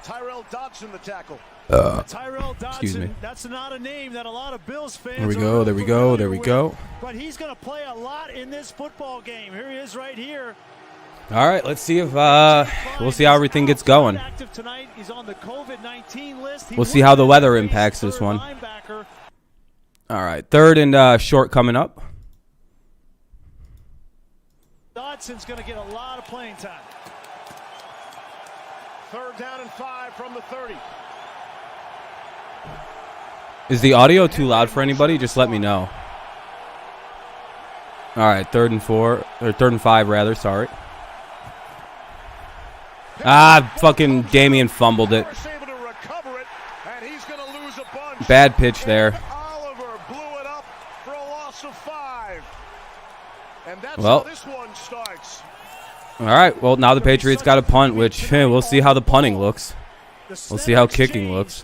Tyrell Dodson, the tackle. Tyrell Dodson, excuse me. That's not a name that a lot of Bills fans There we go, there we go, there we go. But he's going to play a lot in this football game. Here he is right here. All right, let's see if we'll see how everything gets going. He's on the COVID-19 list. We'll see how the weather impacts this one. All right, 3rd and short coming up. Dodson's going to get a lot of playing time. 3rd down and 5 from the 30. Is the audio too loud for anybody? Just let me know. All right, 3rd and 4, or 3rd and 5 rather. Sorry. Fucking Damian fumbled it. Bad pitch there. Well, all right. Well, now the Patriots got a punt, which we'll see how the punting looks. We'll see how kicking looks.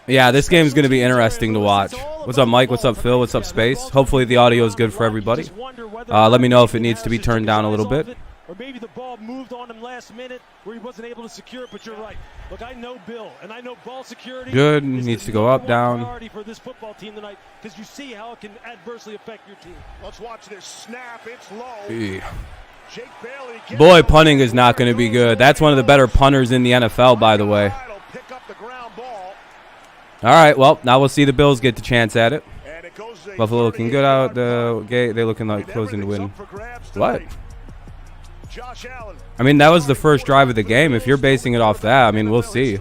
Yeah, this game's going to be interesting to watch. What's up, Mike? What's up, Phil? What's up, Space? Hopefully the audio is good for everybody. Let me know if it needs to be turned down a little bit. Or maybe the ball moved on him last minute where he wasn't able to secure it, but you're right. Look, I know Bill, and I know ball security. Good. Needs to go up, down. Priority for this football team tonight, because you see how it can adversely affect your team. Let's watch this snap. It's low. Yeah. Boy, punting is not going to be good. That's one of the better punters in the NFL, by the way. All right, well, now we'll see the Bills get the chance at it. Buffalo looking good out the gate. They're looking like closing to win. What? I mean, that was the first drive of the game. If you're basing it off that, I mean, we'll see.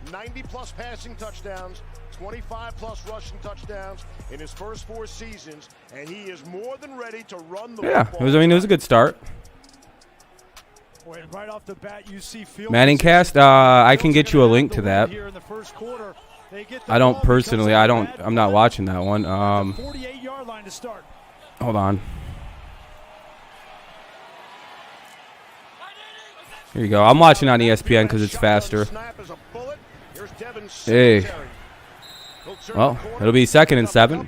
90-plus passing touchdowns, 25-plus rushing touchdowns in his first 4 seasons, and he is more than ready to run the yeah, it was a good start. Right off the bat, you see Manning cast, I can get you a link to that. I don't personally, I'm not watching that one. 48-yard line to start. Hold on. Here you go. I'm watching on ESPN because it's faster. Hey. Well, it'll be 2nd and 7.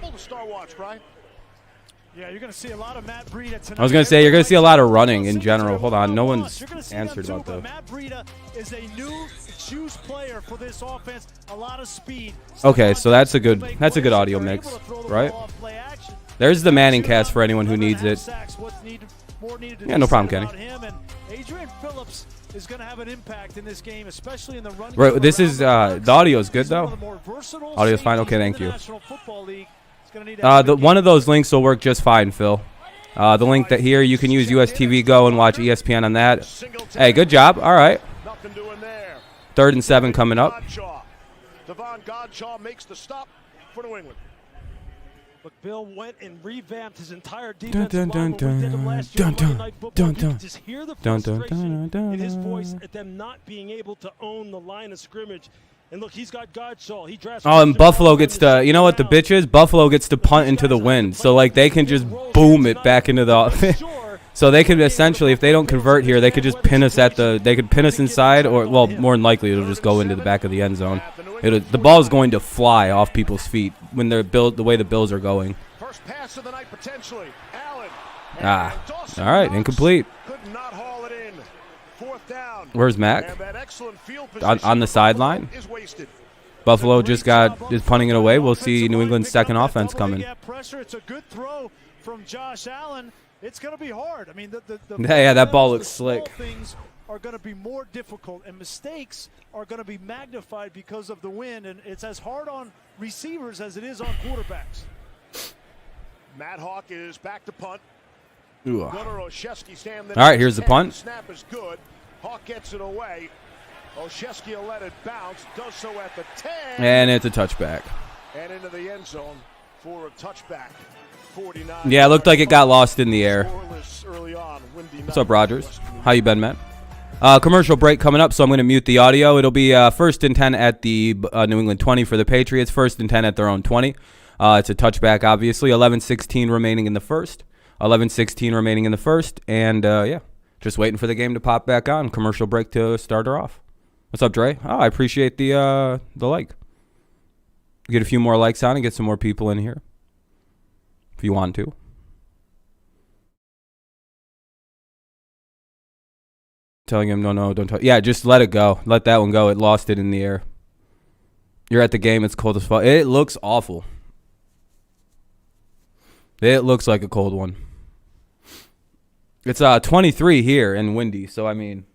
Yeah, you're going to see a lot of Matt Breida tonight. I was going to say, you're going to see a lot of running in general. Hold on. No one's answered about that. Matt Breida is a new choose player for this offense. A lot of speed. Okay, so that's a good audio mix, right? There's the Manning cast for anyone who needs it. Yeah, no problem, Kenny. Adrian Phillips is going to have an impact in this game, especially in the run. Right, this is the audio is good though. Audio's fine. Okay, thank you. One of those links will work just fine, Phil. The link that here you can use USTV Go and watch ESPN on that. Hey, good job. All right. 3rd and 7 coming up. Devon Godshaw makes the stop for New England. Look, Bill went and revamped his entire defensive line. We did him last year on Monday Night Football. You can just hear the frustration in his voice at them not being able to own the line of scrimmage. And look, he's got Godshaw. He drafts. Oh, and Buffalo gets to, you know what the bitch is? Buffalo gets to punt into the wind. So, like, they can just boom it back into the so they could essentially, if they don't convert here, they could just pin us they could pin us inside, or, well, more than likely it'll just go into the back of the end zone. The ball is going to fly off people's feet when they're built the way the Bills are going. First pass of the night potentially. Allen. All right, incomplete. Could not haul it in. 4th down. Where's Mac? On the sideline. Buffalo just is punting it away. We'll see New England's second offense coming. It's a good throw from Josh Allen. It's going to be hard. I mean, yeah, that ball looks slick. Things are going to be more difficult, and mistakes are going to be magnified because of the wind, and it's as hard on receivers as it is on quarterbacks. Matt Hawk is back to punt. All right, here's the punt. Snap is good. Hawk gets it away. Olszewski will let it bounce. Does so at the 10. And it's a touchback. And into the end zone for a touchback. 49. Yeah, it looked like it got lost in the air. What's up, Rogers? How you been, man? Commercial break coming up, so I'm going to mute the audio. It'll be 1st and 10 at the New England 20 for the Patriots. 1st and 10 at their own 20. It's a touchback, obviously. 11-16 remaining in the first. 11-16 remaining in the first. And, yeah, just waiting for the game to pop back on. Commercial break to start her off. What's up, Dre? Oh, I appreciate the like. Get a few more likes on and get some more people in here if you want to. Telling him, no, don't touch. Yeah, just let it go. Let that one go. It lost it in the air. You're at the game. It's cold as fuck. It looks awful. It looks like a cold one. It's 23 here and windy. So, I mean,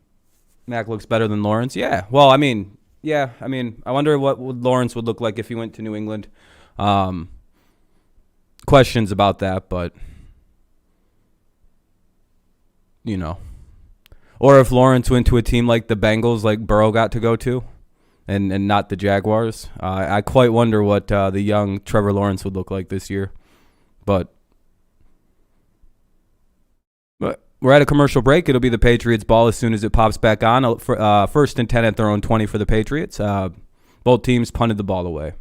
Mac looks better than Lawrence. Yeah. Well, I mean, yeah. I mean, I wonder what Lawrence would look like if he went to New England. Questions about that, but, you know. Or if Lawrence went to a team like the Bengals, like Burrow got to go to, and not the Jaguars. I quite wonder what the young Trevor Lawrence would look like this year. But we're at a commercial break. It'll be the Patriots ball as soon as it pops back on. First and 10 at their own 20 for the Patriots. Both teams punted the ball away.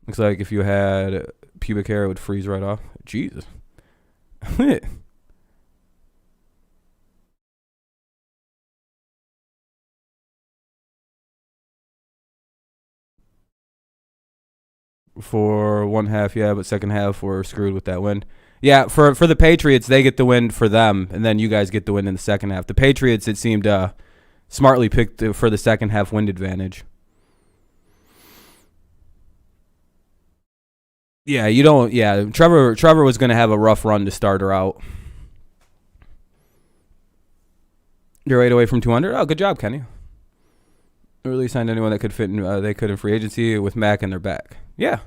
Looks like if you had pubic hair, it would freeze right off. Jesus. For one half, yeah, but second half we're screwed with that win. Yeah, for the Patriots, they get the win for them, and then you guys get the win in the second half. The Patriots, it seemed, smartly picked for the second half wind advantage. Yeah, you don't. Yeah, Trevor was going to have a rough run to start her out. You're 8 away from 200. Oh, good job, Kenny. Really signed anyone that could fit in. They could in free agency with Mac in their back. Yeah,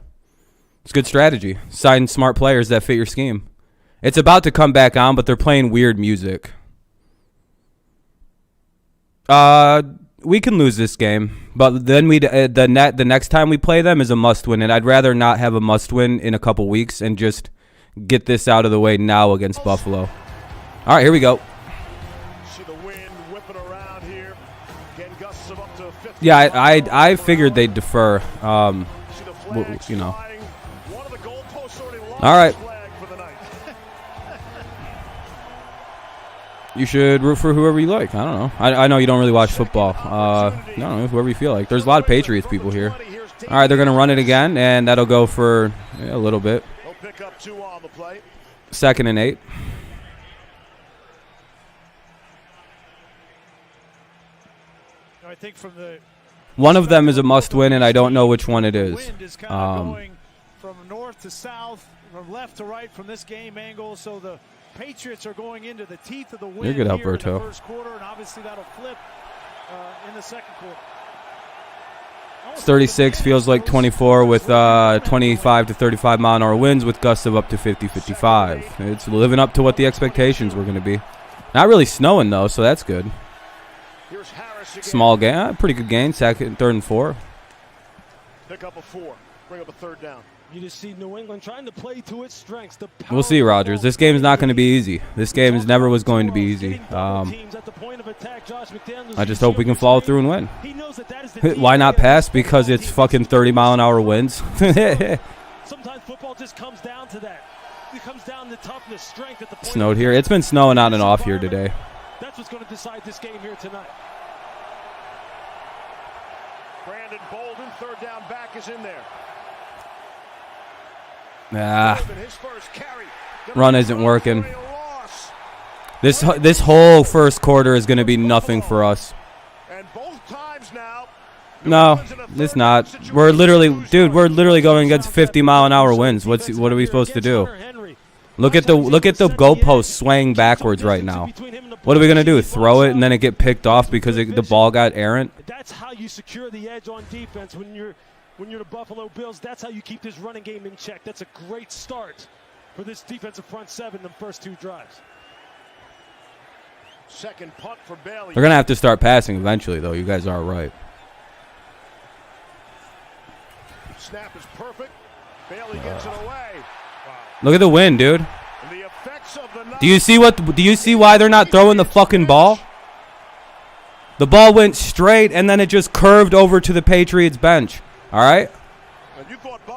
it's good strategy. Sign smart players that fit your scheme. It's about to come back on, but they're playing weird music. We can lose this game, but then the next time we play them is a must-win, and I'd rather not have a must-win in a couple weeks and just get this out of the way now against Buffalo. All right, here we go. See the wind whipping around here. Getting gusts of up to 50. Yeah, I figured they'd defer. You know. All right. You should root for whoever you like. I don't know. I know you don't really watch football. I don't know, whoever you feel like. There's a lot of Patriots people here. All right, they're going to run it again, and that'll go for a little bit. 2nd and 8. I think from the one of them is a must-win, and I don't know which one it is. Wind is kind of going from north to south, from left to right from this game angle, so the Patriots are going into the teeth of the wind. You're good, here Alberto. in the first quarter, and obviously that'll flip in the second quarter. It's 36, feels like 24 with 25 to 35 mile an hour winds with gusts of up to 50, 55. It's living up to what the expectations were going to be. Not really snowing, though, so that's good. Small gain, pretty good gain, 2nd, 3rd, and 4. Pick up a 4, bring up a 3rd down. You just see New England trying to play to its strengths. We'll see, Rodgers. This game is not going to be easy. This game never was going to be easy. I just hope we can follow through and win. Why not pass? Because it's fucking 30 mile an hour winds. Sometimes football just comes down to that. It comes down to toughness, strength at the point. Snowed here. It's been snowing on and off here today. That's what's going to decide this game here tonight. Brandon Bolden, 3rd down back, is in there. Run isn't working. This whole first quarter is going to be nothing for us. No, it's not. We're literally going against 50 mile an hour winds. What are we supposed to do? Look at the goalpost swaying backwards right now. What are we gonna do? Throw it and then it get picked off because the ball got errant? That's how you secure the edge on defense when you're the Buffalo Bills. That's how you keep this running game in check. That's a great start for this defensive front seven. The first 2 drives. Second punt for Bailey. They're gonna have to start passing eventually, though. You guys are right. Snap is perfect. Bailey gets it away. Wow. Look at the wind, dude. Do you see why they're not throwing the fucking ball? The ball went straight and then it just curved over to the Patriots bench. All right?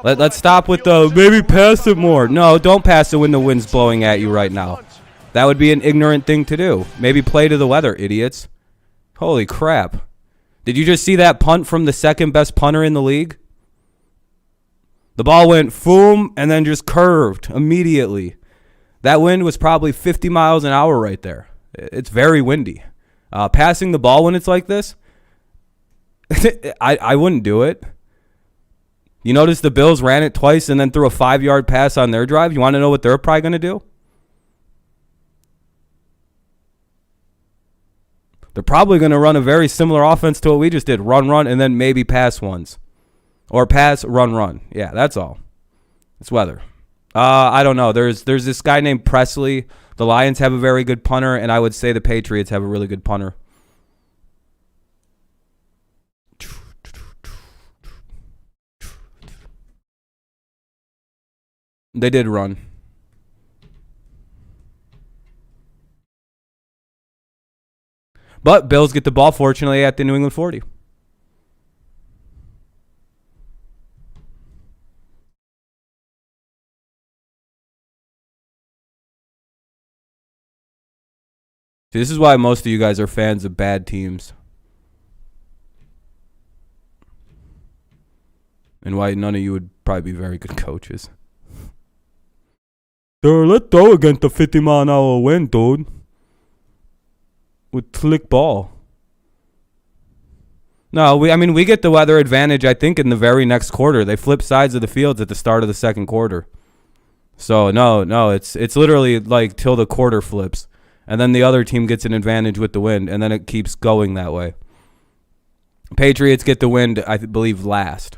Let's stop with the maybe pass it more. No, don't pass it when the wind's blowing at you right now. That would be an ignorant thing to do. Maybe play to the weather, idiots. Holy crap. Did you just see that punt from the second best punter in the league? The ball went boom and then just curved immediately. That wind was probably 50 miles an hour right there. It's very windy. Passing the ball when it's like this, I wouldn't do it. You notice the Bills ran it twice and then threw a 5-yard pass on their drive. You want to know what they're probably going to do? They're probably going to run a very similar offense to what we just did. Run, and then maybe pass once. Or pass, run. Yeah, that's all. It's weather. I don't know. There's this guy named Presley. The Lions have a very good punter, and I would say the Patriots have a really good punter. They did run. But Bills get the ball, fortunately, at the New England 40. See, this is why most of you guys are fans of bad teams. And why none of you would probably be very good coaches. Let's throw against the 50-mile-an-hour wind, dude. With slick ball. No, we get the weather advantage, I think, in the very next quarter. They flip sides of the fields at the start of the second quarter. So, no, it's literally like till the quarter flips. And then the other team gets an advantage with the wind, and then it keeps going that way. Patriots get the wind, I believe, last.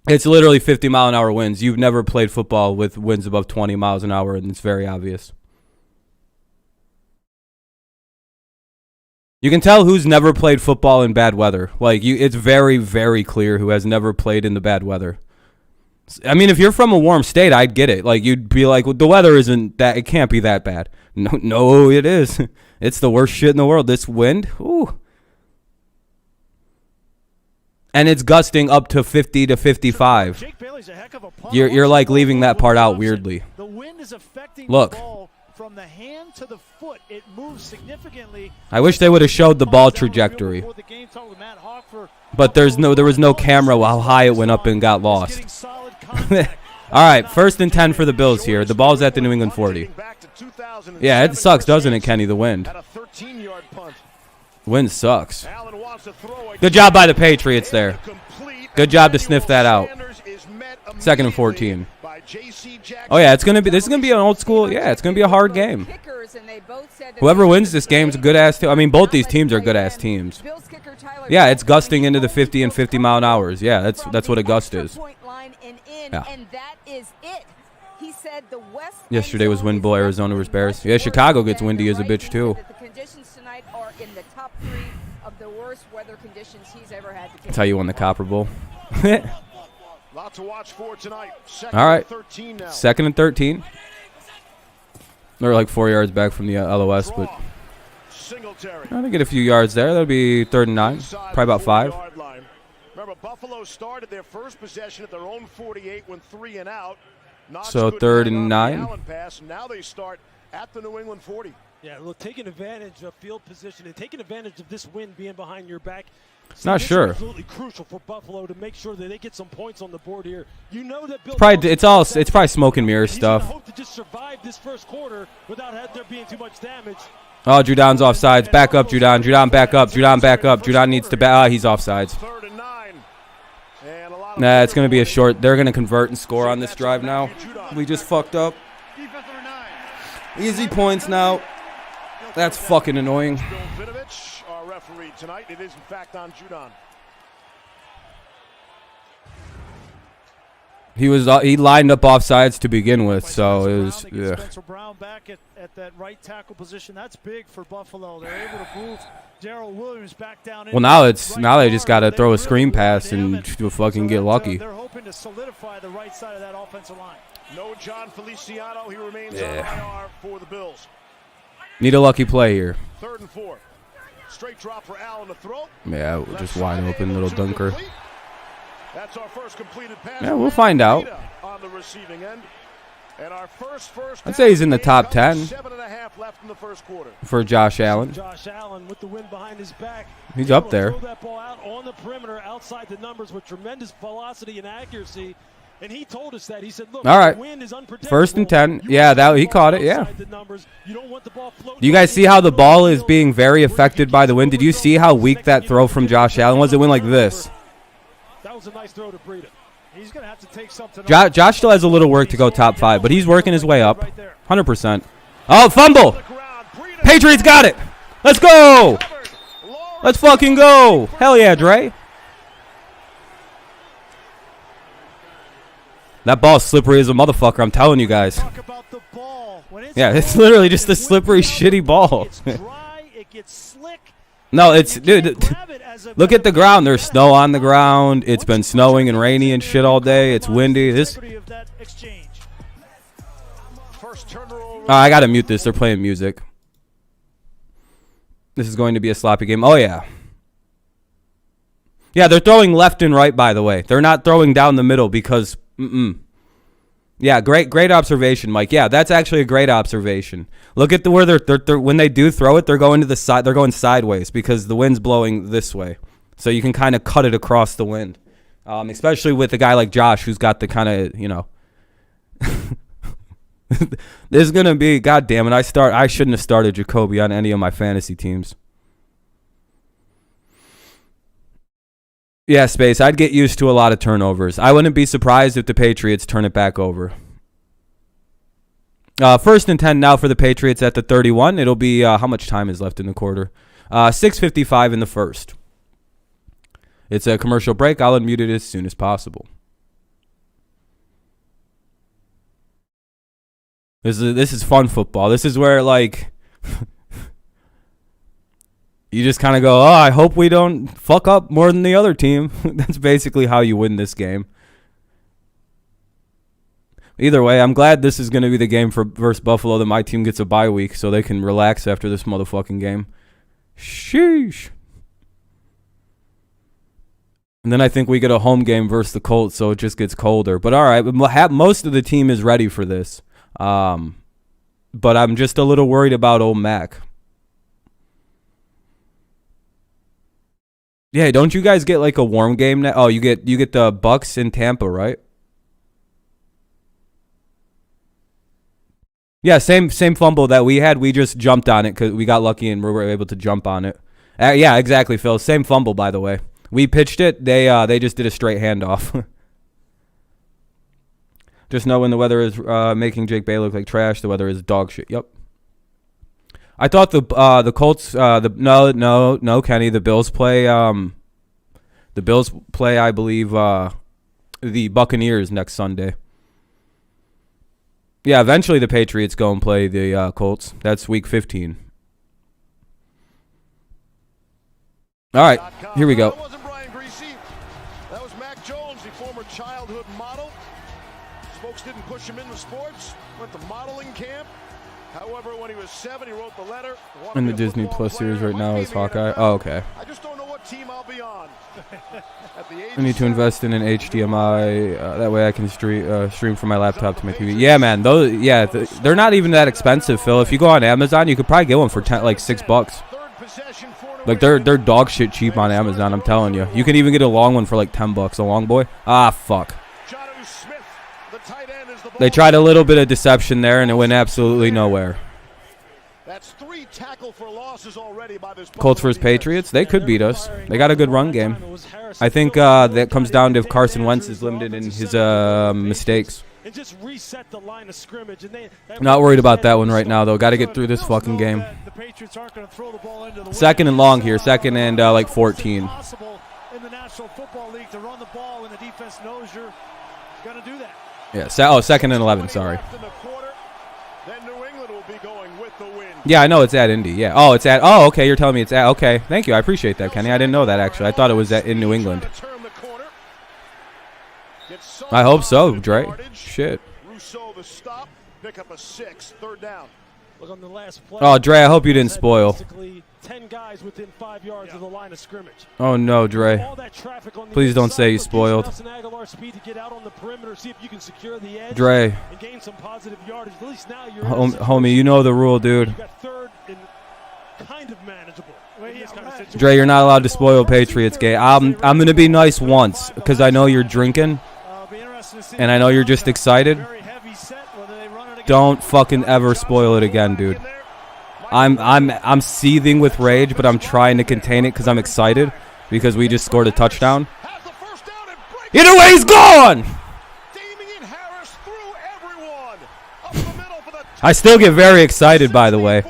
It's literally 50-mile-an-hour winds. You've never played football with winds above 20 miles an hour, and it's very obvious. You can tell who's never played football in bad weather. It's very, very clear who has never played in the bad weather. I mean, if you're from a warm state, I'd get it. You'd be like, well, the weather isn't that, it can't be that bad. No, it is. It's the worst shit in the world. This wind, ooh. And it's gusting up to 50 to 55. You're like leaving that part out weirdly. The wind is affecting Look. the ball from the hand to the foot. It moves significantly. I wish they would have showed the ball trajectory. But there was no camera how high it went up and got lost. All right, 1st and 10 for the Bills here. The ball's at the New England 40. Yeah, it sucks, doesn't it, Kenny, the wind? Wind sucks. Good job by the Patriots there. Good job to sniff that out. 2nd and 14. Oh yeah, this is gonna be an old school. Yeah, it's gonna be a hard game. Whoever wins this game's a good ass team. I mean, both these teams are good ass teams. Yeah, it's gusting into the 50 and 50 mile an hours. Yeah, that's what a gust is. Yeah. Yesterday was Wind Bowl, Arizona versus Bears. Yeah, Chicago gets windy as a bitch too. That's how you won the Copper Bowl. Lot to watch for tonight. All right, 2nd and 13. They're like 4 yards back from the LOS, but they get a few yards there. That'll be 3rd and 9, probably about 5. Remember, Buffalo started their first possession at their own 48, went 3 and out. So 3rd and 9. Now they start at the New England 40. Yeah, well, taking advantage of field position and taking advantage of this wind being behind your back. Not sure. Absolutely crucial for Buffalo to make sure that they get some points on the board here. You know that Bill it's probably smoke and mirror stuff. Hope to just survive this first quarter without there being too much damage. Oh, Judon's offsides. Back up, Judon. Judon back up. Judon back up. Judon needs to back. He's offsides. Nah, it's going to be a short. They're going to convert and score on this drive now. We just fucked up. Easy points now. That's fucking annoying. Our referee tonight. It is in fact on Judon. He lined up offsides to begin with, so it was Spencer Brown back at that right tackle position. That's big for Buffalo. They're able to move Darrell Williams back down. Well, now they just got to throw a screen pass and fucking get lucky. They're hoping to solidify the right side of that offensive line. No John Feliciano. He remains on IR for the Bills. Need a lucky play here. 3rd and 4. Straight drop for Allen to throw. Yeah, just wide open little dunker. That's our first completed pass. Yeah, we'll find out. On the receiving end. And our first I'd say he's in the top 10. 7.5 left in the first quarter. For Josh Allen. Josh Allen with the wind behind his back. He's up there. Throw that ball out on the perimeter outside the numbers with tremendous velocity and accuracy. And he told us that. He said, look, all right. the wind is unpredictable. 1st and 10. Yeah, that he caught it. Yeah. You don't want the ball floating. Do you guys see how the ball is being very affected by the wind? Did you see how weak that throw from Josh Allen was? It went like this. That was a nice throw to Breida. He's going to have to take something. Josh still has a little work to go top 5, but he's working his way up. 100%. Oh, fumble. Patriots got it. Let's go. Let's fucking go. Hell yeah, Dre. That ball's slippery as a motherfucker, I'm telling you guys. Yeah, it's literally just a slippery, shitty ball. No, it's, dude, look at the ground. There's snow on the ground. It's been snowing and rainy and shit all day. It's windy. I gotta mute this. They're playing music. This is going to be a sloppy game. Oh, yeah. Yeah, they're throwing left and right, by the way. They're not throwing down the middle because... Yeah, great observation, Mike. Yeah, that's actually a great observation. Look at where they're when they do throw it, they're going to the side. They're going sideways because the wind's blowing this way, so you can kind of cut it across the wind. Especially with a guy like Josh, who's got the kind of, you know. There's gonna be, God damn it! I shouldn't have started Jacoby on any of my fantasy teams. Yeah, Space, I'd get used to a lot of turnovers. I wouldn't be surprised if the Patriots turn it back over. 1st and 10 now for the Patriots at the 31. It'll be, how much time is left in the quarter? 6:55 in the first. It's a commercial break. I'll unmute it as soon as possible. This is fun football. This is where, like... You just kind of go, oh, I hope we don't fuck up more than the other team. That's basically how you win this game. Either way, I'm glad this is going to be the game versus Buffalo that my team gets a bye week so they can relax after this motherfucking game. Sheesh. And then I think we get a home game versus the Colts, so it just gets colder. But all right, most of the team is ready for this. But I'm just a little worried about old Mac. Yeah, don't you guys get like a warm game now? Oh, you get the Bucks in Tampa, right? Yeah, same fumble that we had. We just jumped on it because we got lucky and we were able to jump on it. Yeah, exactly, Phil. Same fumble, by the way. We pitched it. They just did a straight handoff. Just know when the weather is making Jake Bay look like trash, the weather is dog shit. Yep. I thought the Colts no Kenny, the Bills play I believe the Buccaneers next Sunday. Yeah, eventually the Patriots go and play the Colts. That's week 15. All right, here we go. That wasn't Brian Greasy. That was Mac Jones, the former childhood model. Folks didn't push him into sports. Went to modeling camp. However, when he was 7, he wrote the letter. In the Disney Plus series right now is Hawkeye. Oh, okay. I just don't know what team I'll be on. I need to invest in an HDMI. That way I can stream from my laptop to my TV. Yeah, man. They're not even that expensive, Phil. If you go on Amazon, you could probably get one for $6. Like they're dog shit cheap on Amazon. I'm telling you. You can even get a long one for like $10. A long boy. Ah, fuck. They tried a little bit of deception there, and it went absolutely nowhere. That's 3 tackle for losses already by this Colts versus Patriots. They could beat us. They got a good run game. I think that comes down to if Carson Wentz is limited in his mistakes. Not worried about that one right now, though. Got to get through this fucking game. 2nd and long here. 2nd and like 14. In the National Football League to run the ball when the defense knows you're going to do that. Yeah, 2nd and 11, sorry. Yeah, I know it's at Indy. Yeah. Oh, it's at. Oh, okay. You're telling me it's at. Okay. Thank you. I appreciate that, Kenny. I didn't know that, actually. I thought it was in New England. I hope so, Dre. Shit. Oh, Dre, I hope you didn't spoil. 10 guys within 5 yards of the line of scrimmage. Oh no, Dre. Please don't say you spoiled. Dre. Homie, you know the rule, dude. Dre, you're not allowed to spoil Patriots game. I'm gonna be nice once because I know you're drinking. and I know you're just excited. Don't fucking ever spoil it again, dude. I'm seething with rage, but I'm trying to contain it because I'm excited because we just scored a touchdown. Either way, he's gone. I still get very excited, by the way.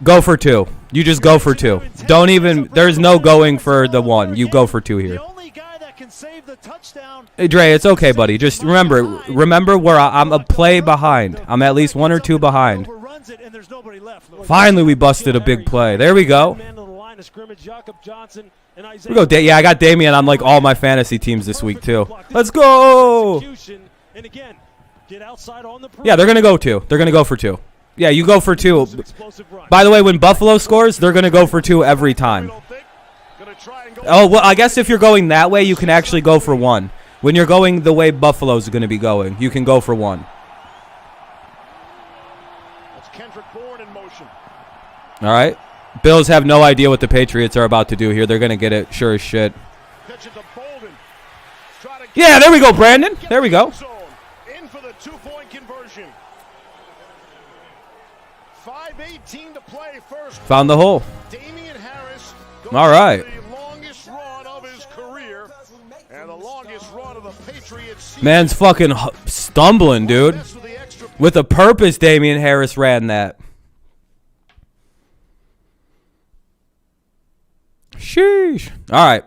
Go for 2. You just go for 2. Don't even. There's no going for the 1. You go for 2 here. Hey, Dre, it's okay, buddy. Just remember where I'm a play behind. I'm at least 1 or 2 behind. Finally, we busted a big play. There we go. We go. Yeah, I got Damian on like all my fantasy teams this week too. Let's go. Yeah, they're gonna go 2. They're gonna go for 2. Yeah, you go for 2. By the way, when Buffalo scores, they're gonna go for 2 every time. Oh, well, I guess if you're going that way, you can actually go for 1. When you're going the way Buffalo's going to be going, you can go for 1. All right. Bills have no idea what the Patriots are about to do here. They're going to get it sure as shit. Yeah, there we go, Brandon. There we go. In for the 2-point conversion. 5:18 to play first. Found the hole. All right. Man's fucking stumbling, dude. With a purpose, Damian Harris ran that. Sheesh. All right.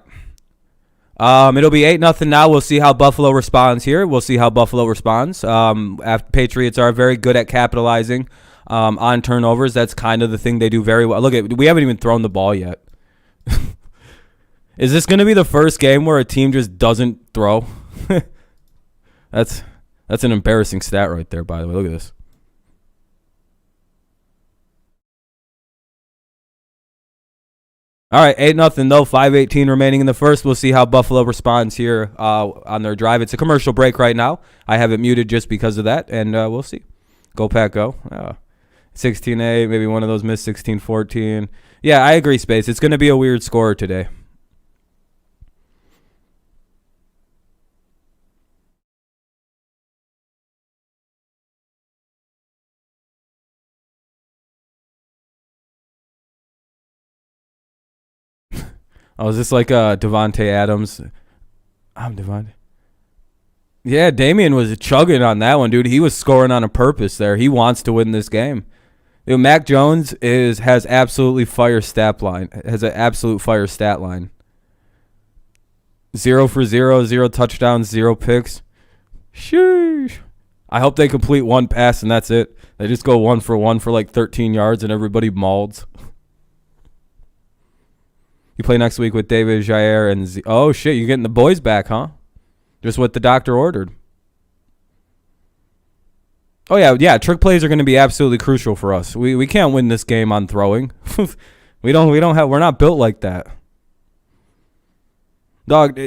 It'll be 8-0 now. We'll see how Buffalo responds here. Patriots are very good at capitalizing on turnovers. That's kind of the thing they do very well. Look, we haven't even thrown the ball yet. Is this going to be the first game where a team just doesn't throw? That's an embarrassing stat right there, by the way. Look at this. All right, 8-0 though. 5:18 remaining in the first. We'll see how Buffalo responds here on their drive. It's a commercial break right now. I have it muted just because of that, and we'll see. Go Pack, go. 16-8, maybe one of those missed 16-14. Yeah, I agree, Space. It's going to be a weird score today. Oh, is this like Devontae Adams? I'm Devontae. Yeah, Damian was chugging on that one, dude. He was scoring on a purpose there. He wants to win this game. Dude, Mac Jones has absolutely fire stat line. Has an absolute fire stat line. 0 for 0, 0 touchdowns, 0 picks. Sheesh. I hope they complete 1 pass and that's it. They just go 1 for 1 for like 13 yards and everybody mauled. You play next week with David, Jair, and oh shit, you're getting the boys back, huh? Just what the doctor ordered. Oh yeah, trick plays are going to be absolutely crucial for us. We can't win this game on throwing. We're not built like that. Dog,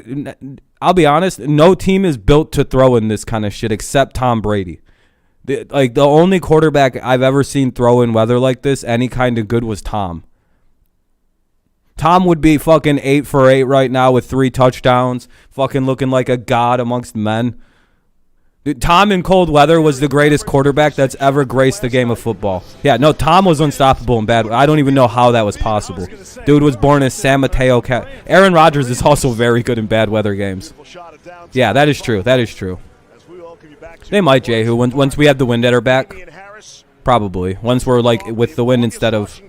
I'll be honest, no team is built to throw in this kind of shit except Tom Brady. The only quarterback I've ever seen throw in weather like this, any kind of good, was Tom. Tom would be fucking 8 for 8 right now with 3 touchdowns, fucking looking like a god amongst men. Dude, Tom in cold weather was the greatest quarterback that's ever graced the game of football. Yeah, no, Tom was unstoppable in bad. I don't even know how that was possible. Dude was born as San Mateo. Aaron Rodgers is also very good in bad weather games. Yeah, that is true. That is true. They might, Jehu, once we have the wind at our back. Probably. Once we're like with the wind instead of...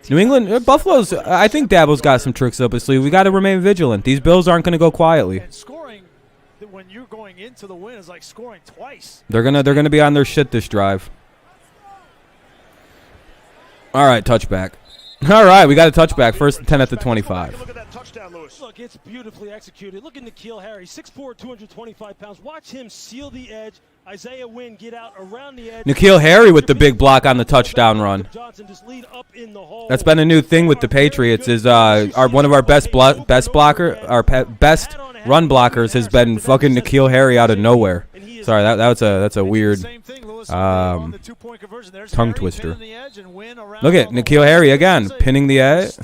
New England, Buffalo's, I think Dabo's got some tricks up his sleeve. We got to remain vigilant. These Bills aren't going to go quietly. And scoring when you're going into the win is like scoring twice. They're gonna be on their shit this drive. All right, touchback. All right, we got a touchback. First and 10 at the 25. Look at that touchdown, Lewis. Look, it's beautifully executed. Look at N'Keal Harry, 6'4", 225 pounds. Watch him seal the edge. Isaiah Wynn get out around the edge. N'Keal Harry with the big block on the touchdown run. That's been a new thing with the Patriots. Is one of our best run run blockers has been fucking N'Keal Harry out of nowhere. Sorry, that's a weird tongue twister. Look at N'Keal Harry again, pinning the edge.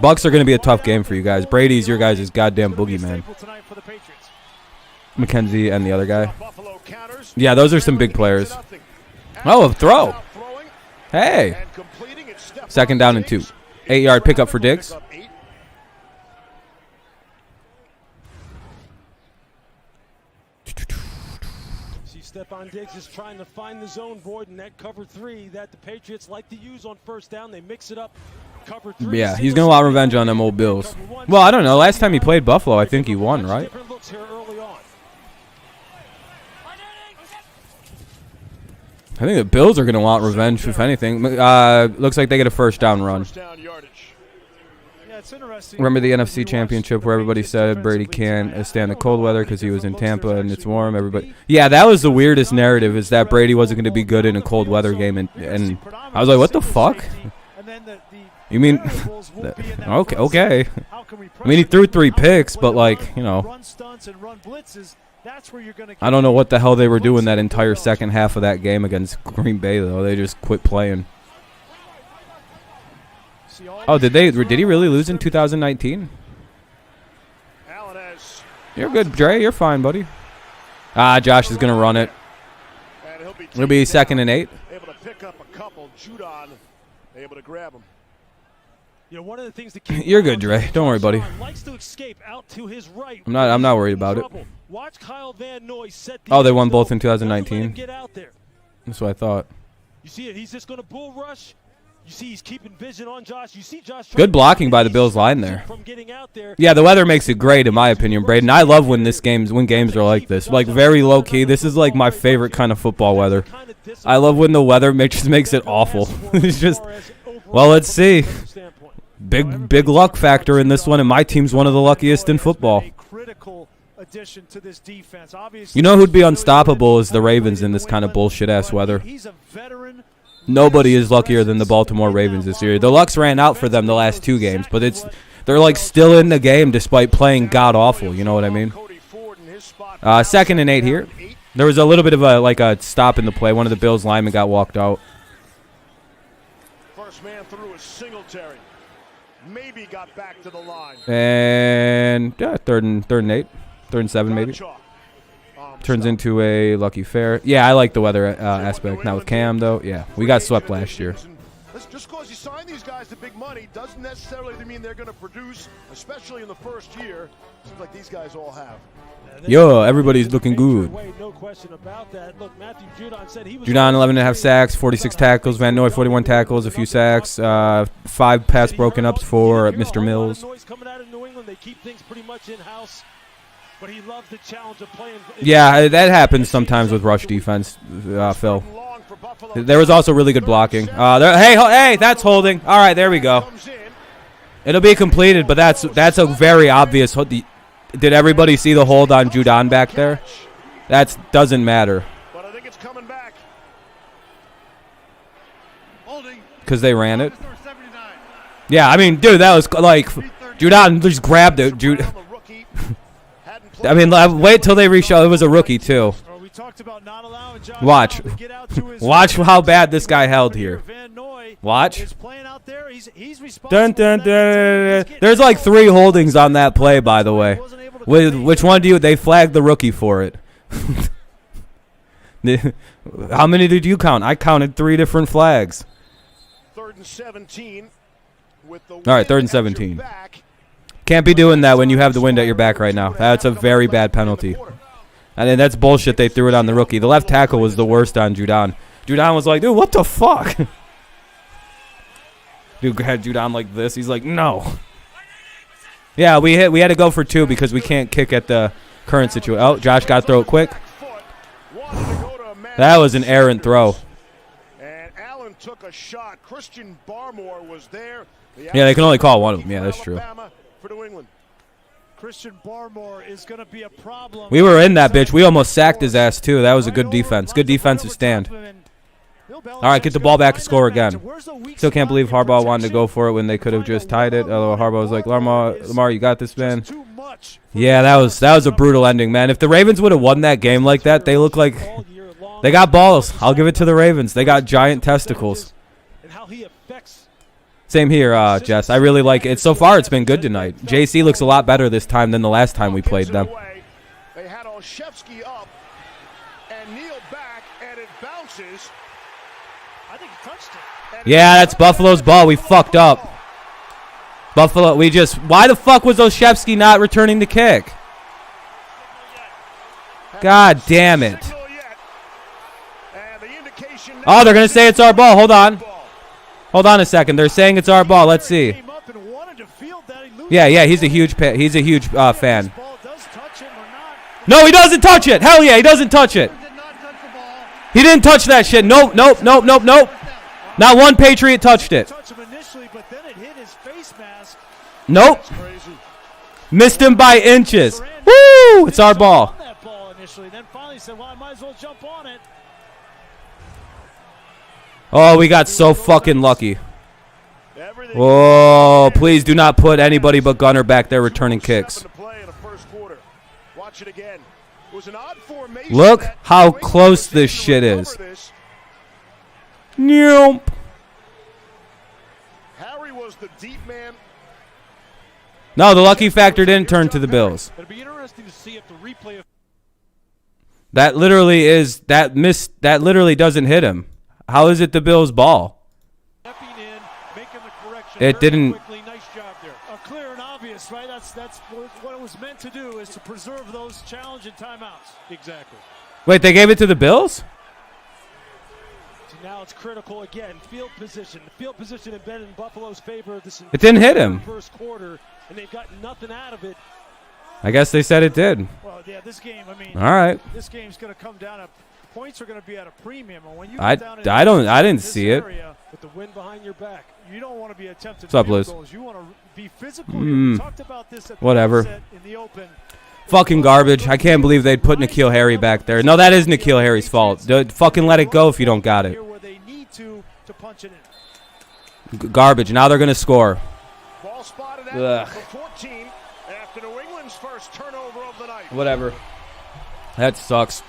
Bucks are going to be a tough game for you guys. Brady's your guys' goddamn boogeyman. McKenzie and the other guy. Yeah, those are some big players. Oh, a throw. Hey. 2nd down and 2. 8-yard pickup for Diggs. Stephon Diggs is trying to find the zone void in that cover 3 that the Patriots like to use on 1st down. They mix it up. Cover 3. Yeah, he's going to want revenge on them old Bills. Well, I don't know. Last time he played Buffalo, I think he won, right? I think the Bills are going to want revenge, if anything. Looks like they get a 1st down run. Remember the NFC Championship where everybody said Brady can't stand the cold weather because he was in Tampa and it's warm. Everybody, yeah, that was the weirdest narrative, is that Brady wasn't going to be good in a cold weather game, and I was like, what the fuck? You mean, okay. I mean, he threw 3 picks, but like, you know, I don't know what the hell they were doing that entire second half of that game against Green Bay, though. They just quit playing. Oh, did he really lose in 2019? You're good, Dre. You're fine, buddy. Josh is gonna run it. It'll be 2nd and 8. Able to pick up a couple. Judon able to grab him. You know, one of the things that you're good, Dre. Don't worry, buddy. Likes to escape out to his right. I'm not worried about it. Watch Kyle Van Noy set oh, they won both in 2019. Get out there. That's what I thought. You see it. He's just gonna bull rush. You see he's keeping vision on Josh. You see Josh. Good blocking by the Bills line there. Yeah, the weather makes it great in my opinion, Braden. I love when games are like this. Like very low key. This is like my favorite kind of football weather. I love when the weather just makes it awful. It's just, well, let's see. Big luck factor in this one, and my team's one of the luckiest in football. You know who'd be unstoppable is the Ravens in this kind of bullshit ass weather. Nobody is luckier than the Baltimore Ravens this year. The lucks ran out for them the last 2 games, but they're like still in the game despite playing god awful. You know what I mean? 2nd and 8 here. There was a little bit of a stop in the play. One of the Bills linemen got walked out. First man through is Singletary. Maybe got back to the line. And 3rd and 8, 3rd and 7 maybe. Turns into a lucky fair. Yeah, I like the weather aspect. Not with Cam, though. Yeah, we got swept last year. Just because you sign these guys to big money doesn't necessarily mean they're going to produce, especially in the first year. Seems like these guys all have. Yo, everybody's looking good. No question about that. Look, Matthew Judon said he was Judon 11.5 sacks, 46 tackles. Van Noy 41 tackles, a few sacks, 5 pass broken ups for Mr. Mills. Coming out of New England, they keep things pretty much in-house. But he loves the challenge of playing. Yeah, that happens sometimes with rush defense, Phil. There was also really good blocking. Hey, that's holding. All right, there we go. It'll be completed, but that's a very obvious hold. Did everybody see the hold on Judon back there? That doesn't matter. But I think it's coming back. Because they ran it. Yeah, I mean, dude, that was like Judon just grabbed it. I mean, wait till they reshow. It was a rookie, too. Watch. Watch how bad this guy held here. Watch. Dun, dun, dun. There's like 3 holdings on that play, by the way. Which one do you? They flagged the rookie for it. How many did you count? I counted 3 different flags. 3rd and 17. All right, 3rd and 17. Can't be doing that when you have the wind at your back right now. That's a very bad penalty. And then that's bullshit. They threw it on the rookie. The left tackle was the worst on Judon. Judon was like, dude, what the fuck? Dude had Judon like this. He's like, no. Yeah, we had to go for 2 because we can't kick at the current situation. Oh, Josh got to throw it quick. That was an errant throw. And Allen took a shot. Christian Barmore was there. Yeah, they can only call one of them. Yeah, that's true. For New England. Christian Barmore is going to be a problem. We were in that bitch. We almost sacked his ass, too. That was a good defense. Good defensive stand. All right, get the ball back and score again. Still can't believe Harbaugh wanted to go for it when they could have just tied it. Although Harbaugh was like, Lamar, you got this, man. Yeah, that was a brutal ending, man. If the Ravens would have won that game like that, they look like they got balls. I'll give it to the Ravens. They got giant testicles. Same here, Jess. I really like it. So far, it's been good tonight. JC looks a lot better this time than the last time we played them. They had Olszewski up and Neal back, and it bounces. I think he touched it. Yeah, that's Buffalo's ball. We fucked up. Buffalo, why the fuck was Olszewski not returning the kick? God damn it. Oh, they're going to say it's our ball. Hold on. Hold on a second. They're saying it's our ball. Let's see. Yeah, he's a huge fan. No, he doesn't touch it. Hell yeah, he doesn't touch it. He didn't touch that shit. Nope. Not one Patriot touched it. Nope. Missed him by inches. Woo! It's our ball. Oh, we got so fucking lucky. Oh, please do not put anybody but Gunner back there returning kicks. Look how close this shit is. Nope. Harry was the deep man. No, the lucky factor didn't turn to the Bills. It'll be interesting to see if the replay of That literally doesn't hit him. How is it the Bills' ball? It didn't. Nice job there. Clear and obvious, right? That's what it was meant to do, is to preserve those challenge and timeouts. exactly. Wait, they gave it to the Bills? So now it's critical again. Field position. The field position had been in Buffalo's favor this It didn't hit him. First quarter, and they've got nothing out of it. I guess they said it did. Well, yeah, this game, I mean, all right. This game's going to come down to points are going to be at a premium. And when you I didn't see it. With the wind behind your back. You don't want to be attempting What's up, field Liz? goals. You want to be physical. We talked about this at Whatever. the in the open. Fucking garbage. I can't believe they'd put N'Keal Harry back there. No, that is N'Keal Harry's fault. Fucking let it go if you don't got it. Where they need to punch it in. Garbage. Now they're going to score. Ball spotted at for 14 after New England's first turnover of the night. Whatever. That sucks.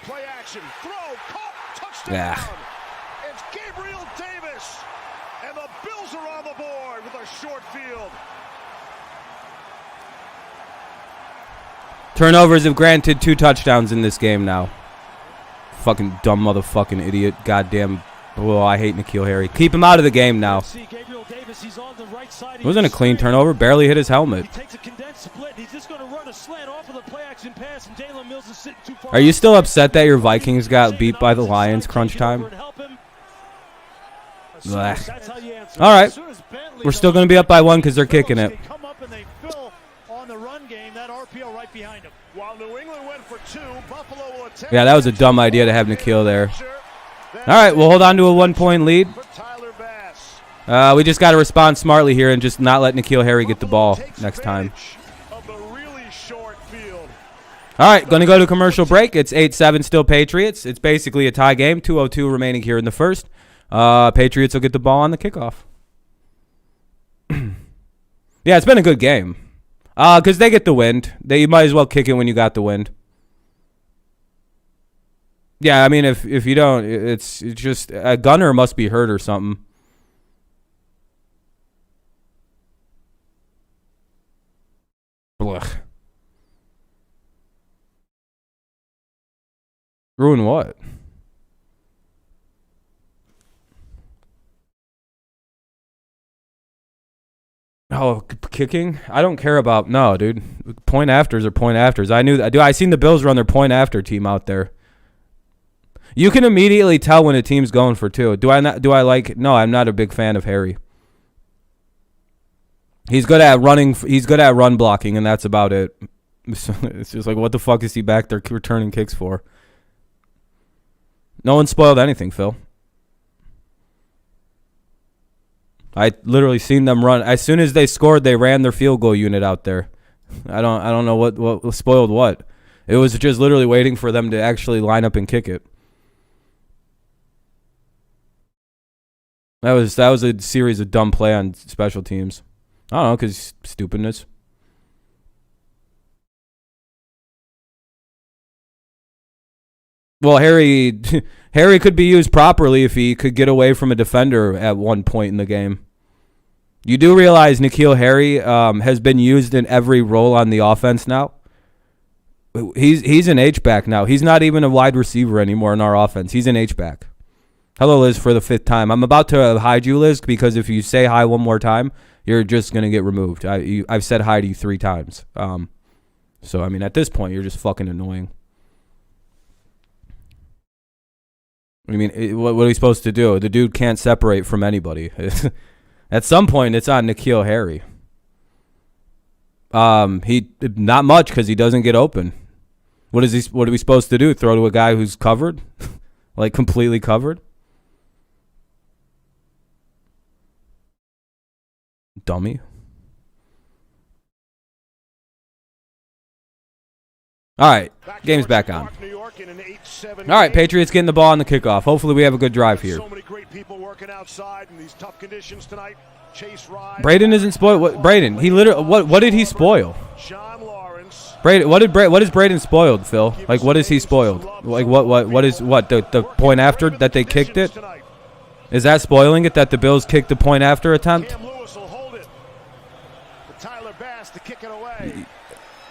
Play action. Throw. Caught. Touchdown. Yeah. It's Gabriel Davis. And the Bills are on the board with a short field. Turnovers have granted 2 touchdowns in this game now. Fucking dumb motherfucking idiot. Goddamn. Oh, I hate N'Keal Harry. Keep him out of the game now. It wasn't a clean turnover. Barely hit his helmet. He takes a condensed split. He's just going to run a slant off of the play action pass, and Jalen Mills is sitting too far. Are you still upset that your Vikings got beat by the Lions crunch time? All right. We're still going to be up by 1 because they're kicking it. Yeah, that was a dumb idea to have N'Keal there. All right, we'll hold on to a 1-point lead. We just got to respond smartly here and just not let N'Keal Harry get the ball next time. All right, going to go to commercial break. It's 8-7 still Patriots. It's basically a tie game. 2:02 remaining here in the first. Patriots will get the ball on the kickoff. Yeah, it's been a good game. Because they get the wind. You might as well kick it when you got the wind. Yeah, I mean, if you don't, it's just a gunner must be hurt or something. Blech. Ruin what? Oh, kicking? I don't care about. No, dude. Point afters are point afters. I seen the Bills run their point after team out there. You can immediately tell when a team's going for 2. Do I like? No, I'm not a big fan of Harry. He's good at running. He's good at run blocking, and that's about it. It's just like, what the fuck is he back there returning kicks for? No one spoiled anything, Phil. I literally seen them run. As soon as they scored, they ran their field goal unit out there. I don't know what spoiled what. It was just literally waiting for them to actually line up and kick it. That was a series of dumb play on special teams. I don't know, because stupidness. Well, Harry could be used properly if he could get away from a defender at one point in the game. You do realize N'Keal Harry has been used in every role on the offense now. He's an H-back now. He's not even a wide receiver anymore in our offense. He's an H-back. Hello, Liz, for the 5th time. I'm about to hide you, Liz, because if you say hi one more time, you're just going to get removed. I've said hi to you 3 times. So, I mean, at this point, you're just fucking annoying. I mean, what are we supposed to do? The dude can't separate from anybody. At some point, it's on N'Keal Harry. He not much because he doesn't get open. What are we supposed to do? Throw to a guy who's covered, like completely covered? Dummy. All right, game's back on. All right, Patriots getting the ball on the kickoff. Hopefully we have a good drive here. Braden isn't spoiled. What Braden? He literally what did he spoil? Braden, what is Braden spoiled, Phil? Like what is he spoiled? Like what is the point after that they kicked it? Is that spoiling it that the Bills kicked the point after attempt?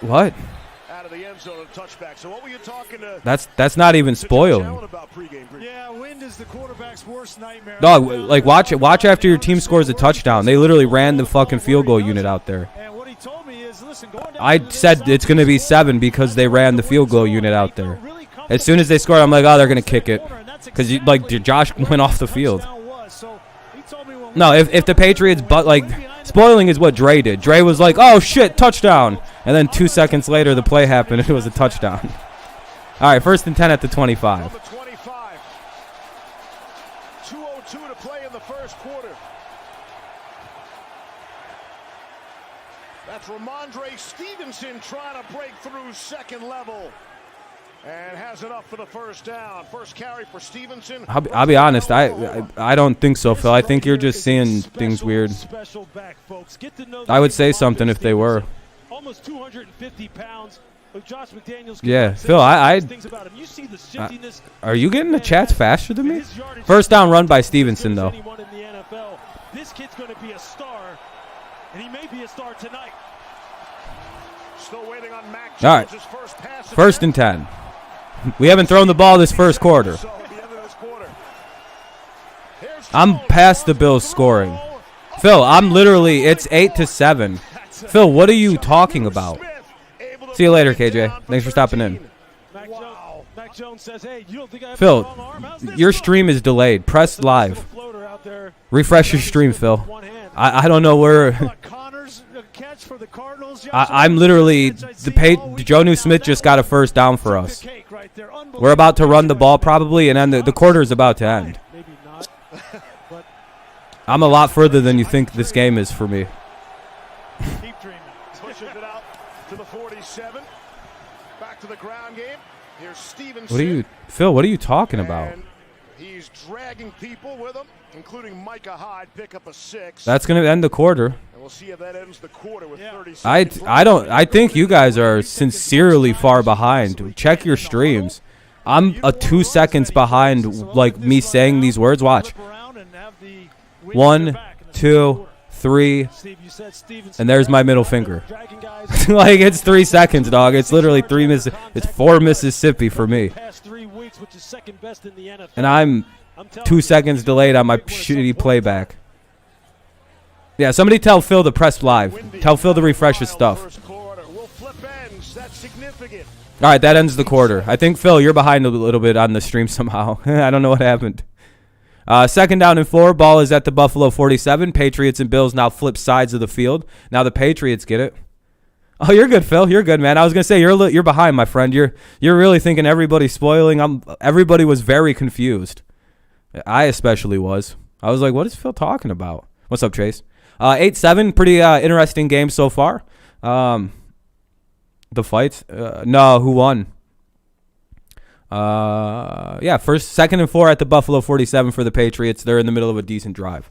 What? That's not even spoiling. Yeah, wind is the quarterback's worst nightmare. No, like watch after your team scores a touchdown. They literally ran the fucking field goal unit out there. And what he told me is, listen, I said it's going to be 7 because they ran the field goal unit out there. As soon as they scored, I'm like, oh, they're going to kick it because Josh went off the field. No, if the Patriots spoiling is what Dre did. Dre was like, oh shit, touchdown, and then 2 seconds later the play happened and it was a touchdown. All right, 1st and 10 at the 25. 2:02 to play in the first quarter. That's Ramondre Stevenson trying to break through second level. And has enough for the first down. First carry for Stevenson. I'll be honest, I don't think so, Phil. I think you're just seeing things weird. I would say something if they were. Almost 250 pounds. Josh McDaniels. Yeah, Phil, are you getting the chats faster than me? First down run by Stevenson, though. This kid's going to be a star, and he may be a star tonight. Still waiting on Mac All right, first pass. 1st and 10. We haven't thrown the ball this first quarter. I'm past the Bills scoring. Phil, it's 8-7. Phil, what are you talking about? See you later, KJ. Thanks for stopping in. Phil, your stream is delayed. Press live. Refresh your stream, Phil. I don't know where. I'm literally Jonnu Smith just got a first down for us. We're about to run the ball probably, and then the quarter is about to end. I'm a lot further than you think this game is for me. Pushes it out to the 47. Back to the ground game. Here's Stevenson. What are you talking about? And he's dragging people with him, including Micah Hyde, pick up a 6. That's going to end the quarter. And we'll see if that ends the quarter with 30 seconds. I think you guys are sincerely far behind. Check your streams. I'm 2 seconds behind, like me saying these words. Watch. 1, 2, 3, and there's my middle finger. Like it's 3 seconds, dog. It's literally 3 It's 4 Mississippi for me. And I'm 2 seconds delayed on my shitty playback. Yeah, somebody tell Phil to press live. Tell Phil to refresh his stuff. All right, that ends the quarter. I think, Phil, you're behind a little bit on the stream somehow. I don't know what happened. 2nd down and 4. Ball is at the Buffalo 47. Patriots and Bills now flip sides of the field. Now the Patriots get it. Oh, you're good, Phil. You're good, man. I was gonna say you're behind, my friend. You're really thinking everybody's spoiling. Everybody was very confused. I especially was. I was like, what is Phil talking about? What's up, Chase? 8-7. Pretty interesting game so far. The fights? No, who won? Yeah, second and 4 at the Buffalo 47 for the Patriots. They're in the middle of a decent drive.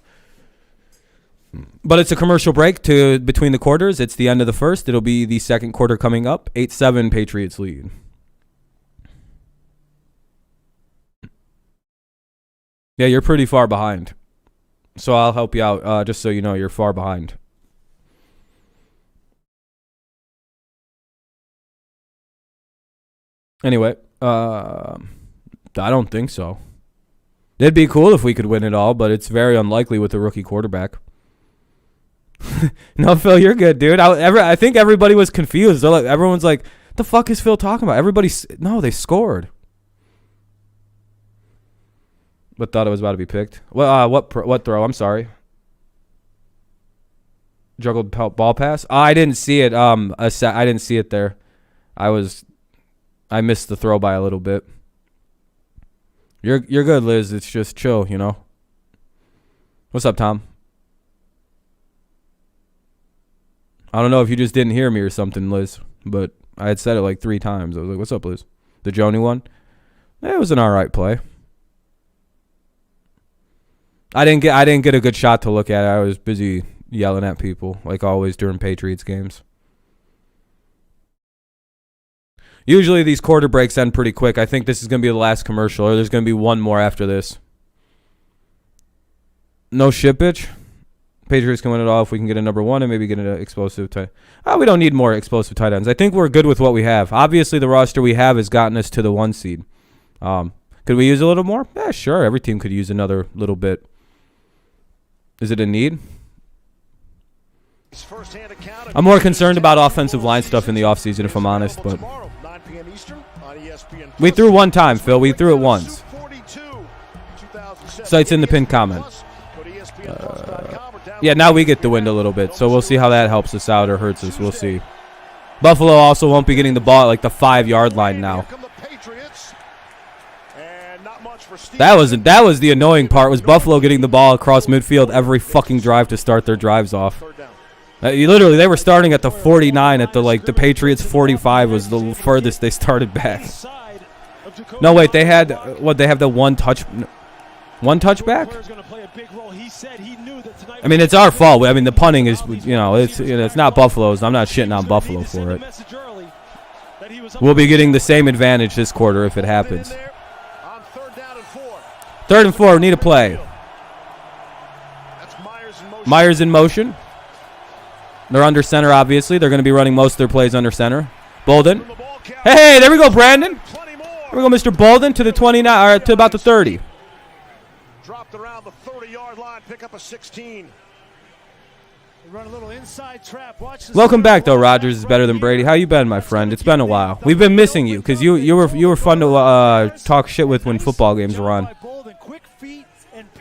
But it's a commercial break between the quarters. It's the end of the first. It'll be the second quarter coming up. 8-7 Patriots lead. Yeah, you're pretty far behind. So I'll help you out, just so you know you're far behind. Anyway, I don't think so. It'd be cool if we could win it all, but it's very unlikely with a rookie quarterback. No, Phil, you're good, dude. I think everybody was confused. Everyone's like, the fuck is Phil talking about? No, they scored. But thought it was about to be picked. Well, what throw? I'm sorry. Juggled ball pass? I didn't see it. I didn't see it there. I missed the throw by a little bit. You're good, Liz. It's just chill, you know. What's up, Tom? I don't know if you just didn't hear me or something, Liz, but I had said it like 3 times. I was like, "What's up, Liz?" The Joni one. It was an all right play. I didn't get a good shot to look at. I was busy yelling at people, like always during Patriots games. Usually these quarter breaks end pretty quick. I think this is going to be the last commercial, or there's going to be one more after this. No shit, bitch. Patriots can win it all if we can get a number 1 and maybe get an explosive tight. We don't need more explosive tight ends. I think we're good with what we have. Obviously, the roster we have has gotten us to the 1 seed. Could we use a little more? Yeah, sure. Every team could use another little bit. Is it a need? I'm more concerned about offensive line stuff in the offseason, if I'm honest. But we threw one time, Phil. We threw it once. Sites in the pinned comment. Yeah, now we get the wind a little bit, so we'll see how that helps us out or hurts us. We'll see. Buffalo also won't be getting the ball at like the 5-yard line now. That was the annoying part, was Buffalo getting the ball across midfield every fucking drive to start their drives off. Literally, they were starting at the 49 at the Patriots 45 was the furthest they started back. No, wait, they had they have the one touchback? I mean, it's our fault. I mean, the punting is, it's not Buffalo's. I'm not shitting on Buffalo for it. We'll be getting the same advantage this quarter if it happens. 3rd and 4, we need a play. Myers in motion. They're under center, obviously. They're going to be running most of their plays under center. Bolden. Hey, there we go, Brandon. There we go, Mr. Bolden, to the 29, or to about the 30. Dropped around the 30-yard line, pick up a 16. Run a little inside trap. Welcome back, though. Rodgers is better than Brady. How you been, my friend? It's been a while. We've been missing you because you were fun to talk shit with when football games were on.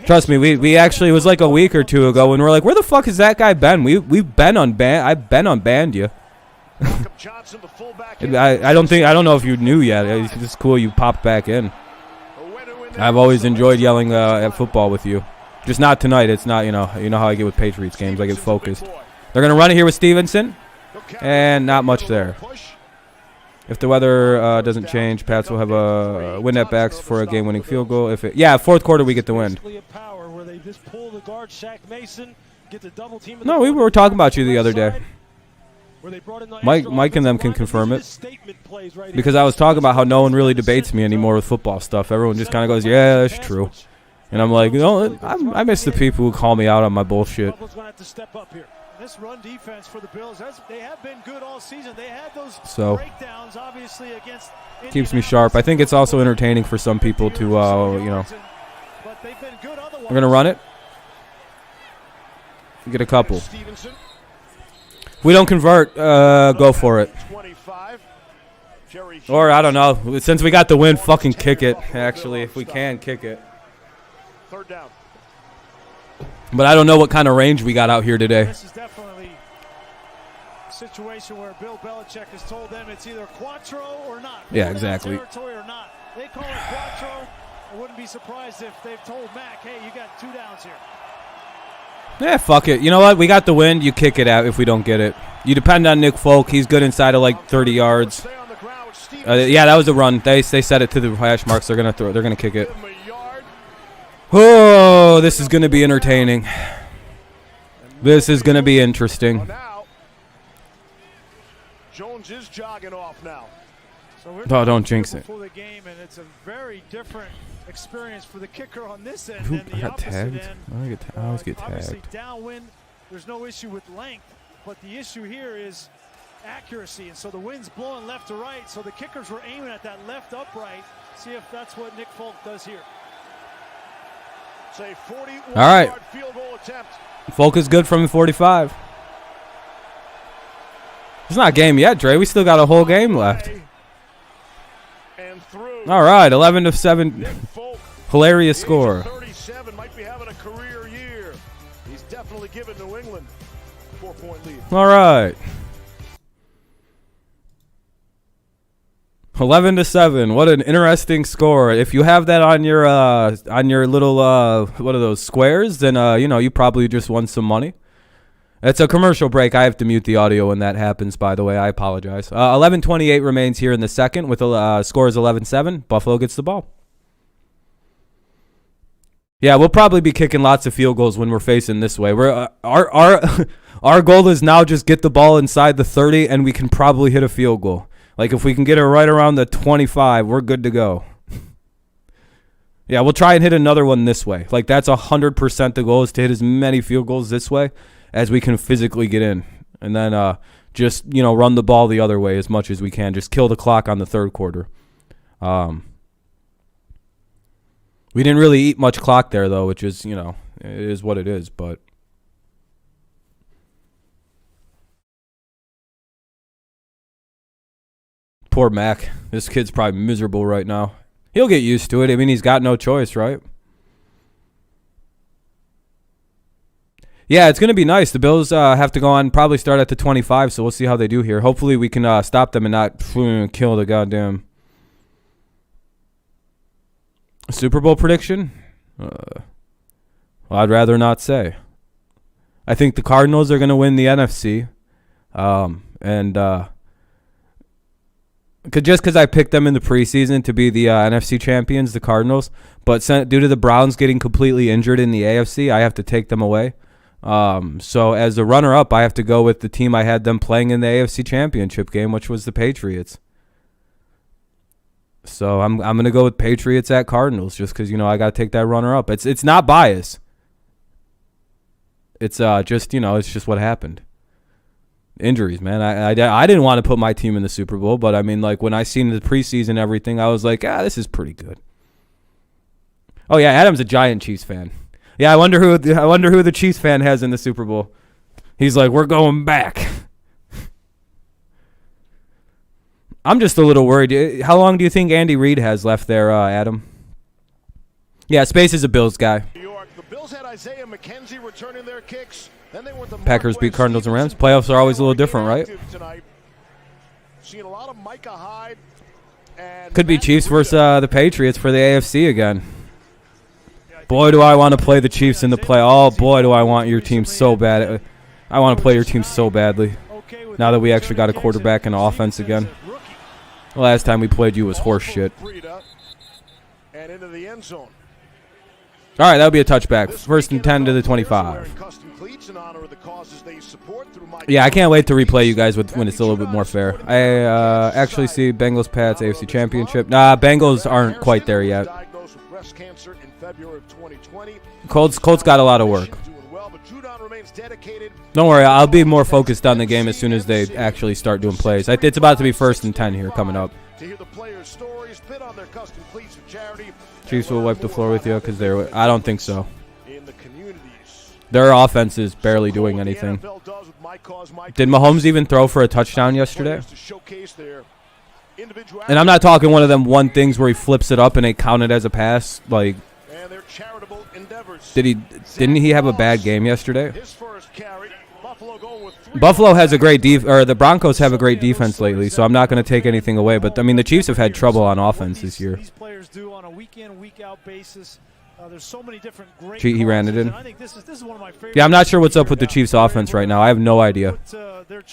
Trust me, we actually, it was like a week or 2 ago when we're like, where the fuck has that guy been? We've been unbanned. I've been unbanned you. I don't know if you knew yet. It's just cool you popped back in. I've always enjoyed yelling at football with you. Just not tonight. It's not, you know how I get with Patriots games. I get focused. They're going to run it here with Stevenson. And not much there. If the weather doesn't change, Pats will have a win at backs for a game-winning field goal. Yeah, 4th quarter we get the win. No, we were talking about you the other day. Mike and them can confirm it. Because I was talking about how no one really debates me anymore with football stuff. Everyone just kind of goes, yeah, that's true. And I'm like, I miss the people who call me out on my bullshit. This run defense for the Bills, they have been good all season. They had those breakdowns, obviously, against keeps me sharp. I think it's also entertaining for some people to, We're going to run it. Get a couple. If we don't convert, go for it. Or, I don't know. Since we got the win, fucking kick it, actually, if we can kick it. 3rd down. But I don't know what kind of range we got out here today. This is definitely a situation where Bill Belichick has told them it's either Quattro or not. Yeah, exactly. Territory or not. They call it Quattro. I wouldn't be surprised if they've told Mac, hey, you got 2 downs here. Yeah, fuck it. You know what? We got the win. You kick it out if we don't get it. You depend on Nick Folk. He's good inside of like 30 yards. Yeah, that was a run. They set it to the hash marks. They're gonna kick it. Oh, this is gonna be entertaining. This is gonna be interesting. Jones is jogging off now. Oh, don't jinx it. Before the game, and it's a very different experience for the kicker on this end Who than the got opposite tagged? end. I always get Obviously, tagged. downwind, there's no issue with length, but the issue here is accuracy. And so the wind's blowing left to right, so the kickers were aiming at that left upright. See if that's what Nick Folk does here. Say 41 All right. yard field goal attempt. Folk is good from 45. It's not game yet, Dre. We still got a whole game left. And through. All right, 11-7. Nick Folk, Hilarious age of score. 37, might be having a career year. He's definitely given New England a 4-point lead. All right. 11-7. What an interesting score. If you have that on your little what are those squares, then you probably just won some money. It's a commercial break. I have to mute the audio when that happens, by the way. I apologize. 11:28 remains here in the second with score is 11-7. Buffalo gets the ball. Yeah, we'll probably be kicking lots of field goals when we're facing this way. We're our goal is now just get the ball inside the 30, and we can probably hit a field goal. Like, if we can get it right around the 25, we're good to go. Yeah, we'll try and hit another one this way. Like, that's 100% the goal, is to hit as many field goals this way as we can physically get in. And then just, run the ball the other way as much as we can. Just kill the clock on the third quarter. We didn't really eat much clock there, though, which is, it is what it is. But poor Mac. This kid's probably miserable right now. He'll get used to it. I mean, he's got no choice, right? Yeah, it's going to be nice. The Bills have to go on, probably start at the 25, so we'll see how they do here. Hopefully we can stop them and not kill the goddamn Super Bowl prediction. Well, I'd rather not say. I think the Cardinals are going to win the NFC. Just because I picked them in the preseason to be the NFC champions, the Cardinals, but due to the Browns getting completely injured in the AFC, I have to take them away. So as a runner-up, I have to go with the team I had them playing in the AFC Championship game, which was the Patriots. So I'm going to go with Patriots at Cardinals just because, I got to take that runner-up. It's not bias. It's just, it's just what happened. Injuries, man. I didn't want to put my team in the Super Bowl, but I mean, like, when I seen the preseason everything, I was like, this is pretty good. Oh yeah, Adam's a giant Chiefs fan. Yeah, I wonder who the Chiefs fan has in the Super Bowl. He's like, we're going back. I'm just a little worried. How long do you think Andy Reid has left there, Adam? Yeah, Space is a Bills guy. New York. The Bills had Isaiah McKenzie returning their kicks. Then they went to Packers beat Cardinals and Rams. Playoffs are always a little different, right? Seeing a lot of Micah Hyde. Could be Chiefs versus the Patriots for the AFC again. Boy, do I want to play the Chiefs in the play. Oh, boy, do I want your team so bad. I want to play your team so badly. Now that we actually got a quarterback and offense again. The last time we played you was horse shit. And into the end zone. All right, that'll be a touchback. First and 10 to the 25. Yeah, I can't wait to replay you guys when it's a little bit more fair. I actually see Bengals Pats AFC Championship. Nah, Bengals aren't quite there yet. Colts got a lot of work. Don't worry, I'll be more focused on the game as soon as they actually start doing plays. It's about to be 1st and 10 here coming up. Chiefs will wipe the floor with you because I don't think so. Their offense is barely doing anything. Did Mahomes even throw for a touchdown yesterday? And I'm not talking one of them things where he flips it up and it counted as a pass. Like, didn't he have a bad game yesterday? Buffalo has a great the Broncos have a great defense lately, so I'm not going to take anything away. But I mean, the Chiefs have had trouble on offense this year. These players do on a week in, week out basis. There's so many different great He ran it in. I think this is one of my favorite. Yeah, I'm not sure what's up with the Chiefs' offense right now. I have no idea.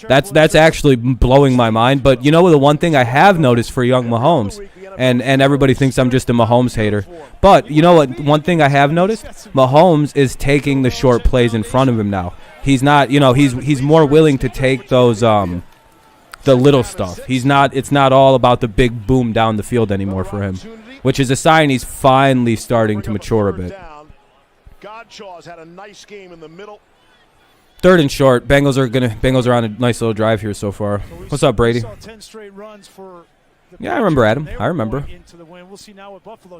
That's actually blowing my mind. But you know, the one thing I have noticed for young Mahomes, and everybody thinks I'm just a Mahomes hater. But you know what? One thing I have noticed, Mahomes is taking the short plays in front of him now. He's not, you know, he's more willing to take those the little stuff. It's not all about the big boom down the field anymore for him, which is a sign he's finally starting to mature a bit. Godchaw's had a nice game in the middle. 3rd and short. Bengals are on a nice little drive here so far. What's up, Brady? Yeah, I remember Adam. I remember.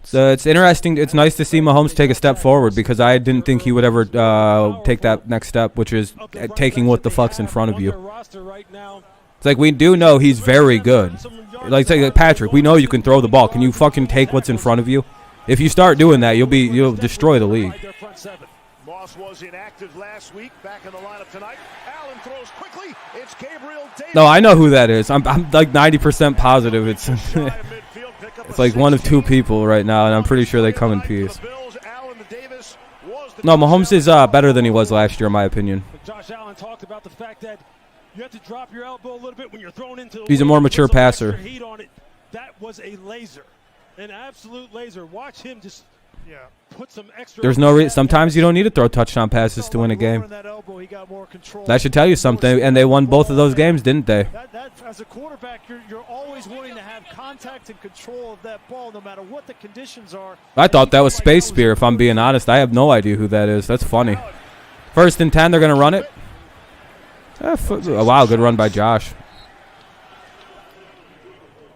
So it's interesting. It's nice to see Mahomes take a step forward because I didn't think he would ever take that next step, which is taking what the fuck's in front of you. It's like we do know he's very good. Like Patrick, we know you can throw the ball. Can you fucking take what's in front of you? If you start doing that, you'll destroy the league. Moss was inactive last week, back in the lineup tonight. Allen throws quickly. It's Gabriel Davis. No, I know who that is. I'm like 90% positive. It's it's like one of 2 people right now, and I'm pretty sure they come in peace. No, Mahomes is better than he was last year, in my opinion. Josh Allen talked about the fact that you have to drop your elbow a little bit when you're thrown into the He's a more mature passer. Heat on it. That was a laser, an absolute laser. Watch him just put some extra. There's no reason. Sometimes you don't need to throw touchdown passes to win a game. That should tell you something. And they won both of those games, didn't they? That as a quarterback, you're always wanting to have contact and control of that ball, no matter what the conditions are. I thought that was Space Spear. If I'm being honest, I have no idea who that is. That's funny. 1st and 10, they're gonna run it. Oh, wow, good run by Josh.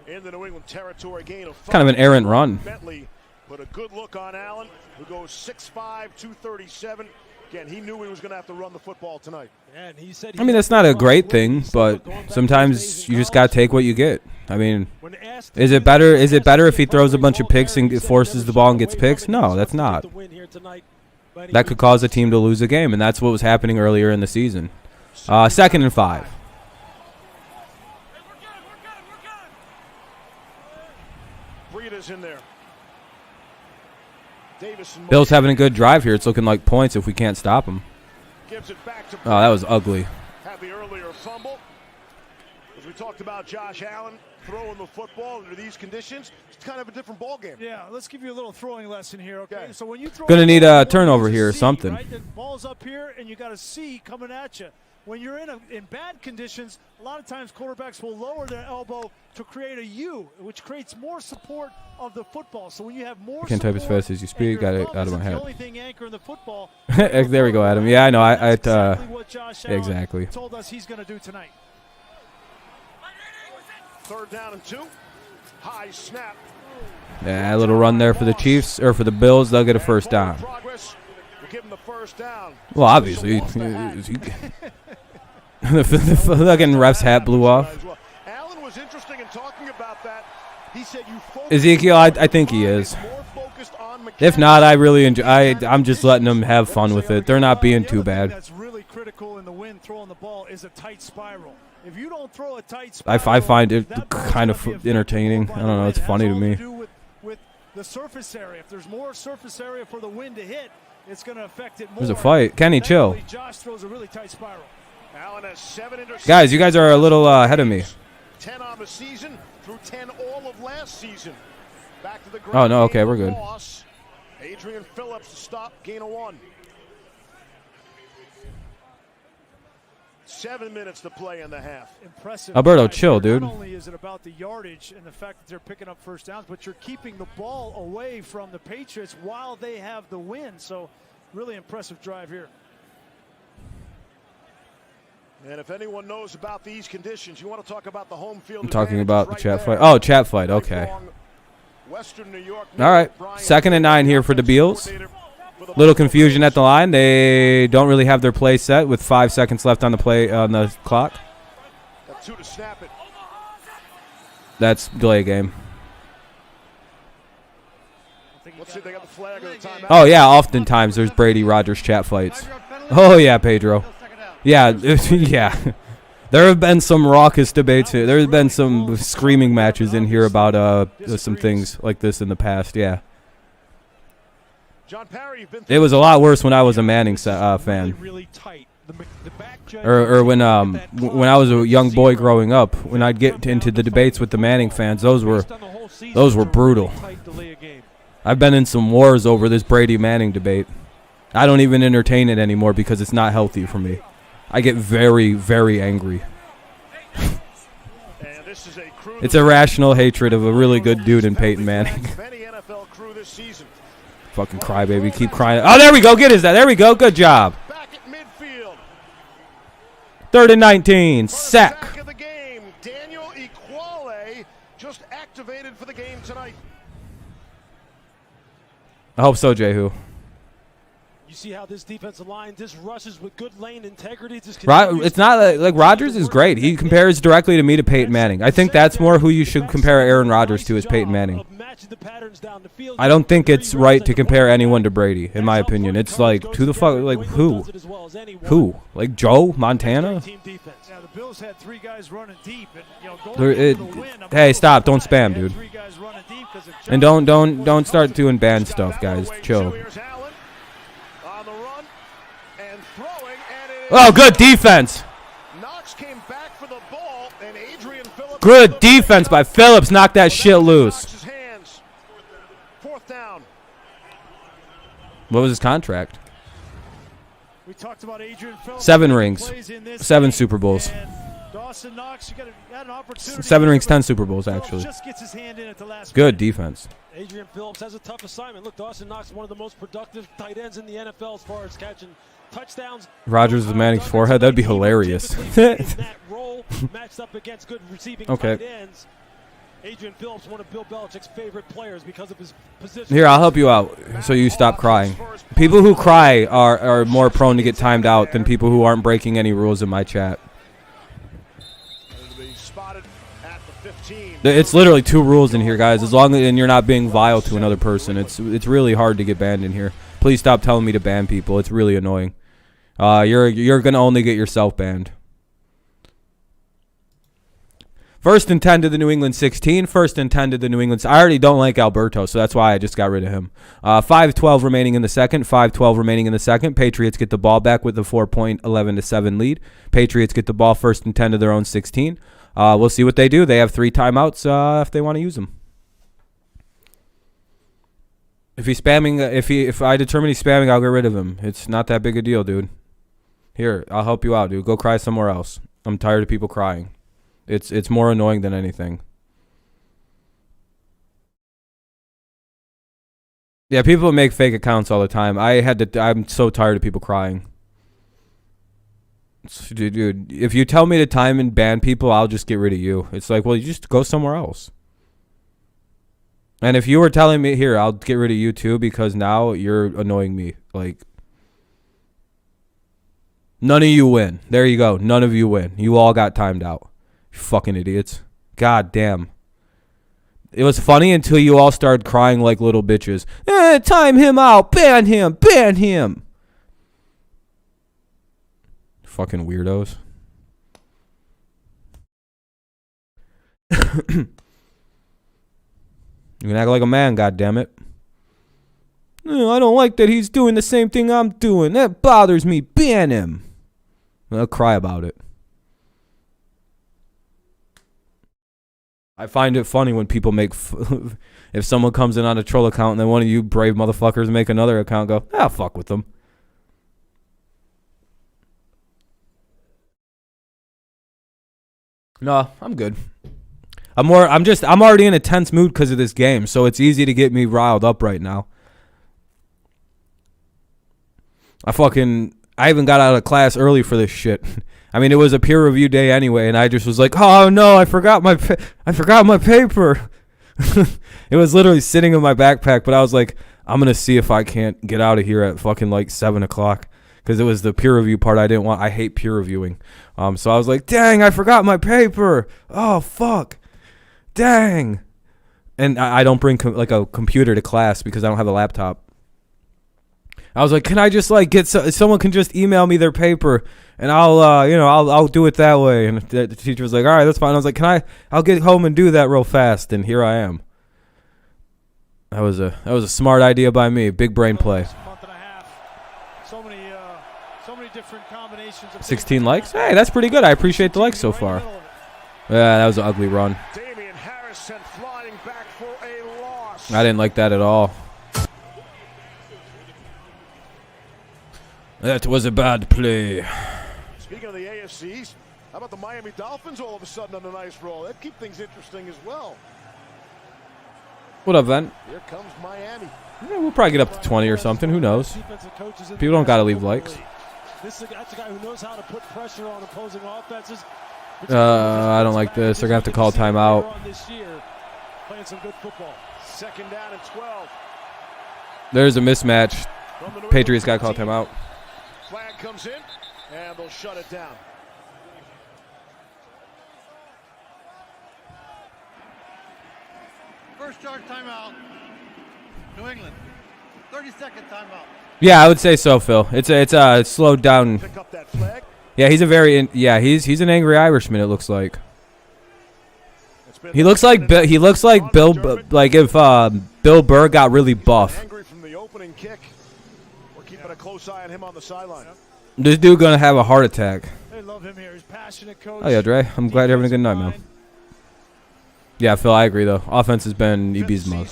In the New England territory, gain of 5. Kind of an errant run. Bentley put a good look on Allen, who goes 6'5", 237. Again, he knew he was going to have to run the football tonight. And he said I mean, that's not a great thing, but sometimes you just got to take what you get. I mean, is it better if he throws a bunch of picks and forces the ball and gets picks? No, that's not. That could cause a team to lose a game, and that's what was happening earlier in the season. 2nd and 5. Breida's in there. Bill's having a good drive here. It's looking like points if we can't stop him. Gives it back to Oh, that was ugly. Had the earlier fumble. As we talked about Josh Allen throwing the football under these conditions, it's kind of a different ball game. Yeah, let's give you a little throwing lesson here, okay? So when you throw Gonna need a turnover here or something. Right? The ball's up here, and you got a C coming at you. When you're in bad conditions, a lot of times quarterbacks will lower their elbow to create a U, which creates more support of the football. So when you have more, I can't type as fast as you speak. Got it out of my head. The only thing anchoring the football. There we go, Adam. Yeah, I know. Exactly what Josh Allen exactly told us he's going to do tonight. 3rd down and 2. High snap. Yeah, a little run there for the Chiefs or for the Bills. They'll get a 1st down. Give him the 1st down. Well, obviously. The fucking ref's hat blew off. Allen was interesting in talking about that. He said Ezekiel, I think he is. If not, I really enjoy. I'm just letting them have fun with it. They're not being too bad. That's really critical in the wind throwing the ball is a tight spiral. If you don't throw a tight spiral, I find it kind of entertaining. I don't know. It's funny to me. With the surface area, if there's more surface area for the wind to hit, it's going to affect it more. There's a fight. Kenny, chill. Josh throws a really tight spiral. Allen has 7 interceptions. Guys, you guys are a little ahead of me. 10 on the season through 10 all of last season. Back to the ground. Oh no, okay, we're good. Adrian Phillips to stop, gain of 1. 7 minutes to play in the half. Impressive. Alberto, chill, dude. Not only is it about the yardage and the fact that they're picking up 1st downs, but you're keeping the ball away from the Patriots while they have the win. So, really impressive drive here. And if anyone knows about these conditions, you want to talk about the home field. I'm talking about the chat fight. Oh, chat fight. Okay. Western New York. All right. 2nd and 9 here for the Beals. Little confusion at the line. They don't really have their play set with 5 seconds left on the clock. Got 2 to snap it. That's delay game. Let's see if they got the flag or the timeout. Oh yeah, oftentimes there's Brady Rogers chat fights. Oh yeah, Pedro. Yeah, yeah. There have been some raucous debates here. There's been some screaming matches in here about some things like this in the past. Yeah. John Parry, you've been It was a lot worse when I was a Manning fan. Really tight. The back judge Or when I was a young boy growing up, when I'd get into the debates with the Manning fans, those were brutal. I've been in some wars over this Brady Manning debate. I don't even entertain it anymore because it's not healthy for me. I get very, very angry. It's irrational hatred of a really good dude in Peyton Manning. Fucking crybaby, keep crying. Oh, there we go. Get his that. There we go. Good job. 3rd and 19. Sack. Daniel Equale just activated for the game tonight. I hope so, Jehu. You see how this defensive line, this rushes with good lane integrity. It's not like Rodgers is great. He compares directly to me to Peyton Manning. I think that's more who you should compare Aaron Rodgers to is Peyton Manning. I don't think it's right to compare anyone to Brady, in my opinion. It's like, who the fuck, like who? Who? Like Joe Montana? Yeah, the Bills had 3 guys running deep, and hey, stop! Don't spam, dude. And don't start doing band stuff, guys. Chill. Oh, good defense. Good defense by Phillips. Knock that shit loose. What was his contract? We talked about Adrian Phillips. 7 rings. 7 Super Bowls. Dawson Knox, you got an opportunity. 7 rings, 10 Super Bowls, actually. Just gets his hand in at the last Good minute. defense. Adrian Phillips has a tough assignment. Look, Dawson Knox, one of the most productive tight ends in the NFL as far as catching touchdowns. Rodgers with Manning's forehead. That'd be hilarious. That role matched up against good receiving tight ends. Adrian Phillips, one of Bill Belichick's favorite players because of his position. Here, I'll help you out so you stop crying. People who cry are more prone to get timed out than people who aren't breaking any rules in my chat. It's literally 2 rules in here, guys. As long as you're not being vile to another person, it's really hard to get banned in here. Please stop telling me to ban people. It's really annoying. You're gonna only get yourself banned. 1st and 10 to the New England 16. 1st and 10 to the New England. I already don't like Alberto, so that's why I just got rid of him. 5:12 remaining in the second. 5:12 remaining in the second. Patriots get the ball back with a 4.11-7 lead. Patriots get the ball 1st and 10 to their own 16. We'll see what they do. They have 3 timeouts if they want to use them. If he's spamming, if I determine he's spamming, I'll get rid of him. It's not that big a deal, dude. Here, I'll help you out, dude. Go cry somewhere else. I'm tired of people crying. It's more annoying than anything. Yeah, people make fake accounts all the time. I'm so tired of people crying. Dude, if you tell me to time and ban people, I'll just get rid of you. It's like, well, you just go somewhere else. And if you were telling me, here, I'll get rid of you too because now you're annoying me. Like, none of you win. There you go. None of you win. You all got timed out. You fucking idiots. God damn. It was funny until you all started crying like little bitches. Time him out. Ban him. Ban him. Fucking weirdos. You can act like a man, goddammit. I don't like that he's doing the same thing I'm doing. That bothers me. Ban him. I'll cry about it. I find it funny when people make... if someone comes in on a troll account and then one of you brave motherfuckers make another account go, fuck with them. No, I'm good. I'm already in a tense mood because of this game, so it's easy to get me riled up right now. I even got out of class early for this shit. I mean, it was a peer review day anyway, and I just was like, oh no, I forgot my paper. It was literally sitting in my backpack, but I was like, I'm gonna see if I can't get out of here at fucking like 7:00. Because it was the peer review part I didn't want. I hate peer reviewing. So I was like, dang, I forgot my paper. Oh, fuck. Dang. And I don't bring like a computer to class because I don't have a laptop. I was like, can I just like someone can just email me their paper and I'll do it that way. And the teacher was like, all right, that's fine. I was like, I'll get home and do that real fast. And here I am. That was a smart idea by me. Big brain play. Month and a half. So many different combinations. 16 likes? Hey, that's pretty good. I appreciate the likes so far. Yeah, that was an ugly run. Damian Harris sent flying back for a loss. I didn't like that at all. That was a bad play. Speaking of the AFC East, how about the Miami Dolphins all of a sudden on a nice roll? That'd keep things interesting as well. What up, Ven? Here comes Miami. Yeah, we'll probably get up to 20 or something. Who knows? People don't got to leave likes. That's a guy who knows how to put pressure on opposing offenses. I don't like this. They're going to have to call timeout. Playing some good football. Second down and 12. There's a mismatch. Patriots got to call timeout. Flag comes in, and they'll shut it down. First charge timeout. New England. 30-second timeout. Yeah, I would say so, Phil. It's slowed down. Pick up that flag. Yeah, he's he's an angry Irishman. It looks like. He looks like Bill, like if Bill Burr got really buff. Angry from the opening kick. We're keeping a close eye on him on the sideline. This dude gonna have a heart attack. They love him here. He's passionate coach. Oh yeah, Dre. I'm glad you're having a good night, man. Yeah, Phil, I agree though. Offense has been EB's mode.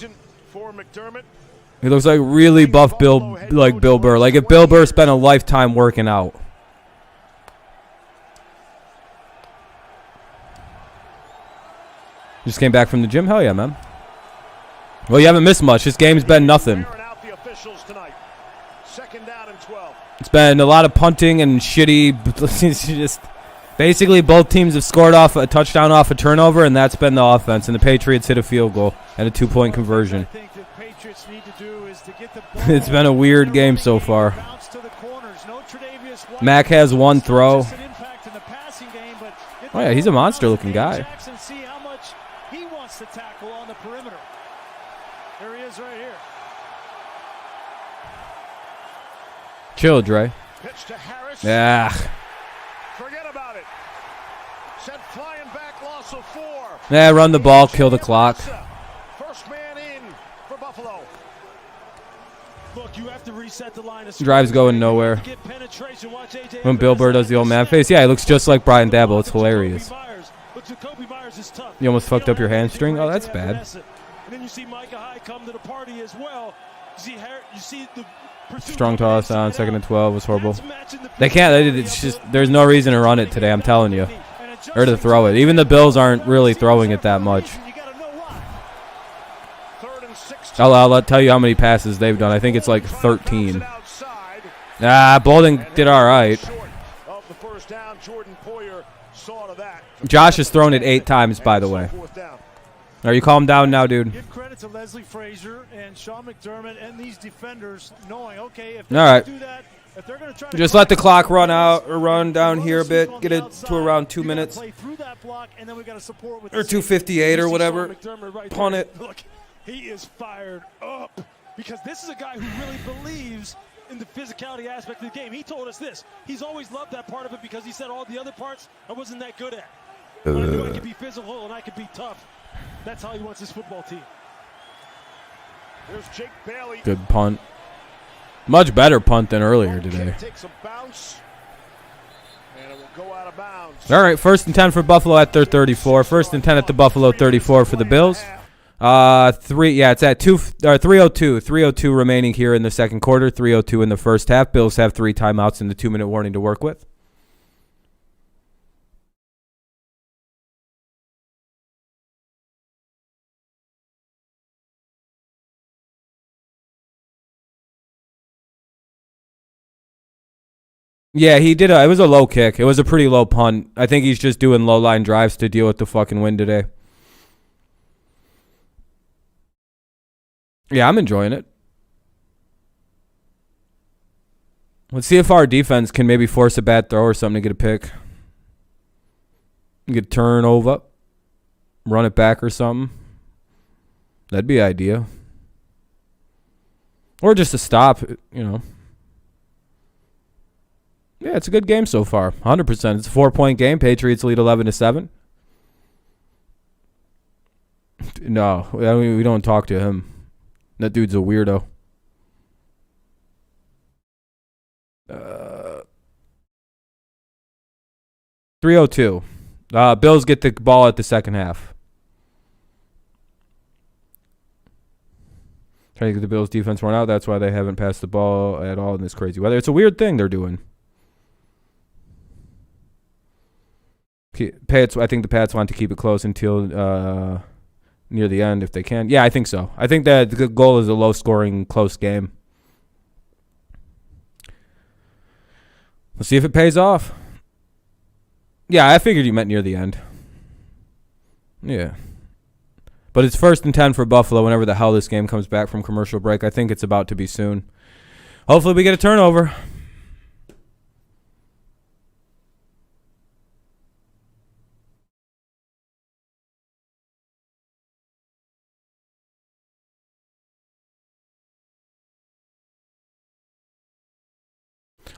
He looks like really buff Bill Burr. Like if Bill Burr spent a lifetime working out. Just came back from the gym? Hell yeah, man. Well, you haven't missed much. This game's been nothing. It's been a lot of punting and shitty. Just basically both teams have scored off a touchdown off a turnover, and that's been the offense. And the Patriots hit a field goal and a 2-point conversion. It's been a weird game so far. Mac has one throw. Oh yeah, he's a monster-looking guy. To tackle on the perimeter. There he is right here. Chill, Dre. Pitch to Harris. Yeah. Forget about it. Sent flying back, loss of 4. Yeah, run the ball, kill the clock. First man in for Buffalo. Look, you have to reset the line of Drive's going nowhere. When Bill Burr does the old man face, yeah, he looks just like Brian Dabble. It's hilarious. You almost fucked up your hamstring? Oh, that's bad. And then you see Micah Hyde come to the party as well. You see the strong toss on 2nd and 12 was horrible. They can't. It's just there's no reason to run it today. I'm telling you, or to throw it. Even the Bills aren't really throwing it that much. I'll tell you how many passes they've done. I think it's like 13. Bolden did all right. Josh has thrown it 8 times, by the way. Are you calm down now, dude? Give credit to Leslie Frazier and Sean McDermott and these defenders knowing, okay, if they're do that, if they're going to try to just let the clock run out or run down here a bit. Get it to around 2 minutes. Or 2:58 or whatever. Punt it. Look, he is fired up because this is a guy who really believes in the physicality aspect of the game. He told us this. He's always loved that part of it because he said all the other parts I wasn't that good at. I knew I could be physical and I could be tough. That's how he wants his football team. There's Jake Bailey. Good punt. Much better punt than earlier today. Takes a bounce, and it will go out of bounds. All right, 1st and 10 for Buffalo at their 34. 1st and 10 at the Buffalo 34 for the Bills. It's at 3:02. 3:02 remaining here in the second quarter. 3:02 in the first half. Bills have 3 timeouts and the 2-minute warning to work with. Yeah, he did. It was a low kick. It was a pretty low punt. I think he's just doing low line drives to deal with the fucking wind today. Yeah, I'm enjoying it. Let's see if our defense can maybe force a bad throw or something to get a pick. Get a turnover, run it back or something. That'd be ideal. Or just a stop, you know. Yeah, it's a good game so far. 100%. It's a 4-point game. Patriots lead 11-7. No, we don't talk to him. That dude's a weirdo. 3:02. Bills get the ball at the second half. Trying to get the Bills defense worn out. That's why they haven't passed the ball at all in this crazy weather. It's a weird thing they're doing. Pats, I think the Pats want to keep it close until near the end if they can. Yeah, I think so. I think that the goal is a low-scoring, close game. Let's see if it pays off. Yeah, I figured you meant near the end. Yeah. But it's 1st and 10 for Buffalo whenever the hell this game comes back from commercial break. I think it's about to be soon. Hopefully we get a turnover.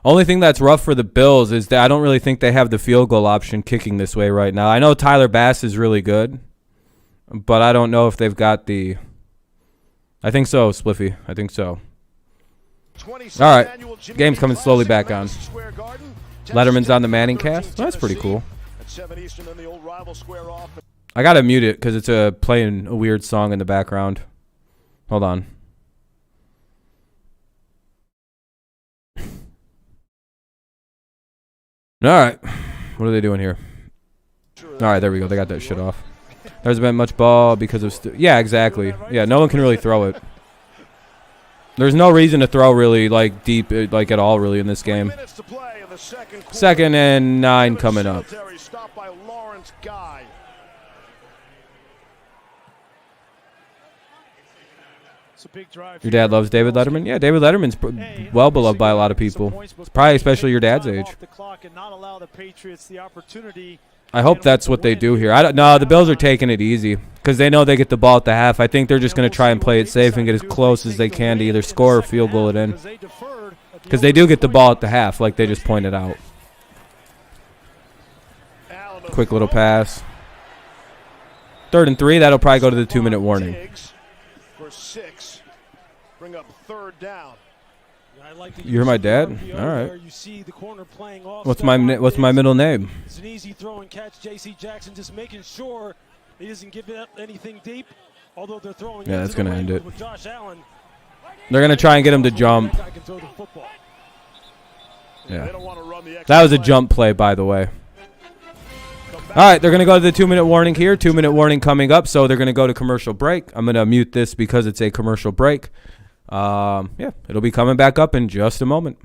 Only thing that's rough for the Bills is that I don't really think they have the field goal option kicking this way right now. I know Tyler Bass is really good, but I don't know if they've got the... I think so, Spliffy. I think so. All right. Game's coming slowly back on. Letterman's on the Manning cast. That's pretty cool. I got to mute it because it's playing a weird song in the background. Hold on. All right. What are they doing here? All right, there we go. They got that shit off. There hasn't been much ball because of... yeah, exactly. Yeah, no one can really throw it. There's no reason to throw really, like, deep, like, at all, really, in this game. 2nd and 9 coming up. Your dad loves David Letterman? Yeah, David Letterman's well beloved by a lot of people. It's probably especially your dad's age. I hope that's what they do here. No, the Bills are taking it easy because they know they get the ball at the half. I think they're just going to try and play it safe and get as close as they can to either score or field goal it in. Because they do get the ball at the half, like they just pointed out. Quick little pass. 3rd and 3, that'll probably go to the 2-minute warning. For 6, bring up 3rd down. You're my dad? All right. What's my middle name? It's an easy throw and catch. J.C. Jackson just making sure he doesn't give up anything deep. Although they're throwing. Yeah, that's going to end it. With Josh Allen. They're going to try and get him to jump. Yeah. That was a jump play, by the way. All right, they're going to go to the 2-minute warning here. 2-minute warning coming up, so they're going to go to commercial break. I'm going to mute this because it's a commercial break. Yeah, it'll be coming back up in just a moment.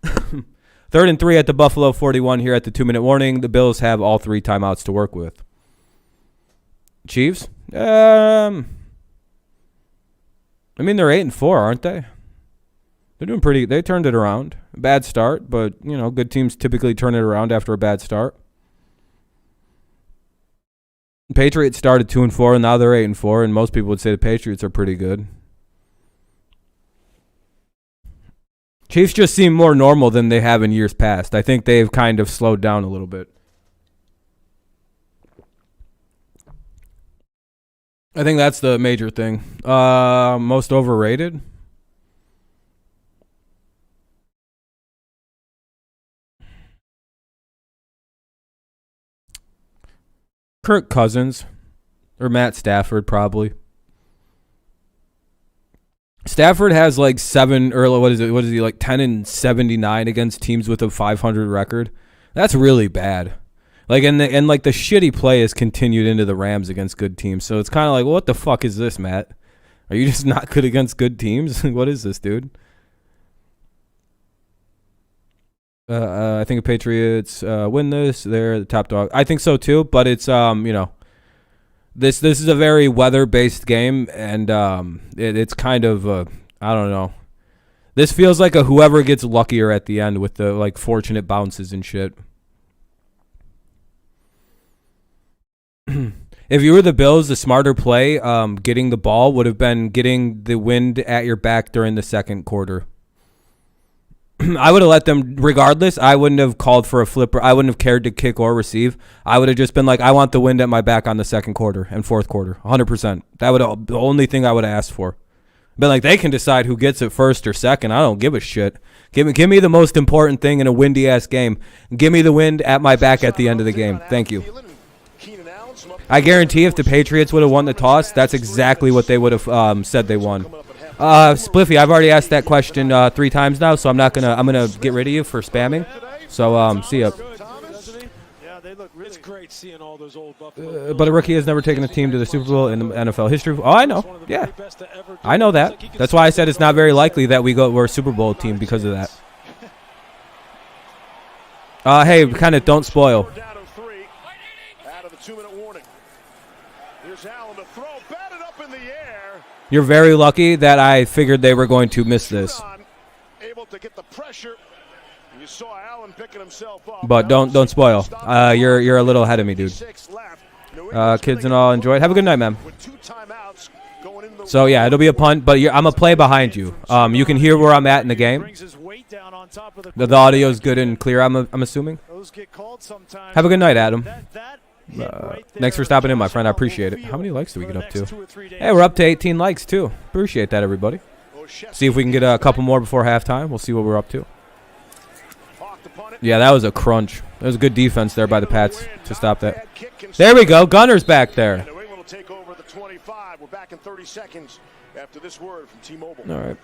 3rd and 3 at the Buffalo 41 here at the 2-minute warning. The Bills have all 3 timeouts to work with. Chiefs? I mean, they're 8-4, aren't they? They're doing pretty. They turned it around. Bad start, but, you know, good teams typically turn it around after a bad start. Patriots started 2-4, and now they're 8-4, and most people would say the Patriots are pretty good. Chiefs just seem more normal than they have in years past. I think they've kind of slowed down a little bit. I think that's the major thing. Most overrated? Kirk Cousins or Matt Stafford, probably. Stafford has like 7 or what is he like 10-79 against teams with a 500 record. That's really bad. Like and like the shitty play has continued into the Rams against good teams. So it's kind of like, what the fuck is this, Matt? Are you just not good against good teams? What is this, dude? I think the Patriots win this. They're the top dog. I think so too, but it's this is a very weather-based game, and it's kind of I don't know. This feels like a whoever gets luckier at the end with the like fortunate bounces and shit. If you were the Bills, the smarter play, getting the ball would have been getting the wind at your back during the second quarter. I would have let them, regardless, I wouldn't have called for a flipper. I wouldn't have cared to kick or receive. I would have just been like, I want the wind at my back on the second quarter and fourth quarter, 100%. That would the only thing I would have asked for. Been like, they can decide who gets it first or second. I don't give a shit. Give me the most important thing in a windy-ass game. Give me the wind at my back at the end of the game. Thank you. I guarantee if the Patriots would have won the toss, that's exactly what they would have said they won. Spliffy, I've already asked that question 3 times now, so I'm gonna get rid of you for spamming. So see ya. It's great seeing all those old Buffalo. But a rookie has never taken a team to the Super Bowl in the NFL history. Oh, I know. Yeah, I know that. That's why I said it's not very likely that we're a Super Bowl team because of that. Hey, kind of don't spoil. You're very lucky that I figured they were going to miss this. But don't spoil. You're a little ahead of me, dude. Kids and all, enjoy it. Have a good night, man. So yeah, it'll be a punt, but I'm a play behind you. You can hear where I'm at in the game. The audio is good and clear. I'm assuming. Have a good night, Adam. Thanks for stopping in, my friend. I appreciate it. How many likes do we get up to? Hey, we're up to 18 likes too. Appreciate that, everybody. See if we can get a couple more before halftime. We'll see what we're up to. Yeah, that was a crunch. That was a good defense there by the Pats to stop that. There we go. Gunner's back there. We're back in 30 seconds after this word from T-Mobile. All right.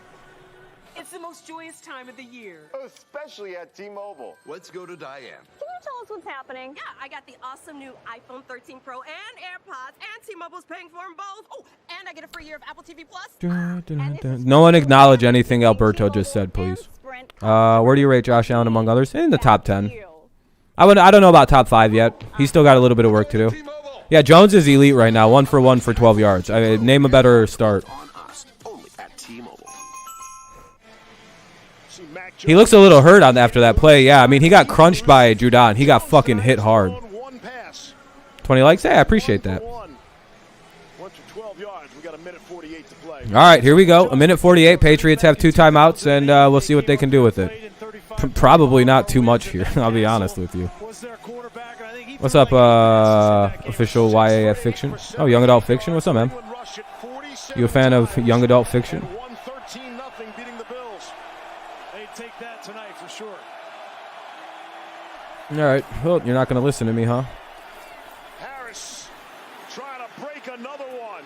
It's the most joyous time of the year. Especially at T-Mobile. Let's go to Diane. Can you tell us what's happening? Yeah, I got the awesome new iPhone 13 Pro and AirPods, and T-Mobile's paying for them both. Oh, and I get a free year of Apple TV Plus. No one acknowledge anything Alberto just said, please. Where do you rate Josh Allen among others? In the top 10. I don't know about top 5 yet. He's still got a little bit of work to do. Yeah, Jones is elite right now. 1 for 1 for 12 yards. Name a better start. He looks a little hurt after that play. Yeah, I mean, he got crunched by Judon. He got fucking hit hard. 20 likes? Hey, I appreciate that. All right, here we go. 1:48. Patriots have 2 timeouts, and we'll see what they can do with it. Probably not too much here, I'll be honest with you. What's up, official YAF fiction? Oh, young adult fiction? What's up, man? You a fan of young adult fiction? All right. Well, you're not going to listen to me, huh? Harris trying to break another one.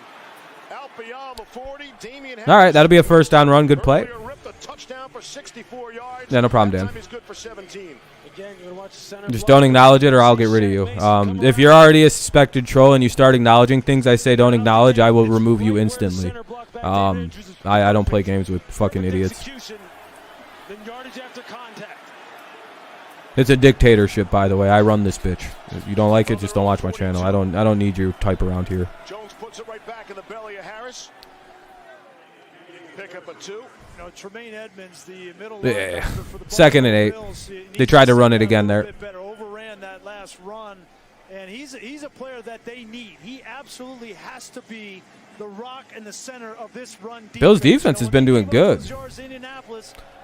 Out beyond the 40. Damian Harris. All right, that'll be a first down run. Good play. Ripped a touchdown for 64 yards. Yeah, no problem, Dan. He's good for 17. Again, you're watch center just don't acknowledge it or I'll get rid of you. If you're already a suspected troll and you start acknowledging things I say don't acknowledge, I will remove you instantly. I don't play games with fucking idiots. It's a dictatorship, by the way. I run this bitch. If you don't like it, just don't watch my channel. I don't need your type around here. Jones puts it right back in the belly of Harris. Pick up a 2. Tremaine Edmonds, the middle yeah. 2nd and 8. They tried to run it again there. Overran that last run, and he's a player that they need. He absolutely has to be the rock and the center of this run defense. Bill's defense has been doing good.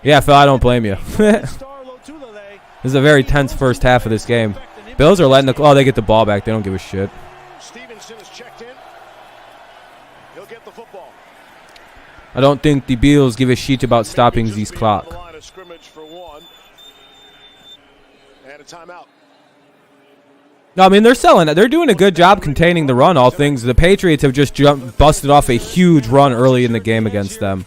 Yeah, Phil, I don't blame you. This is a very tense first half of this game. Bills are letting they get the ball back. They don't give a shit. Stevenson is checked in. He'll get the football. I don't think the Bills give a shit about stopping this clock. Line of scrimmage for 1. And a timeout. No, I mean, they're selling it. They're doing a good job containing the run, all things. The Patriots have just busted off a huge run early in the game against them.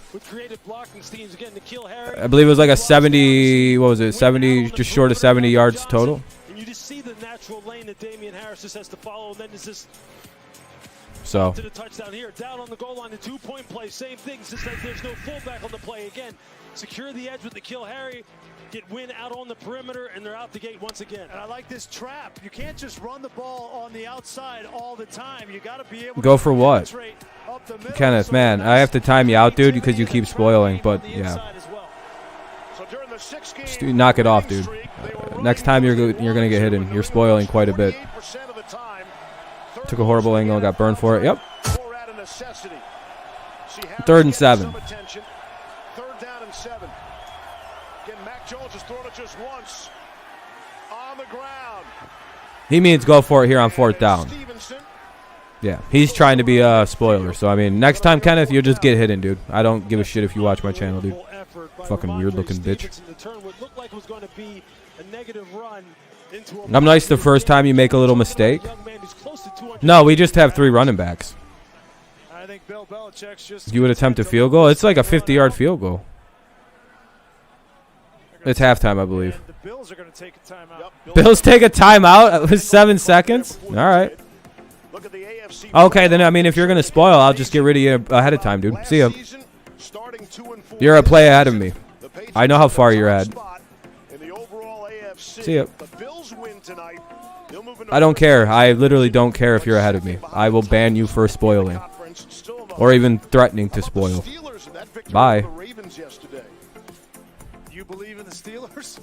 I believe it was like a 70, what was it, 70, just short of 70 yards total. And you just see the natural lane that Damian Harris just has to follow, and then it's just so to the touchdown here. Down on the goal line, the 2-point play, same thing. It's just like there's no fullback on the play. Again, secure the edge with the Kill Harry. Get Wynn out on the perimeter, and they're out the gate once again. And I like this trap. You can't just run the ball on the outside all the time. You got to be able go to for what? Kenneth, man, I have to time you out, dude, because you keep spoiling. But yeah, just knock it off, dude. Next time you're gonna get hidden. You're spoiling quite a bit. Took a horrible angle and got burned for it. Yep. 3rd and 7. 3rd down and 7. Again, Mac Jones has thrown it just once on the ground. He means go for it here on 4th down. Yeah, he's trying to be a spoiler. So, I mean, next time, Kenneth, you'll just get hidden, dude. I don't give a shit if you watch my channel, dude. Fucking weird-looking bitch. I'm nice the first time you make a little mistake. No, we just have 3 running backs. You would attempt a field goal? It's like a 50-yard field goal. It's halftime, I believe. Bills are going to take a timeout. Bills take a timeout with 7 seconds? All right. Okay, then, I mean, if you're going to spoil, I'll just get rid of you ahead of time, dude. See ya. You're a play ahead of me. I know how far you're ahead. See ya. I don't care. I literally don't care if you're ahead of me. I will ban you for spoiling. Or even threatening to spoil. Bye. You believe in the Steelers?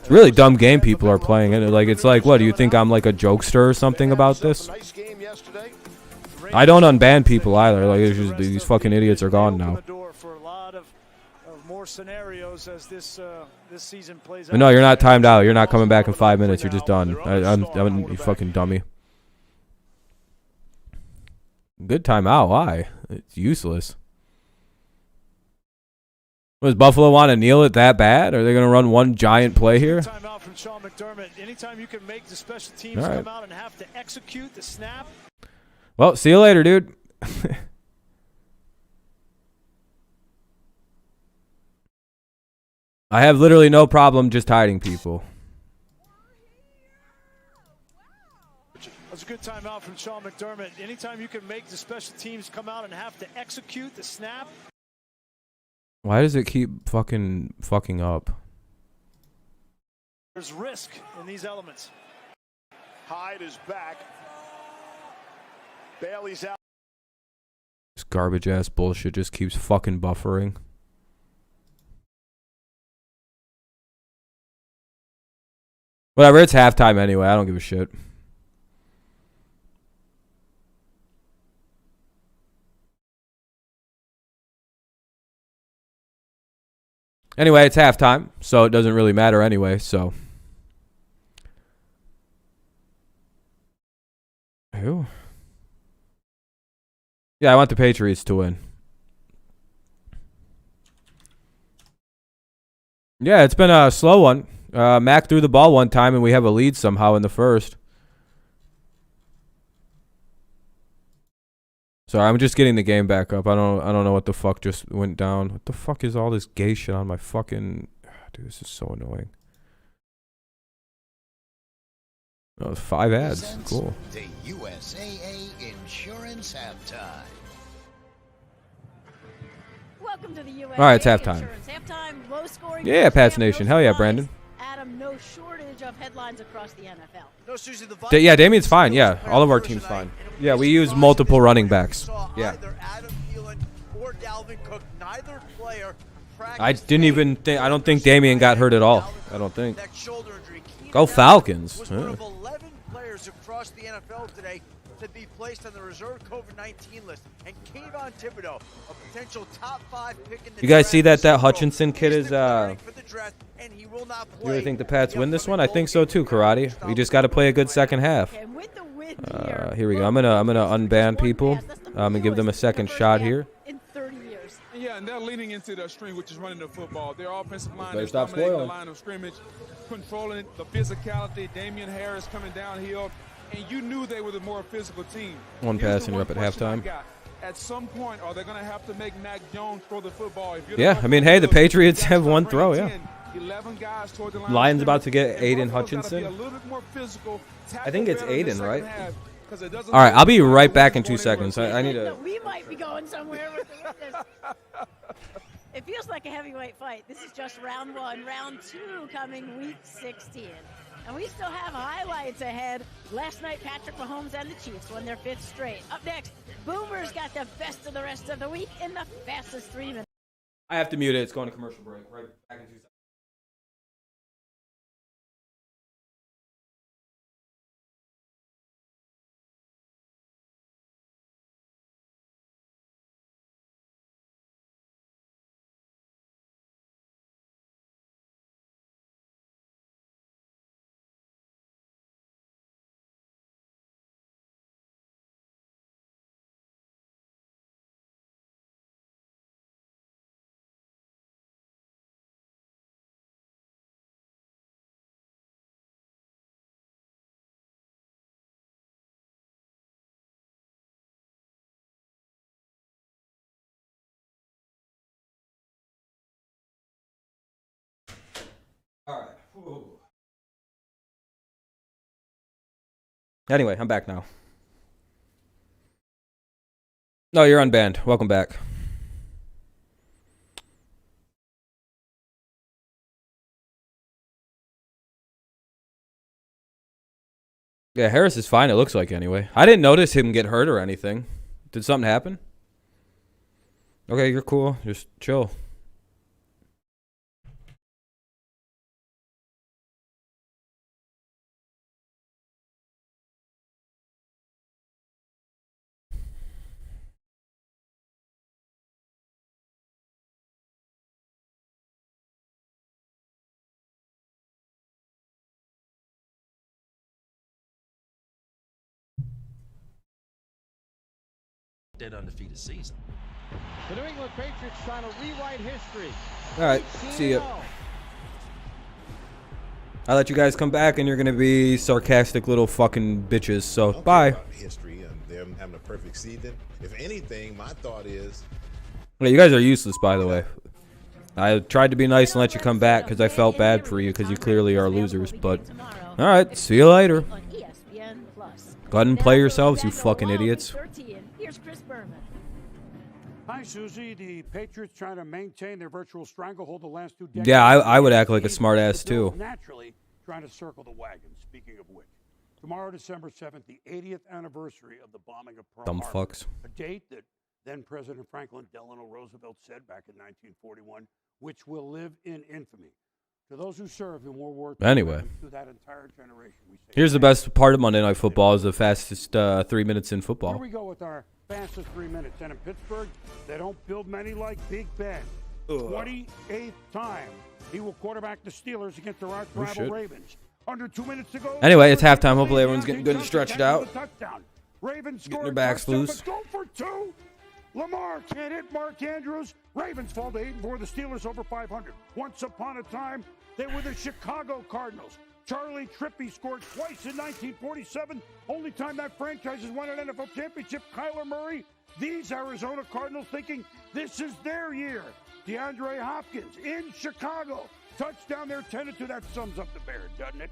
It's really dumb game people are playing. And it's like, what, do you think I'm like a jokester or something about this? I don't unban people either. Like, it's just, these fucking idiots are gone now. But no, you're not timed out. You're not coming back in 5 minutes. You're just done. I'm you fucking dummy. Good timeout. Why? It's useless. Does Buffalo want to kneel it that bad? Are they going to run one giant play here? Timeout from Sean McDermott. Anytime you can make the special teams come out and have to execute the snap. Well, see you later, dude. I have literally no problem just hiding people. That's a good timeout from Sean McDermott. Anytime you can make the special teams come out and have to execute the snap. Why does it keep fucking up? There's risk in these elements. Hyde is back. Bailey's out. This garbage ass bullshit just keeps fucking buffering. Whatever, it's halftime anyway. I don't give a shit. Anyway, it's halftime, so it doesn't really matter anyway, so. Who? Yeah, I want the Patriots to win. Yeah, it's been a slow one. Mac threw the ball one time, and we have a lead somehow in the first. Sorry, I'm just getting the game back up. I don't know what the fuck just went down. What the fuck is all this gay shit on my fucking... Dude, this is so annoying. Oh, 5 ads. Cool. The USAA Insurance Halftime. Welcome to the USAA All right, it's halftime. Halftime, low scoring. Yeah, Pats Nation. Hell yeah, Brandon. Adam, no shortage of headlines across the NFL. No, Susie, Yeah, Damien's fine. Yeah, all of our team's fine. Yeah, we use multiple running backs. Yeah. I didn't even think. I don't think Damien got hurt at all. I don't think. Go Falcons. One of 11 players who crossed the NFL today to be placed on the reserve COVID-19 list, and Kayvon Thibodeau, a potential top 5 pick in the You guys see that draft, Hutchinson kid is for the draft, and he will not play. You really think the Pats win this one? I think so too, Karate. We just got to play a good second half. Here we go. I'm gonna unban people. And give them a second shot here. Yeah, and they're leaning into their string, which is running the football. Their offensive line Better is stop dominating the spoiling. line of scrimmage, controlling the physicality. Damian Harris coming downhill, and you knew they were the more physical team. One Here's pass the and you're up one at question I halftime. got. At some point, are they going to have to make Mac Jones throw the football? If you're Yeah, the I mean, hey, the Patriots have one throw, yeah. 11 guys toward the line Lions of about to get scrimmage, Aiden and Buffalo's gotta be Hutchinson. a little bit more physical, I think it's tackle better in the Aiden, second right? half, 'cause it doesn't All right, look I'll be like right back in going 2 seconds. I need to. We might be going somewhere with this. It feels like a heavyweight fight. This is just round 1. Round 2 coming week 16. And we still have highlights ahead. Last night, Patrick Mahomes and the Chiefs won their 5th straight. Up next, Boomers got the best of the rest of the week in the fastest 3 minutes. I have to mute it. It's going to commercial break. Right back in 2 seconds. All right. Whoa. Anyway, I'm back now. No, you're unbanned. Welcome back. Yeah, Harris is fine, it looks like, anyway. I didn't notice him get hurt or anything. Did something happen? Okay, you're cool. Just chill. Dead undefeated season. The New England Patriots trying to rewrite history. All right, see ya. I let you guys come back, and you're gonna be sarcastic little fucking bitches. So bye. History and them having a perfect season. If anything, my thought is. Yeah, you guys are useless, by the way. I tried to be nice and let you come back because I felt bad for you because you clearly are losers. But all right, see you later. Go ahead and play yourselves, you fucking idiots. Hi, Susie. The Patriots trying to maintain their virtual stranglehold the last 2 decades. Yeah, I would act like a smart ass too. Naturally, trying to circle the wagon. Speaking of which, tomorrow, December 7th, the 80th anniversary of the bombing of Pearl Harbor. Fucks. A date that then President Franklin Delano Roosevelt said back in 1941, which will live in infamy. To those who served in World War II, anyway, to that entire generation, we say here's the best part of Monday Night Football: is the fastest 3 minutes in football. Here we go with our fastest 3 minutes. And in Pittsburgh, they don't build many like Big Ben. 28th time he will quarterback the Steelers against their arch rival Ravens. Under 2 minutes to go. Anyway, it's halftime. Hopefully everyone's getting good and stretched out. Ravens getting their backs loose. Go for 2. Lamar can't hit Mark Andrews. Ravens fall to 8-4. The Steelers over 500. Once upon a time, they were the Chicago Cardinals. Charlie Trippy scored twice in 1947. Only time that franchise has won an NFL championship. Kyler Murray. These Arizona Cardinals thinking this is their year. DeAndre Hopkins in Chicago. Touchdown there, 10-2. That sums up the Bears, doesn't it?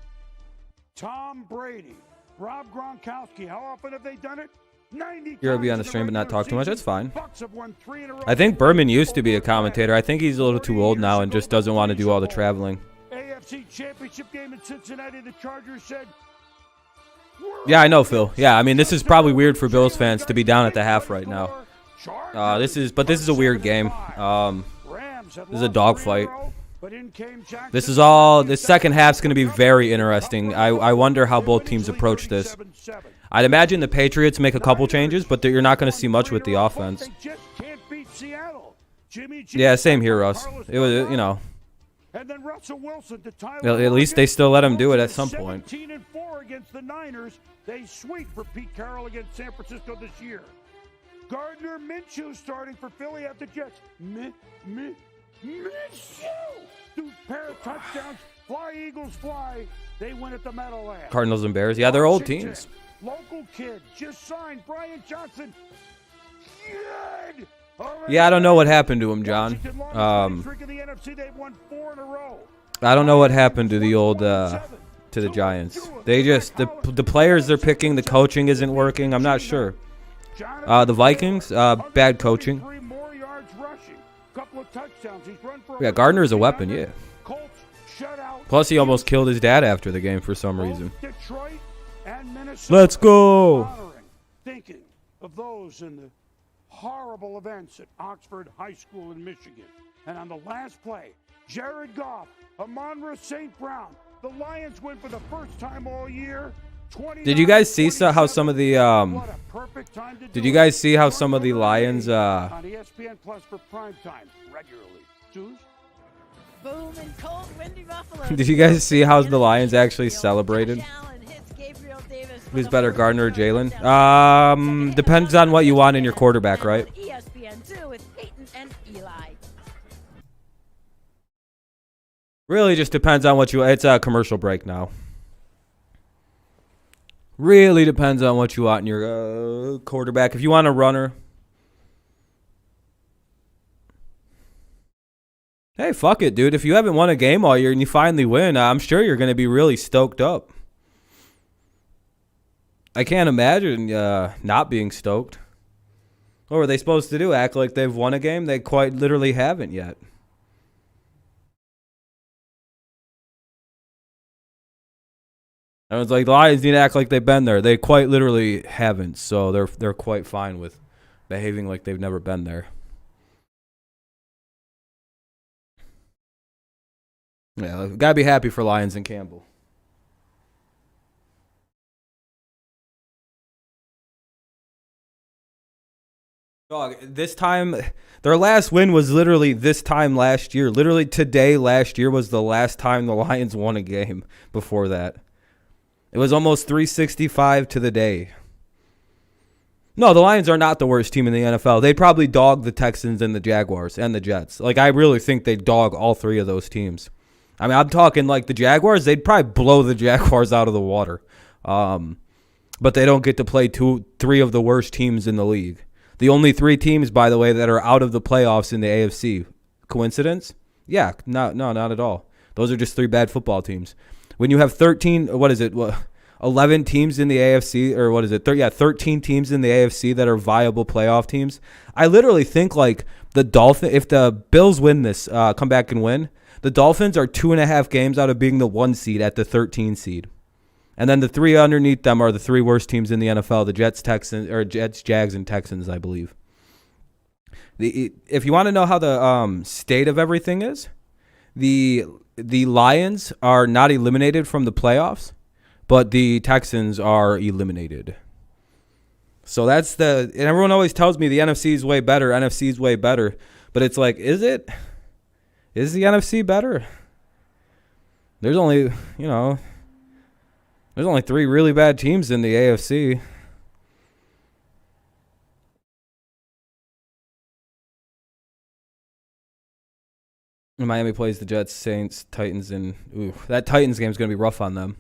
Tom Brady. Rob Gronkowski. How often have they done it? 90 You're gonna be on the stream but not talk too much. That's fine. Bucks have won 3 in a row. I think Berman used to be a commentator. I think he's a little too old now and just doesn't want to do all the traveling. AFC Championship game in Cincinnati. The Chargers said. Yeah, I know, Phil. Yeah, I mean, this is probably weird for Bills fans to be down at the half right now. This is a weird game. This is a dogfight. This second half's going to be very interesting. I wonder how both teams approach this. I'd imagine the Patriots make a couple changes, but you're not going to see much with the offense. Yeah, same here, Russ. It was, you know. At least they still let him do it at some point. 17-4 against the Niners. They sweep for Pete Carroll against San Francisco this year. Gardner Minshew starting for Philly at the Jets. Minshew! 2 pair of touchdowns. Fly, Eagles, fly. They win at the Meadowlands. Cardinals and Bears. Yeah, they're old teams. Local kid just signed. Brian Johnson. Good. Yeah, I don't know what happened to him, John. I don't know what happened to the old to the Giants. They just the players they're picking, the coaching isn't working. I'm not sure. The Vikings, bad coaching. Yeah, Gardner is a weapon. Yeah. Plus, he almost killed his dad after the game for some reason. Let's go. Thinking of those in the horrible events at Oxford High School in Michigan. And on the last play, Jared Goff, Amon-Ra St. Brown. The Lions win for the first time all year. Did you guys see how some of the Did you guys see how some of the Lions on ESPN Plus for prime time regularly? Suze? Boom and cold, windy Buffalo. Did you guys see how the Lions actually celebrated? Who's better, Gardner or Jalen? Depends on what you want in your quarterback, right? ESPN2 with Peyton and Eli. Really just depends on what you... It's a commercial break now. Really depends on what you want in your quarterback. If you want a runner... Hey, fuck it, dude. If you haven't won a game all year and you finally win, I'm sure you're going to be really stoked up. I can't imagine not being stoked. What were they supposed to do? Act like they've won a game? They quite literally haven't yet. I was like, the Lions need to act like they've been there. They quite literally haven't, so they're quite fine with behaving like they've never been there. Yeah, gotta be happy for Lions and Campbell. Dog, this time, their last win was literally this time last year. Literally today last year was the last time the Lions won a game before that. It was almost 365 to the day. No, the Lions are not the worst team in the NFL. They'd probably dog the Texans and the Jaguars and the Jets. Like, I really think they'd dog all three of those teams. I mean, I'm talking like the Jaguars. They'd probably blow the Jaguars out of the water. But they don't get to play three of the worst teams in the league. The only three teams, by the way, that are out of the playoffs in the AFC. Coincidence? Yeah, no, not at all. Those are just three bad football teams. When you have 11 teams in the AFC, or what is it? 13 teams in the AFC that are viable playoff teams. I literally think like the Dolphins, if the Bills win this, come back and win, the Dolphins are 2.5 games out of being the 1 seed at the 13 seed. And then the three underneath them are the three worst teams in the NFL, the Jets, Jags, and Texans, I believe. If you want to know how the state of everything is, the Lions are not eliminated from the playoffs, but the Texans are eliminated. So that's and everyone always tells me the NFC is way better, but it's like, is it? Is the NFC better? There's only three really bad teams in the AFC. Miami plays the Jets, Saints, Titans, and that Titans game is going to be rough on them.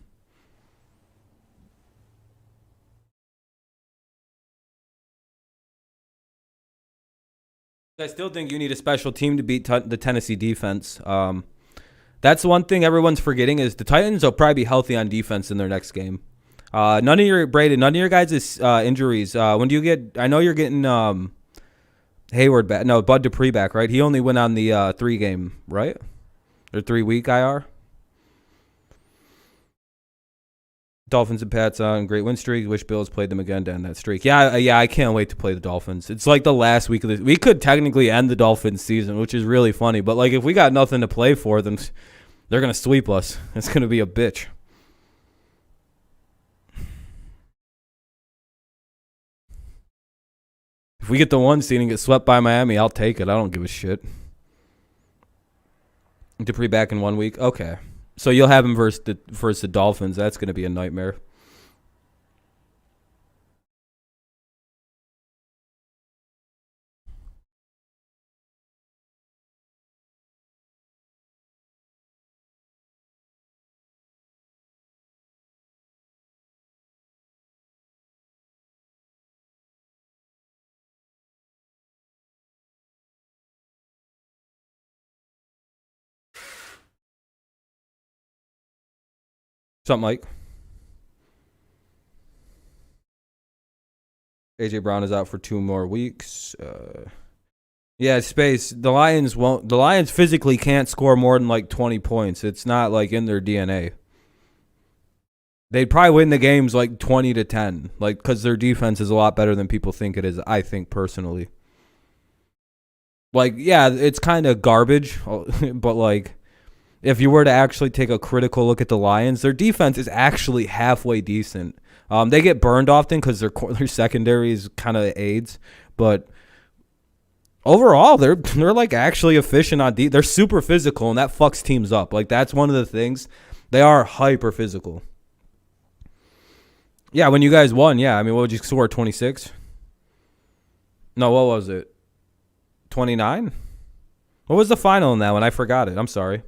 I still think you need a special team to beat the Tennessee defense. That's the one thing everyone's forgetting is the Titans will probably be healthy on defense in their next game. None of your guys' injuries. When do you get? I know you're getting Hayward back. No, Bud Dupree back, right? He only went on the 3-game, right? Or 3-week IR. Dolphins and Pats on great win streak. Wish Bills played them again to end that streak. Yeah, I can't wait to play the Dolphins. It's like the last week of we could technically end the Dolphins season, which is really funny. But like if we got nothing to play for, then they're gonna sweep us. It's gonna be a bitch. If we get the 1 seed and get swept by Miami, I'll take it. I don't give a shit. Dupree back in 1 week. Okay. So you'll have him versus the Dolphins. That's going to be a nightmare. Something like AJ Brown is out for 2 more weeks. Yeah, space. The Lions physically can't score more than like 20 points. It's not like in their DNA. They'd probably win the games like 20-10, like because their defense is a lot better than people think it is. I think personally. Like, yeah, it's kind of garbage, but like. If you were to actually take a critical look at the Lions, their defense is actually halfway decent. They get burned often because their secondary is kind of AIDS, but overall they're like actually efficient on they're super physical, and that fucks teams up. Like that's one of the things. They are hyper physical. Yeah, when you guys won, yeah. I mean, what would you score? 26? No, what was it? 29? What was the final in that one? I forgot it. I'm sorry.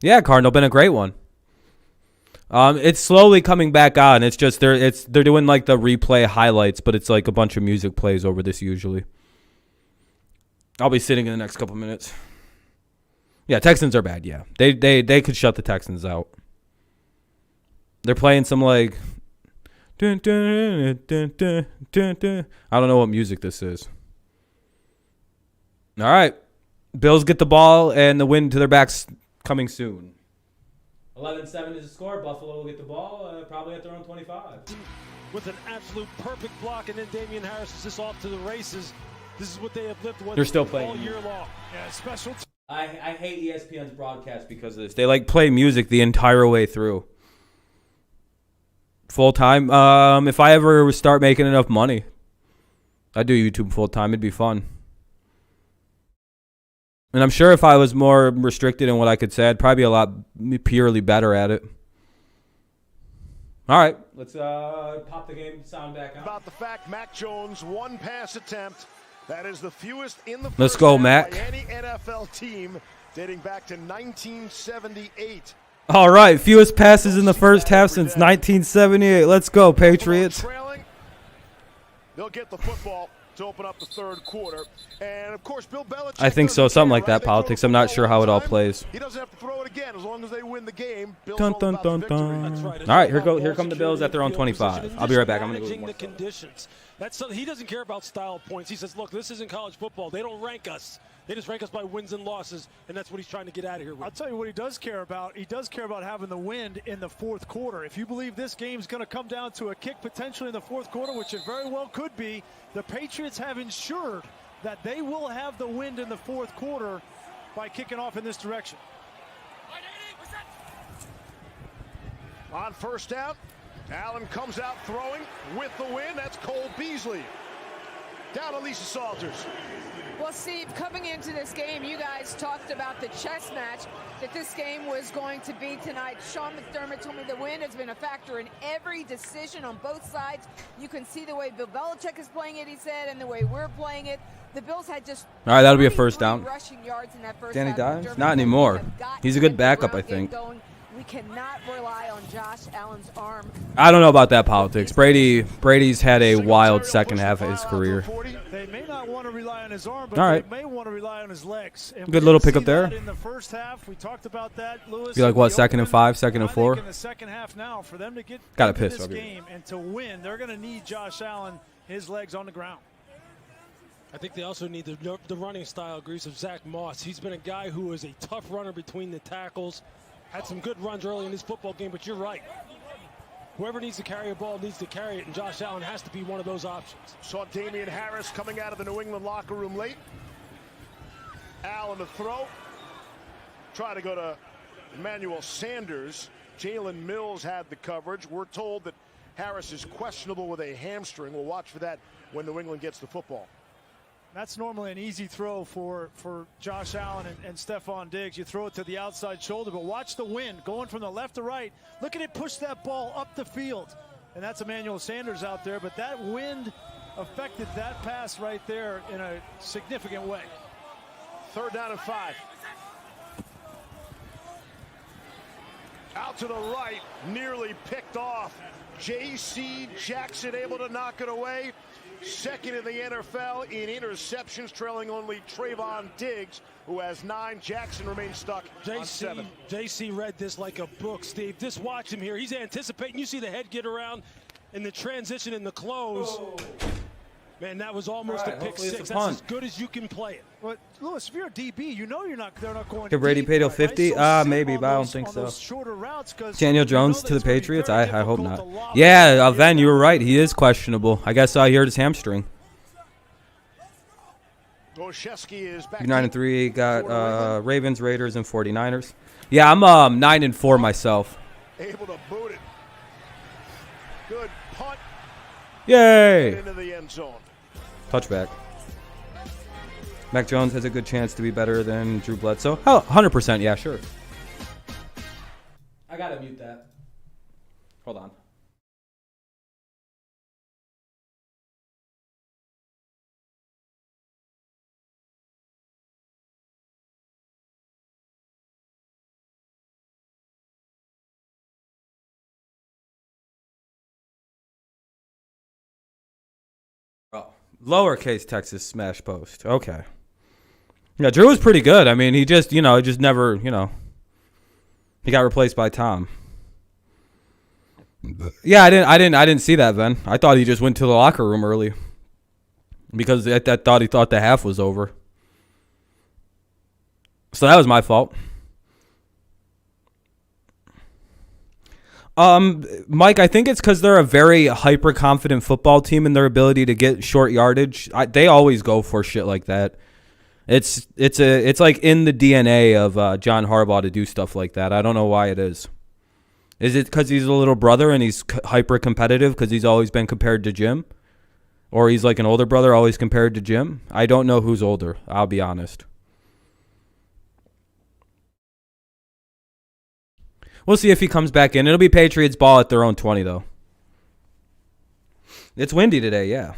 Yeah, Cardinal, been a great one. It's slowly coming back on. It's just they're doing like the replay highlights, but it's like a bunch of music plays over this usually. I'll be sitting in the next couple minutes. Yeah, Texans are bad. Yeah, they could shut the Texans out. They're playing some like. Dun, dun, dun, dun, dun, dun. I don't know what music this is. All right, Bills get the ball and the win to their backs coming soon. 11-7 is the score. Buffalo will get the ball probably at their own 25. With an absolute perfect block, and then Damian Harris is just off to the races. This is what they have lived with. They're still playing all year long. Yeah, special. I hate ESPN's broadcast because of this. They like play music the entire way through. Full time. If I ever start making enough money, I'd do YouTube full time. It'd be fun. And I'm sure if I was more restricted in what I could say, I'd probably be a lot purely better at it. All right, let's pop the game sound back out. About the fact Mac Jones, one pass attempt. That is the fewest in the first Let's go, half Mac. by any NFL team dating back to 1978. All right, fewest passes in the first half since 1978. Let's go, Patriots. They'll get the football to open up the third quarter. And, of course, Bill Belichick. I think so, something like that, politics. I'm not sure how it all plays. He doesn't have to throw it again as long as they win the game. Dun, dun, dun, dun. All right, here come the Bills at their own 25. I'll be right back. I'm going to go with more conditions. He doesn't care about style points. He says, look, this isn't college football. They don't rank us. They just rank us by wins and losses, and that's what he's trying to get out of here with. I'll tell you what he does care about. He does care about having the wind in the fourth quarter. If you believe this game's going to come down to a kick potentially in the fourth quarter, which it very well could be, the Patriots have ensured that they will have the wind in the fourth quarter by kicking off in this direction. On first down, Allen comes out throwing with the win. That's Cole Beasley. Down to Lisa Salters. Well, Steve, coming into this game, you guys talked about the chess match that this game was going to be tonight. Sean McDermott told me the win has been a factor in every decision on both sides. You can see the way Bill Belichick is playing it, he said, and the way we're playing it. The Bills had just all right, that'll be a first down. Rushing yards in that first Danny half. Dimes? Not anymore. He's a good backup, I think. We cannot rely on Josh Allen's arm. I don't know about that politics. Brady's had a wild second half of his career. They may not want to rely on his arm, but they may want to rely on his legs. And good little pickup there. In the first half, we talked about that, Lewis. Be like what, 2nd and 5, 2nd and 4? In the second half now, for them to get into this game and to win, they're going to need Josh Allen, his legs on the ground. I think they also need the running style, agrees, of Zach Moss. He's been a guy who is a tough runner between the tackles. Had some good runs early in this football game, but you're right. Whoever needs to carry a ball needs to carry it, and Josh Allen has to be one of those options. Saw Damian Harris coming out of the New England locker room late. Allen to throw. Try to go to Emmanuel Sanders. Jalen Mills had the coverage. We're told that Harris is questionable with a hamstring. We'll watch for that when New England gets the football. That's normally an easy throw for Josh Allen and Stephon Diggs. You throw it to the outside shoulder, but watch the wind going from the left to right. Look at it push that ball up the field. And that's Emmanuel Sanders out there, but that wind affected that pass right there in a significant way. 3rd down and 5. Out to the right, nearly picked off. J.C. Jackson able to knock it away. 2nd in the NFL in interceptions, trailing only Trayvon Diggs, who has 9. Jackson remains stuck on 7. JC read this like a book, Steve. Just watch him here. He's anticipating. You see the head get around in the transition in the close. Oh. Man, that was almost a pick 6. That's as good as you can play it. But Lewis, if you're a DB, you know they're not going. Could Brady pay till 50? Maybe, but I don't think so. Daniel Jones to the Patriots? I hope not. Yeah, Van, you were right. He is questionable. I guess he hurt his hamstring. Is back 9-3. Got Ravens, Raiders, and 49ers. Yeah, I'm 9-4 myself. Able to boot it. Good punt. Yay! Into the end zone. Touchback. Mac Jones has a good chance to be better than Drew Bledsoe. Oh, 100%. Yeah, sure. I gotta mute that. Hold on. Oh, lowercase Texas smash post. Okay. Yeah, Drew was pretty good. I mean, he just, you know, just never, you know, he got replaced by Tom. Yeah, I didn't see that, Ben. I thought he just went to the locker room early because I thought he thought the half was over. So that was my fault. Mike, I think it's because they're a very hyper-confident football team in their ability to get short yardage. They always go for shit like that. It's like in the DNA of John Harbaugh to do stuff like that. I don't know why it is. Is it because he's a little brother and he's hyper-competitive because he's always been compared to Jim? Or he's like an older brother always compared to Jim? I don't know who's older, I'll be honest. We'll see if he comes back in. It'll be Patriots ball at their own 20, though. It's windy today, yeah.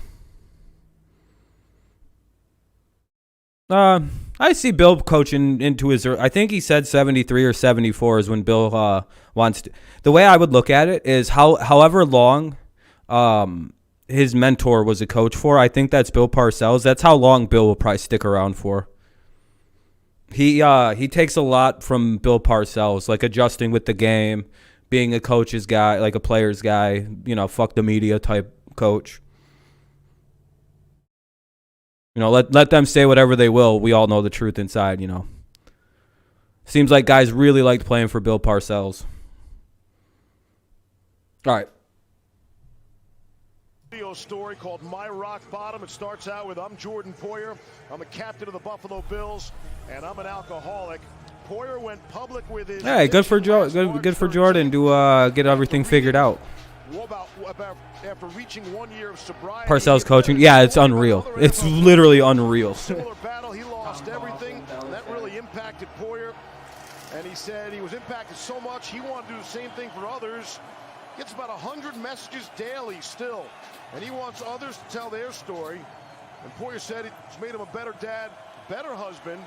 I see Bill coaching into his... I think he said 73 or 74 is when Bill wants to... The way I would look at it is however long his mentor was a coach for, I think that's Bill Parcells. That's how long Bill will probably stick around for. He takes a lot from Bill Parcells, like adjusting with the game, being a coach's guy, like a player's guy, you know, fuck the media type coach. You know, let them say whatever they will. We all know the truth inside, you know. Seems like guys really liked playing for Bill Parcells. All right. Video story called My Rock Bottom. It starts out with, I'm Jordan Poyer. I'm the captain of the Buffalo Bills, and I'm an alcoholic. Poyer went public with his... Hey, good for Jordan to get everything figured out. After reaching 1 year of sobriety, Parcells coaching, yeah, it's unreal. It's literally unreal. Similar battle, he lost everything. That really impacted Poyer, and he said he was impacted so much he wanted to do the same thing for others. Gets about 100 messages daily still, and he wants others to tell their story. And Poyer said it's made him a better dad, better husband.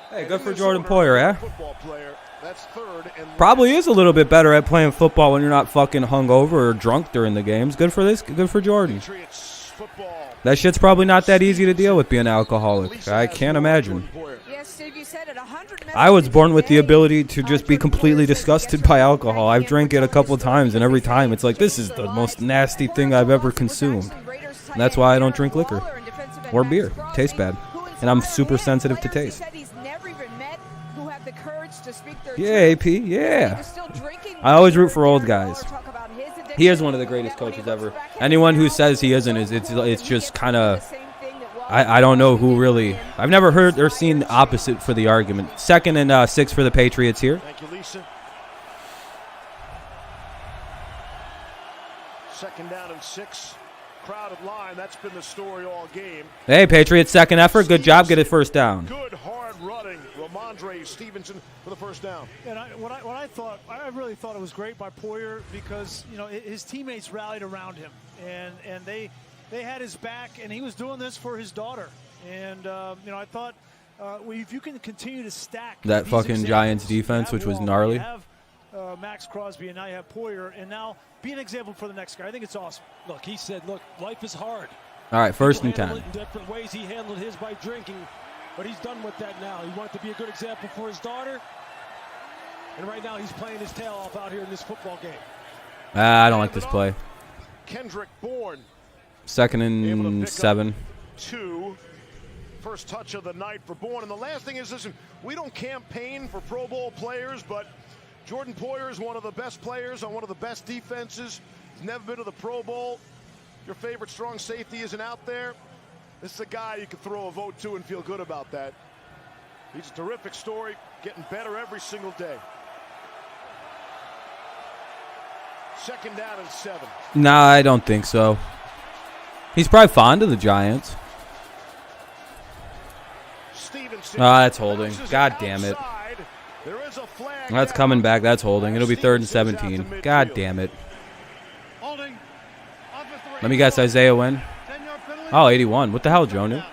Hey, good for Jordan Poyer, eh? Football player. That's third and probably is a little bit better at playing football when you're not fucking hungover or drunk during the games. Good for Jordan. That shit's probably not that easy to deal with being an alcoholic. I can't imagine. Yes, Steve, you said it, 100 I was born with the ability to just be completely disgusted by alcohol. I've drank it a couple of times, and every time it's like, this is the most nasty thing I've ever consumed. And that's why I don't drink liquor or beer. It tastes bad. And I'm super sensitive to taste. Yeah, AP, yeah. I always root for old guys. He is one of the greatest coaches ever. Anyone who says he isn't, it's just kind of... I don't know who really... I've never heard or seen the opposite for the argument. 2nd and 6 for the Patriots here. Thank you, Lisa. 2nd down and 6. Crowded line. That's been the story all game. Hey, Patriots, 2nd effort. Good job. Get it first down. Good hard running. Ramondre Stevenson for the first down. And I really thought it was great by Poyer because, you know, his teammates rallied around him and they had his back, and he was doing this for his daughter. And you know, I thought if you can continue to stack that fucking Giants defense, which was gnarly. You have Max Crosby, and now you have Poyer, and now be an example for the next guy. I think it's awesome. Look, he said, look, life is hard. All right, 1st and 10. In different ways, he handled his by drinking, but he's done with that now. He wanted to be a good example for his daughter, and right now he's playing his tail off out here in this football game. I don't like this play. Kendrick Bourne. 2nd and 7. 2. First touch of the night for Bourne. And the last thing is, listen, we don't campaign for Pro Bowl players, but Jordan Poyer is one of the best players on one of the best defenses. He's never been to the Pro Bowl. Your favorite strong safety isn't out there. This is a guy you can throw a vote to and feel good about that. He's a terrific story, getting better every single day. 2nd down and 7. Nah, I don't think so. He's probably fond of the Giants. Ah, that's holding. God damn it. That's coming back. That's holding. It'll be 3rd and 17. God damn it. Let me guess, Isaiah win? Oh, 81. What the hell, Jonu?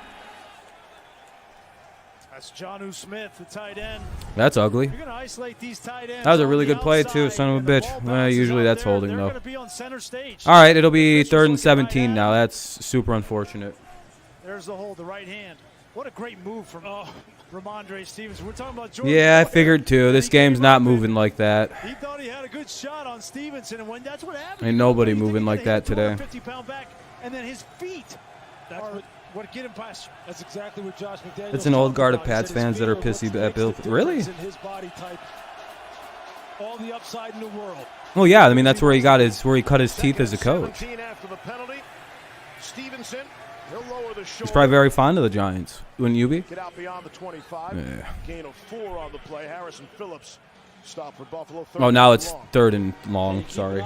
That's Jonnu Smith, the tight end. That's ugly. You're gonna isolate these tight ends. That was a really good play, too, son of a bitch. Usually that's holding, though. All right, it'll be 3rd and 17 now. That's super unfortunate. There's the hold, the right hand. What a great move from Ramondre Stevenson. We're talking about Jordan. Yeah, I figured too. This game's not moving like that. He thought he had a good shot on Stevenson, and when that's what happened. Ain't nobody moving like that today. 50-pound back, and then his feet. That's what get him past. That's exactly what Josh McDaniels. It's an old guard of Pats fans that are pissy at Bill. Really? His body type. All the upside in the world. Well, yeah. I mean, that's where he cut his teeth as a coach. After the penalty, Stevenson, he'll lower the He's probably very fond of the Giants. Wouldn't you be? Get out beyond the 25. Yeah. Gain of 4 on the play. Harrison Phillips stop for Buffalo. Oh, now it's third and long. Sorry.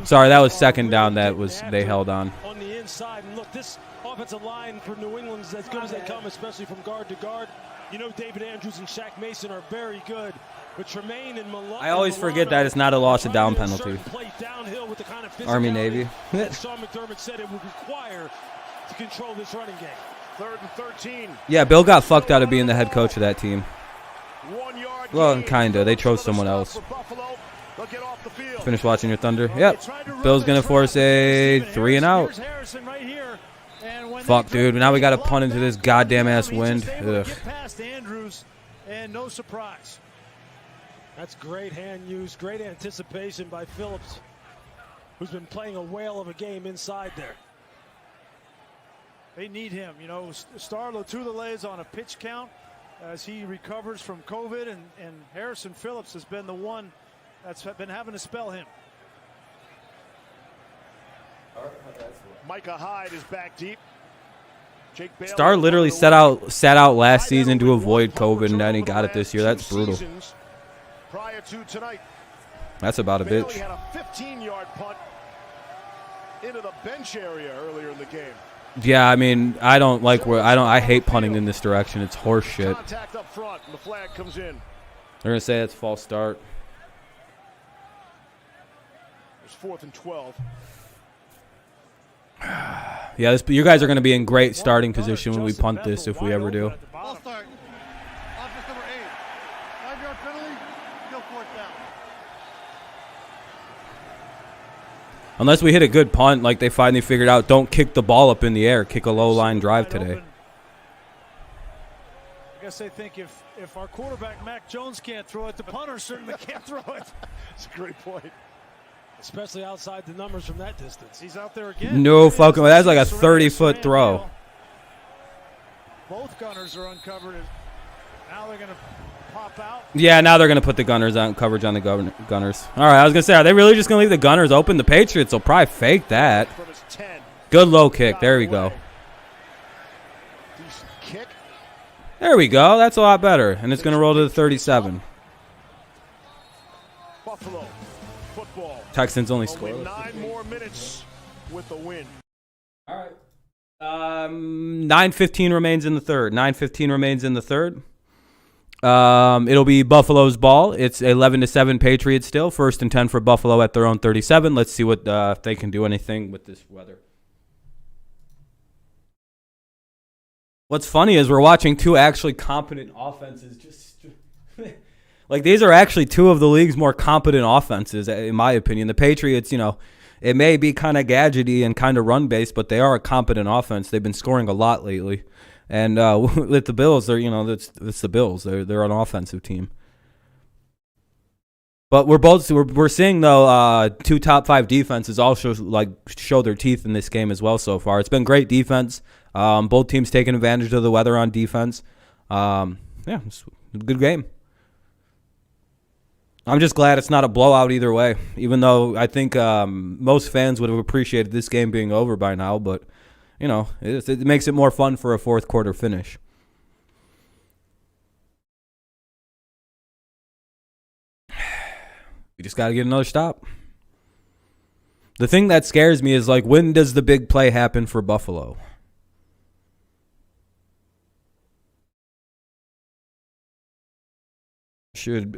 Sorry, that was second down. That was they held on. On the inside, and look, this offensive line for New England is as good as they come, especially from guard to guard. You know, David Andrews and Shaq Mason are very good, but Tremaine and Milano. I always forget that it's not a loss of down penalty. Army Navy. Sean McDermott said it would require to control this running game. 3rd and 13. Yeah, Bill got fucked out of being the head coach of that team. Well, kinda. They chose someone else. Finish watching your Thunder. Yep. Bill's gonna force a 3 and out. Fuck, dude. Now we got to punt into this goddamn ass wind. Ugh. And no surprise. That's great hand use, great anticipation by Phillips, who's been playing a whale of a game inside there. They need him. You know, Star Lotulelei is on a pitch count as he recovers from COVID, and Harrison Phillips has been the one that's been having to spell him. Micah Hyde is back deep. Star literally sat out last season to avoid COVID, and then he got it this year. That's brutal. Prior to tonight, that's about a bitch. He had a 15-yard punt into the bench area earlier in the game. Yeah, I mean, I hate punting in this direction. It's horse shit. Contact up front, and the flag comes in. They're gonna say it's false start. It's 4th and 12. Yeah, you guys are going to be in great starting position when we punt this, if we ever do. Ball start. Offense number 8. 5-yard penalty. Go 4th down. Unless we hit a good punt, like they finally figured out, don't kick the ball up in the air. Kick a low line drive today. I guess they think if our quarterback Mac Jones can't throw it, the punter certainly can't throw it. That's a great point. Especially outside the numbers from that distance. He's out there again. No fucking way. That's like a 30-foot throw. Both gunners are uncovered. Now they're going to pop out. Yeah, now they're going to put the gunners on coverage on the gunners. All right, I was going to say, are they really just going to leave the gunners open? The Patriots will probably fake that. Good low kick. There we go. Decent kick. There we go. That's a lot better. And it's going to roll to the 37. Buffalo. Football. Texans only score. 9 more minutes with the win. All right. 9:15 remains in the third. 9:15 remains in the third. It'll be Buffalo's ball. It's 11-7 Patriots still. 1st and 10 for Buffalo at their own 37. Let's see what if they can do anything with this weather. What's funny is we're watching 2 actually competent offenses just like these are actually 2 of the league's more competent offenses, in my opinion. The Patriots, you know, it may be kind of gadgety and kind of run-based, but they are a competent offense. They've been scoring a lot lately. And with the Bills, it's the Bills. They're an offensive team. But we're seeing though 2 top 5 defenses also show their teeth in this game as well so far. It's been great defense. Both teams taking advantage of the weather on defense. Yeah, it's a good game. I'm just glad it's not a blowout either way, even though I think most fans would have appreciated this game being over by now. But, you know, it makes it more fun for a 4th quarter finish. We just got to get another stop. The thing that scares me is, like, when does the big play happen for Buffalo? Should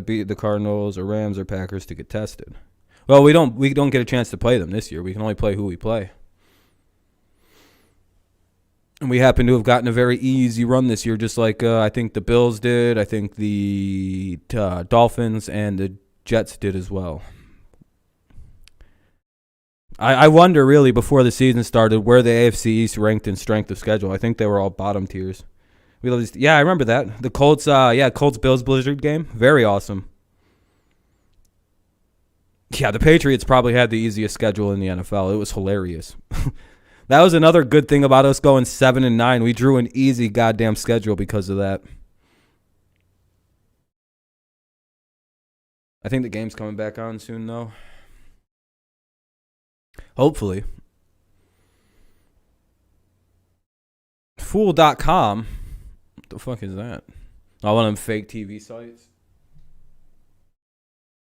beat the Cardinals or Rams or Packers to get tested. Well, we don't get a chance to play them this year. We can only play who we play. And we happen to have gotten a very easy run this year, just like I think the Bills did. I think the Dolphins and the Jets did as well. I wonder really before the season started where the AFC East ranked in strength of schedule. I think they were all bottom tiers. Yeah, I remember that. The Colts, Colts Bills Blizzard game, very awesome. Yeah, the Patriots probably had the easiest schedule in the NFL. It was hilarious. That was another good thing about us going 7-9. We drew an easy goddamn schedule because of that. I think the game's coming back on soon, though. Hopefully. Fool.com. What the fuck is that? Oh, one of them fake TV sites.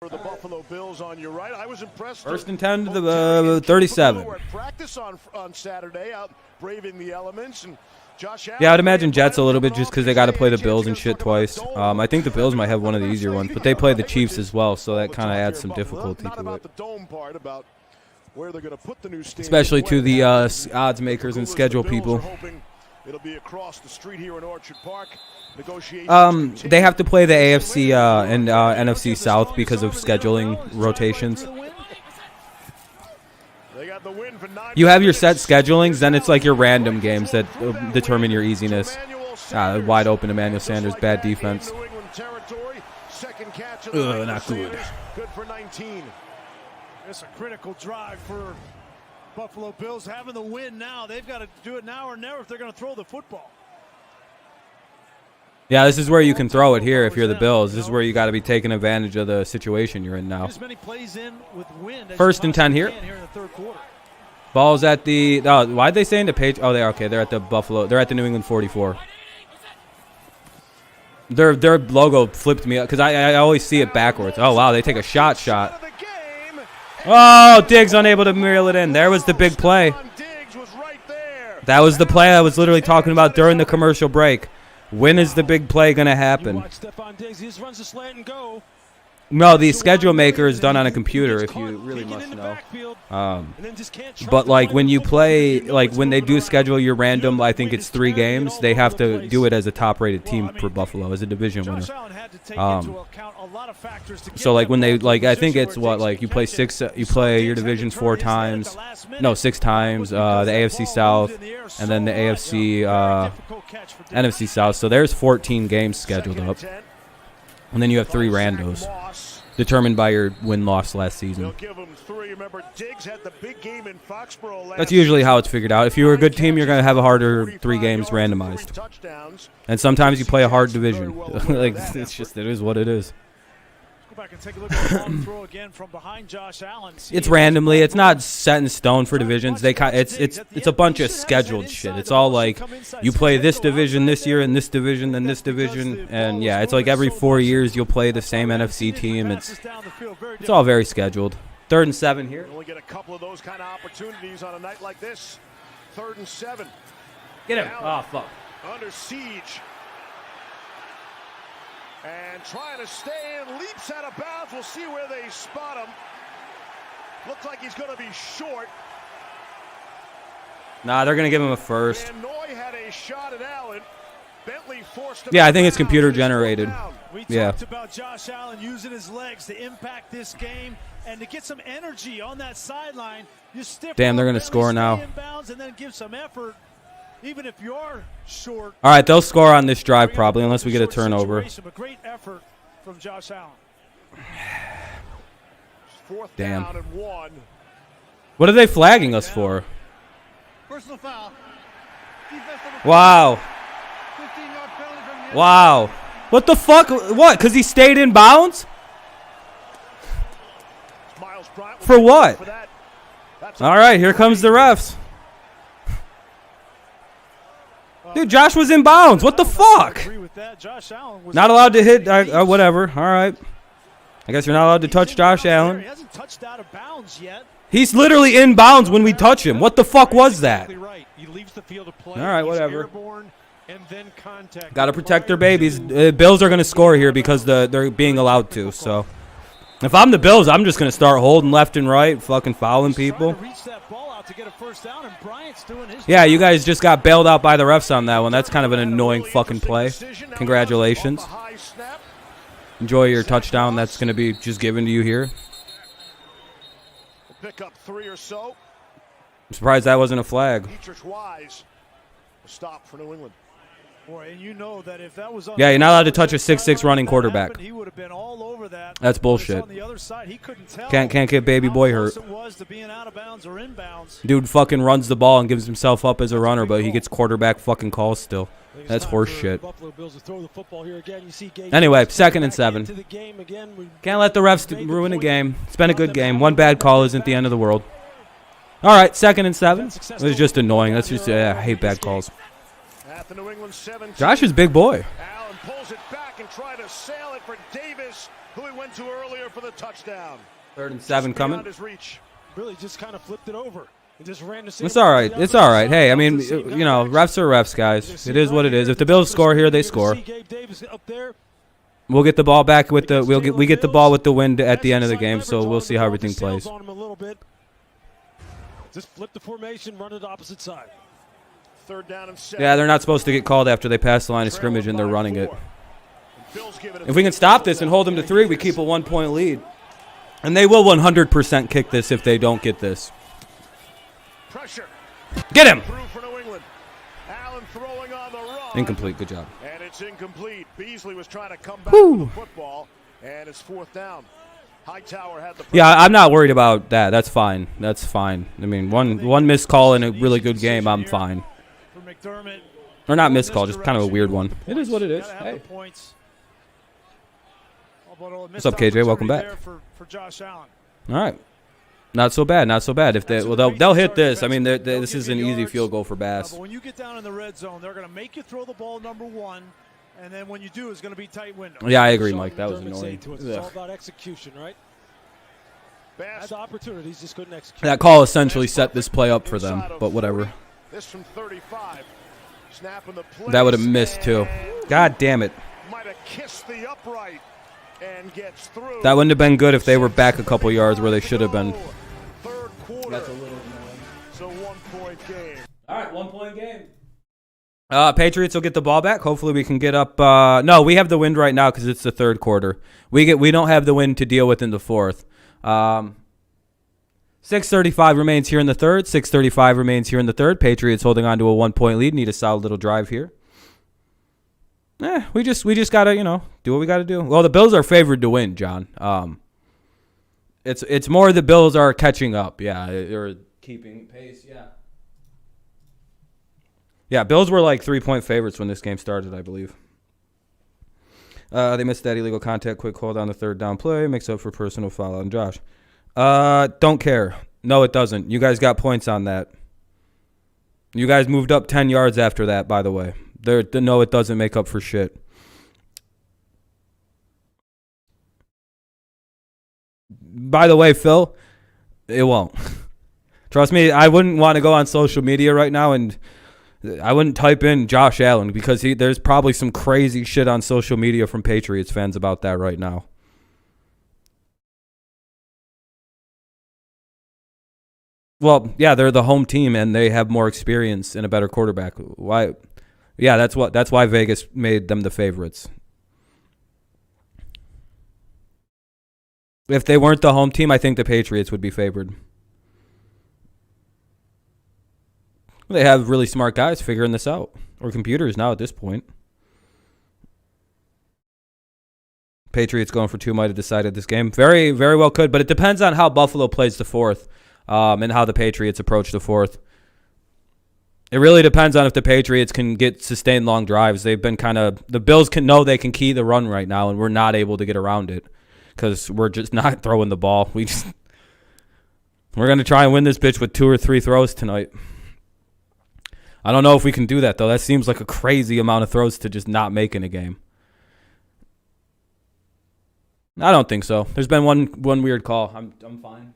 For the Buffalo Bills on your right, I was impressed. First and 10 to the 37. Were at practice on Saturday, out braving the elements, and Josh Allen. Yeah, I'd imagine Jets a little bit just because they got to play the Bills and shit twice. I think the Bills might have one of the easier ones, but they play the Chiefs as well, so that kind of adds some difficulty to it. Where they're going to put the new stadium, especially to the odds makers and schedule people. It'll be across the street here in Orchard Park. They have to play the AFC and NFC South because of scheduling rotations. You have your set schedulings, then it's like your random games that determine your easiness. Wide open Emmanuel Sanders, bad defense. Not good. Good for 19. It's a critical drive for Buffalo Bills having the win now. They've got to do it now or never if they're going to throw the football. Yeah, this is where you can throw it here if you're the Bills. This is where you got to be taking advantage of the situation you're in now. First and 10 here. Ball's at the why'd they say in the page? Oh, they're okay. They're at the Buffalo. They're at the New England 44. Their logo flipped me up because I always see it backwards. Oh, wow, they take a shot. Oh, Diggs unable to reel it in. There was the big play. That was the play I was literally talking about during the commercial break. When is the big play going to happen? No, the schedule maker is done on a computer, if you really must know. But like when you play, like when they do schedule your random, I think it's 3 games. They have to do it as a top-rated team for Buffalo as a division winner. So like when they I think it's what you play your divisions 4 times, no 6 times. The AFC South and then the AFC NFC South. So there's 14 games scheduled up. And then you have 3 randos determined by your win-loss last season. That's usually how it's figured out. If you're a good team, you're going to have a harder 3 games randomized. And sometimes you play a hard division. It is what it is. It's randomly. It's not set in stone for divisions. It's a bunch of scheduled shit. It's all like you play this division this year and this division and this division, and yeah, it's like every 4 years you'll play the same NFC team. It's all very scheduled. 3rd and 7 here. Only get a couple of those kind of opportunities on a night like this. 3rd and 7. Get him! Oh fuck! Under siege. And trying to stay in, leaps out of bounds. We'll see where they spot him. Looks like he's going to be short. Nah, they're going to give him a first. And Noy had a shot at Allen. Bentley forced him. Yeah, I think it's computer generated. We talked about Josh Allen using his legs to impact this game and to get some energy on that sideline. Damn, they're going to score now. And then give some effort. Even if you're short. All right, they'll score on this drive probably unless we get a turnover. A great effort from Josh Allen. Damn. What are they flagging us for? Personal foul. Wow. Wow. What the fuck? What? Because he stayed in bounds? For what? All right, here comes the refs. Dude, Josh was in bounds. What the fuck? Not allowed to hit. Whatever. All right. I guess you're not allowed to touch Josh Allen. He hasn't touched out of bounds yet. He's literally in bounds when we touch him. What the fuck was that? All right, whatever. Got to protect their babies. Bills are going to score here because they're being allowed to. So if I'm the Bills, I'm just going to start holding left and right, fucking fouling people. Yeah, you guys just got bailed out by the refs on that one. That's kind of an annoying fucking play. Congratulations. Enjoy your touchdown. That's going to be just given to you here. pick up 3 or so. I'm surprised that wasn't a flag. Dietrich Wise, a stop for New England. Boy, and you know that if that was on Yeah, you're not allowed to touch a 6'6" running quarterback. He would have been all over that. That's bullshit. On the other side, he couldn't tell Can't get baby boy hurt. it was to being out of bounds or inbounds. Dude fucking runs the ball and gives himself up as a runner, but he gets quarterback fucking calls still. That's horse shit. Anyway, 2nd and 7. Can't let the refs ruin a game. It's been a good game. One bad call isn't the end of the world. All right, 2nd and 7. It was just annoying. That's just I hate bad calls. At the New England 17. Josh is big boy. Allen pulls it back and tried to sail it for Davis, who he went to earlier for the touchdown. 3rd and 7 coming. His reach. Really just kind of flipped it over. Just ran the It's all right. It's all right. Hey, I mean, you know, refs are refs, guys. It is what it is. If the Bills score here, they score. We'll get the ball back with the we get the ball with the wind at the end of the game, so we'll see how everything plays. Just flip the formation, run it opposite side. 3rd down and 7. Yeah, they're not supposed to get called after they pass the line of scrimmage and they're running it. If we can stop this and hold them to 3, we keep a 1-point lead. And they will 100% kick this if they don't get this. Pressure. Get him! Through for New England. Allen throwing on the run. Incomplete. Good job. And it's incomplete. Beasley was trying to come back with the football, and it's 4th down. Hightower had the pressure. Yeah, I'm not worried about that. That's fine. That's fine. I mean, one missed call in a really good game, I'm fine. Or not missed call, just kind of a weird one. It is what it is. Hey. What's up, KJ? Welcome back. All right. Not so bad. Not so bad. If they'll hit this. I mean, this is an easy field goal for Bass. But when you get down in the red zone, they're going to make you throw the ball number 1, and then when you do, it's going to be tight window. Yeah, I agree, Mike. That was annoying. It's all about execution, right? Had the opportunities, just couldn't execute. That call essentially set this play up for them, but whatever. This from 35. Snapping the play. That would have missed too. God damn it. Might have kissed the upright and gets through. That wouldn't have been good if they were back a couple yards where they should have been. 3rd quarter. That's a little annoying. So 1-point game. All right, 1-point game. Patriots will get the ball back. Hopefully we can get up. No, we have the wind right now because it's the 3rd quarter. We don't have the wind to deal with in the 4th. 6:35 remains here in the 3rd. 6:35 remains here in the 3rd. Patriots holding on to a 1-point lead. Need a solid little drive here. We just gotta do what we gotta do. Well, the Bills are favored to win, John. It's more the Bills are catching up. Yeah, or keeping pace. Yeah. Yeah, Bills were like 3-point favorites when this game started, I believe. They missed that illegal contact. Quick hold on the 3rd down play. Makes up for personal foul on Josh. Don't care. No, it doesn't. You guys got points on that. You guys moved up 10 yards after that, by the way. No, it doesn't make up for shit. By the way, Phil, it won't. Trust me, I wouldn't want to go on social media right now and I wouldn't type in Josh Allen because there's probably some crazy shit on social media from Patriots fans about that right now. Well, yeah, they're the home team and they have more experience and a better quarterback. Why? Yeah, that's why Vegas made them the favorites. If they weren't the home team, I think the Patriots would be favored. They have really smart guys figuring this out, or computers now at this point. Patriots going for 2 might have decided this game. Very, very well could, but it depends on how Buffalo plays the 4th and how the Patriots approach the 4th. It really depends on if the Patriots can get sustained long drives. They've been the Bills know they can key the run right now, and we're not able to get around it because we're just not throwing the ball. We're going to try and win this bitch with 2 or 3 throws tonight. I don't know if we can do that, though. That seems like a crazy amount of throws to just not make in a game. I don't think so. There's been one weird call. I'm fine.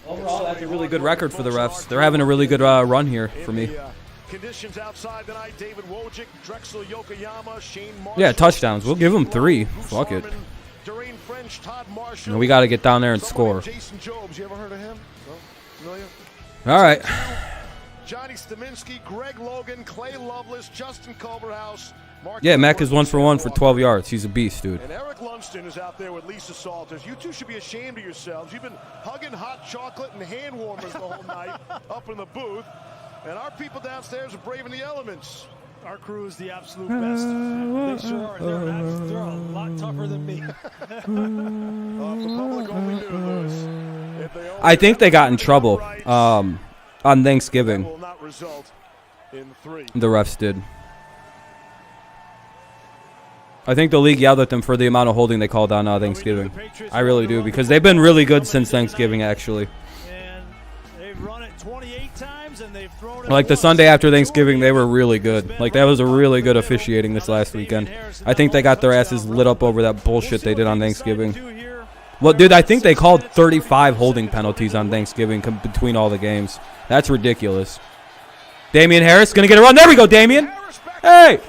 Overall, that's a really good record for the refs. They're having a really good run here for me. Conditions outside tonight, David Wojcik, Drexel Yokoyama, Shane Marshall. Yeah, touchdowns. We'll give them 3. Fuck it. Doreen French, Todd Marshall. And we got to get down there and score. Jason Jobs, you ever heard of him? No? Familiar? All right. Johnny Staminsky, Greg Logan, Clay Lovelace, Justin Culverhouse, Yeah, Mac is 1 for 1 for 12 yards. He's a beast, dude. And Eric Lunston is out there with Lisa Salters. You two should be ashamed of yourselves. You've been hugging hot chocolate and hand warmers the whole night up in the booth. And our people downstairs are braving the elements. Our crew is the absolute best. They sure are. They're a lot tougher than me. The public only knew, Lewis. If they only I think they got in trouble rights, on Thanksgiving. that will not result in 3. The refs did. I think the league yelled at them for the amount of holding they called on Thanksgiving. I really do, because they've been really good since Thanksgiving, actually. And they've run it 28 times, and they've thrown it Like the once. Sunday after Thanksgiving, they were really good. Like that was a really good officiating this last weekend. I think they got their asses lit up over that bullshit they did on Thanksgiving. Well, dude, I think they called 35 holding penalties on Thanksgiving between all the games. That's ridiculous. Damian Harris gonna get a run. There we go, Damian. Hey.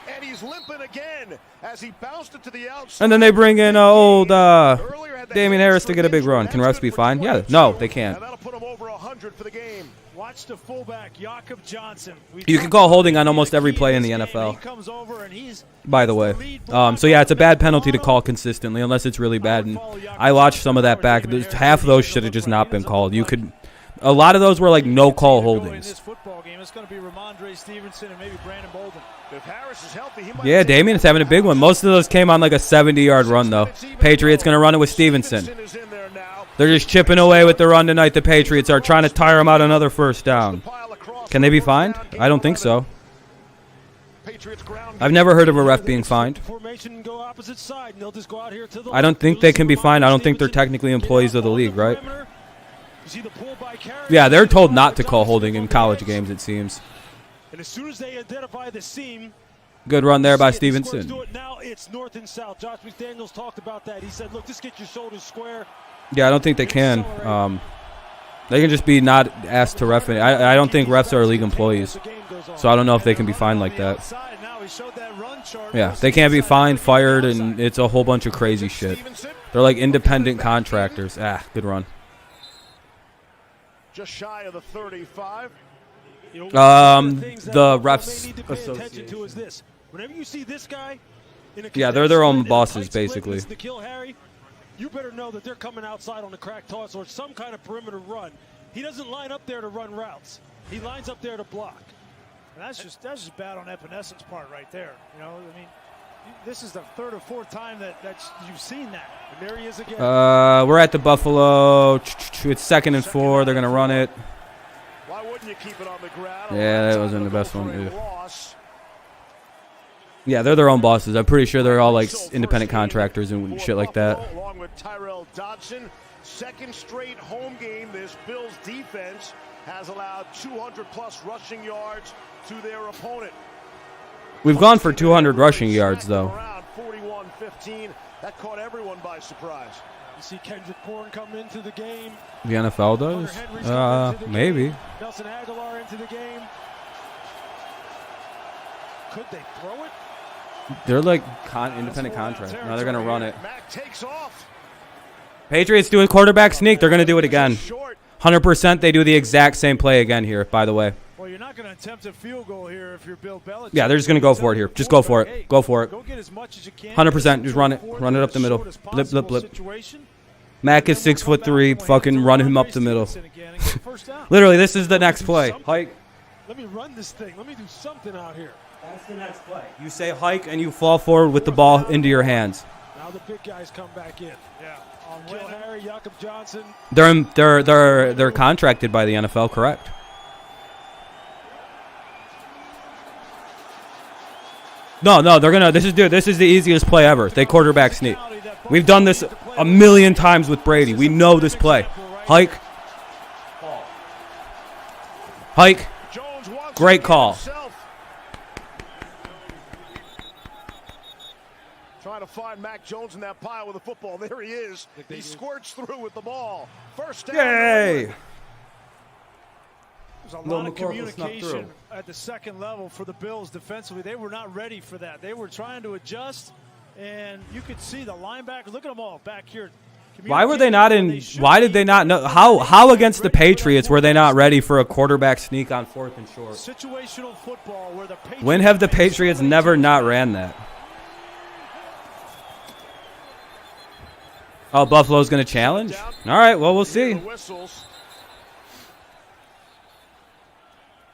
And he's limping again as he bounced it to the outside. And then they bring in old Damian Harris to get a big run. Can refs be fine? Yeah. No, they can't. That'll put him over 100 for the game. Watch the fullback, Jakob Johnson. You can call holding on almost every play in the NFL. By the way. So, yeah, it's a bad penalty to call consistently unless it's really bad. And I watched some of that back. Half of those should have just not been called. A lot of those were like no-call holdings. It's going to be Ramondre Stevenson and maybe Brandon Bolden. If Harris is healthy, he might Yeah, Damian's having a big one. Most of those came on like a 70-yard run, though. Patriots going to run it with Stevenson. They're just chipping away with the run tonight. The Patriots are trying to tire him out another first down. Can they be fined? I don't think so. I've never heard of a ref being fined. I don't think they can be fined. I don't think they're technically employees of the league, right? Yeah, they're told not to call holding in college games, it seems. And as soon as they identify the seam, good run there by Stevenson. Now it's north and south. Josh McDaniels talked about that. He said, look, just get your shoulders square. Yeah, I don't think they can. They can just be not asked to ref it. I don't think refs are league employees. So I don't know if they can be fined like that. Yeah, they can't be fined, fired, and it's a whole bunch of crazy shit. They're like independent contractors. Good run. Just shy of the 35. The refs association. Is this. Whenever you see this guy, yeah, they're their own bosses, basically. To kill Harry, you better know that they're coming outside on a crack toss or some kind of perimeter run. He doesn't line up there to run routes. He lines up there to block. And that's just bad on Epanesic's part right there. You know, I mean, this is the third or fourth time that you've seen that. And there he is again. We're at the Buffalo. It's 2nd and 4. They're gonna run it. Why wouldn't you keep it on the ground? Yeah, that wasn't the best one. Yeah, they're their own bosses. I'm pretty sure they're all like independent contractors and shit like that. Along with Tyrell Dodson, second straight home game. This Bills defense has allowed 200-plus rushing yards to their opponent. We've gone for 200 rushing yards, though. 41-15. That caught everyone by surprise. You see Kendrick Bourne come into the game. The NFL does? Maybe. Nelson Aguilar into the game. Could they throw it? They're like independent contract. No, they're going to run it. Mac takes off. Patriots do a quarterback sneak. They're going to do it again. 100% they do the exact same play again here, by the way. Well, you're not going to attempt a field goal here if you're Bill Belichick. Yeah, they're just going to go for it here. Just go for it. Go for it. Go get as much as you can. 100%. Just run it. Run it up the middle. Blip, blip, blip. Mac is 6'3". Fucking run him up the middle. Literally, this is the next play. Hike. Let me run this thing. Let me do something out here. That's the next play. You say hike and you fall forward with the ball into your hands. Now the big guys come back in. Yeah. Kill Harry, Jakob Johnson. They're contracted by the NFL, correct? No, they're gonna. This is the easiest play ever. They quarterback sneak. We've done this a million times with Brady. We know this play. Hike. Hike. Great call. Trying to find Mac Jones in that pile with the football. There he is. He squirts through with the ball. First down. Yay! There's a lot of communication at the second level for the Bills defensively. They were not ready for that. They were trying to adjust, and you could see the linebacker. Look at them all back here. Why were they not in? Why did they not know? How against the Patriots were they not ready for a quarterback sneak on 4th and short? Situational football where the Patriots When have the Patriots never not ran that? Oh, Buffalo's going to challenge? All right, well, we'll see.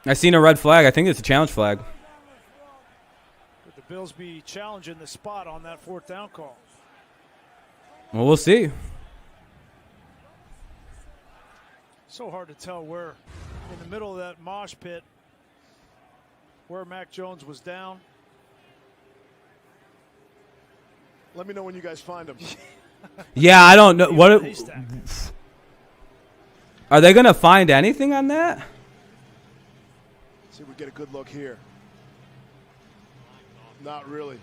I seen a red flag. I think it's a challenge flag. Would the Bills be challenging the spot on that 4th down call? Well, we'll see. So hard to tell where, in the middle of that mosh pit, where Mac Jones was down. Let me know when you guys find him. Yeah, I don't know. What are they going to find anything on that? See if we get a good look here. Not really.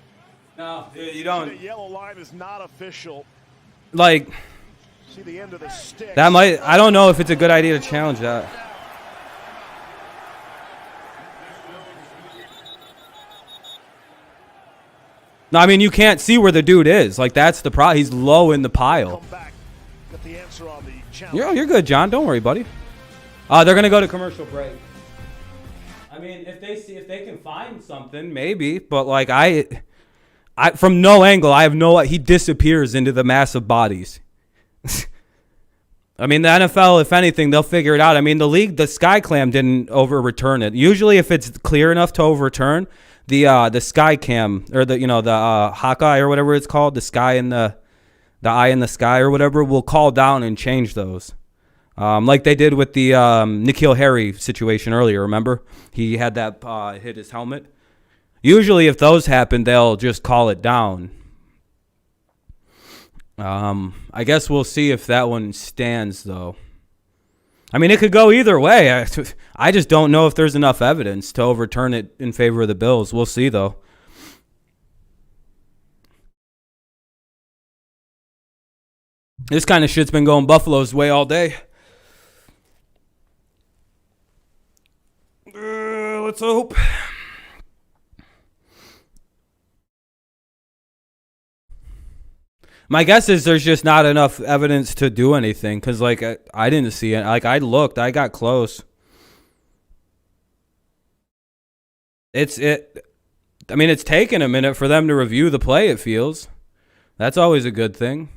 No, you don't. The yellow line is not official. Like, see the end of the stick. That might. I don't know if it's a good idea to challenge that. No, I mean you can't see where the dude is. Like that's the problem. He's low in the pile. Come back. Get the answer on the challenge. You're good, John. Don't worry, buddy. They're gonna go to commercial break. I mean, if they can find something, maybe. But like I from no angle, I have no. He disappears into the mass of bodies. I mean, the NFL, if anything, they'll figure it out. I mean, the league, the Sky Clam didn't overturn it. Usually, if it's clear enough to overturn, the Sky Cam or the Hawkeye or whatever it's called, the sky in the eye in the sky or whatever, will call down and change those. Like they did with the N'Keal Harry situation earlier. Remember, he had that hit his helmet. Usually, if those happen, they'll just call it down. I guess we'll see if that one stands, though. I mean, it could go either way. I just don't know if there's enough evidence to overturn it in favor of the Bills. We'll see, though. This kind of shit's been going Buffalo's way all day. Let's hope. My guess is there's just not enough evidence to do anything because, like, I didn't see it. Like, I looked. I got close. I mean, it's taken a minute for them to review the play, it feels. That's always a good thing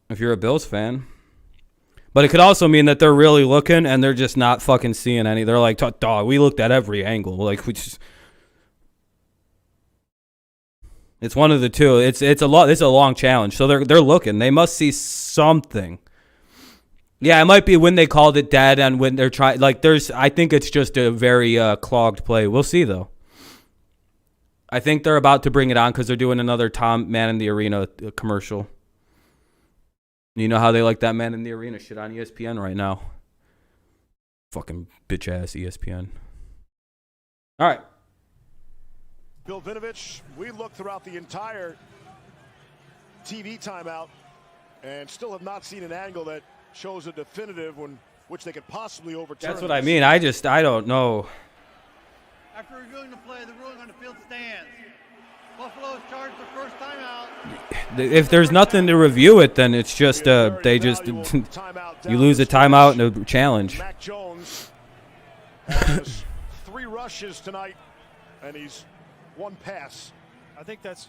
if you're a Bills fan. But it could also mean that they're really looking and they're just not fucking seeing any. They're like, dog, we looked at every angle. Like, we just... It's one of the two. It's a long challenge. So they're looking. They must see something. Yeah, it might be when they called it dead and when they're trying. Like I think it's just a very clogged play. We'll see though. I think they're about to bring it on because they're doing another Tom Man in the Arena commercial. You know how they like that Man in the Arena shit on ESPN right now. Fucking bitch ass ESPN. All right. Bill Vinovich, we looked throughout the entire TV timeout and still have not seen an angle that shows a definitive one which they could possibly overturn. That's what I mean. I don't know. After reviewing the play, the ruling on the field stands. Buffalo is charged for first timeout. If there's nothing to review it, then it's just they just you lose a timeout and a challenge. Mac Jones has 3 rushes tonight, and he's 1 pass. I think that's,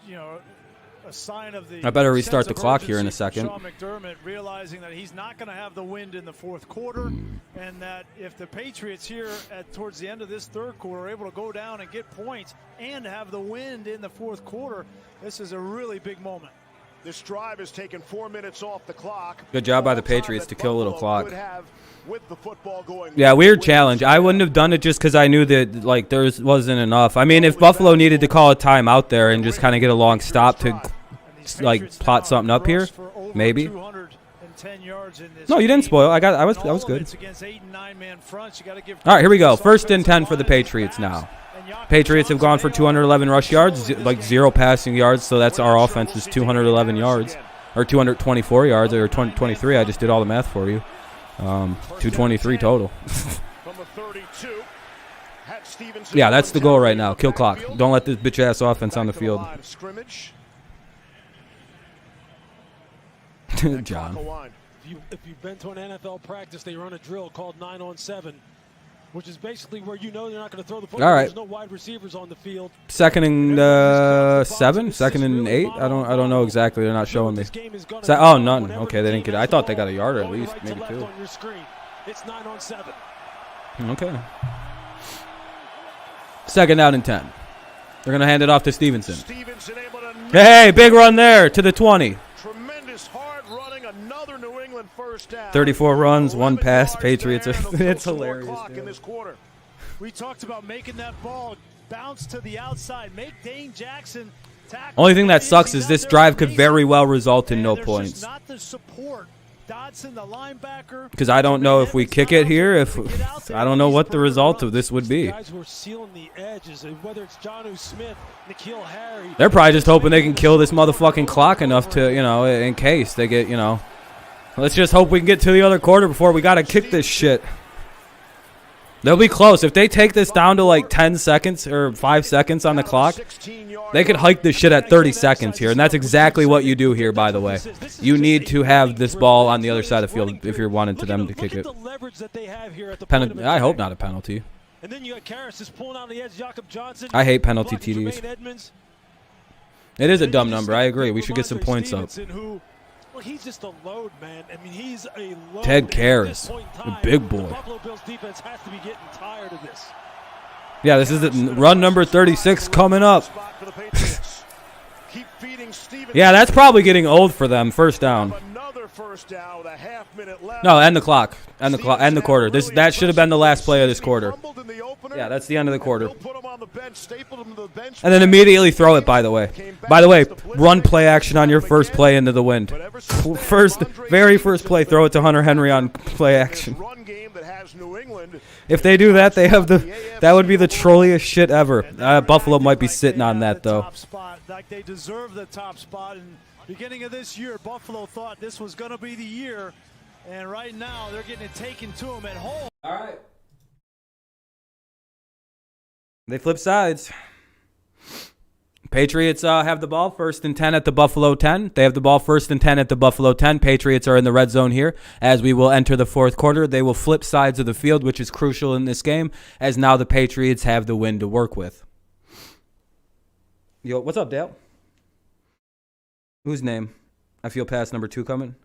a sign of the... I better restart the clock here in a second. Sean McDermott realizing that he's not going to have the wind in the 4th quarter, and that if the Patriots here towards the end of this 3rd quarter are able to go down and get points and have the wind in the 4th quarter, this is a really big moment. This drive has taken 4 minutes off the clock. Good job by the Patriots to kill a little clock. With the football going, yeah, weird challenge. I wouldn't have done it just because I knew that there wasn't enough. I mean, if Buffalo needed to call a time out there and just kind of get a long stop to plot something up here, maybe. No, you didn't spoil. I was good. All right, here we go. 1st and 10 for the Patriots now. Patriots have gone for 211 rush yards, like 0 passing yards, so that's our offense is 211 yards, or 224 yards, or 23. I just did all the math for you. 223 total. Yeah, that's the goal right now. Kill clock. Don't let this bitch-ass offense on the field. John. If you've been to an NFL practice, they run a drill called 9-on-7, which is basically where you know they're not going to throw the football. All right. There's no wide receivers on the field. 2nd and 7, 2nd and 8. I don't know exactly. They're not showing me. Oh, none. Okay, they didn't get it. I thought they got a yard at least, maybe 2. It's 9-on-7. Okay. 2nd down and 10. They're going to hand it off to Stevenson. Hey, big run there to the 20. Tremendous hard running, another New England first down. 34 runs, 1 pass. Patriots. It's hilarious. In this quarter. We talked about making that ball bounce to the outside. Make Dane Jackson tackle. Only thing that sucks is this drive could very well result in no points. Not the support. Dodson, the linebacker. Because I don't know if we kick it here. If I don't know what the result of this would be. Guys who are sealing the edges, whether it's Jonnu Smith, N'Keal Harry. They're probably just hoping they can kill this motherfucking clock enough to, in case they get, Let's just hope we can get to the other quarter before we got to kick this shit. They'll be close. If they take this down to like 10 seconds or 5 seconds on the clock, they could hike this shit at 30 seconds here. And that's exactly what you do here, by the way. You need to have this ball on the other side of the field if you're wanting to them to kick it. I hope not a penalty. And then you got Karras just pulling on the edge. Jakob Johnson. I hate penalty TDs. It is a dumb number. I agree. We should get some points up. Well, he's just a load, man. I mean, he's a load. Ted Karras, a big boy. The Buffalo Bills defense has to be getting tired of this. Yeah, this is the run number 36 coming up. Yeah, that's probably getting old for them. First down. No, end the clock. End the quarter. That should have been the last play of this quarter. Yeah, that's the end of the quarter. And then immediately throw it, by the way. Run play action on your first play into the wind. Very first play, throw it to Hunter Henry on play action. If they do that, that would be the trolliest shit ever. Buffalo might be sitting on that, though. Like they deserve the top spot. And beginning of this year, Buffalo thought this was going to be the year. And right now, they're getting it taken to them at home. All right. They flip sides. Patriots have the ball 1st and 10 at the Buffalo 10. They have the ball 1st and 10 at the Buffalo 10. Patriots are in the red zone here as we will enter the 4th quarter. They will flip sides of the field, which is crucial in this game, as now the Patriots have the win to work with. Yo, what's up, Dale? Whose name? I feel past number 2 coming.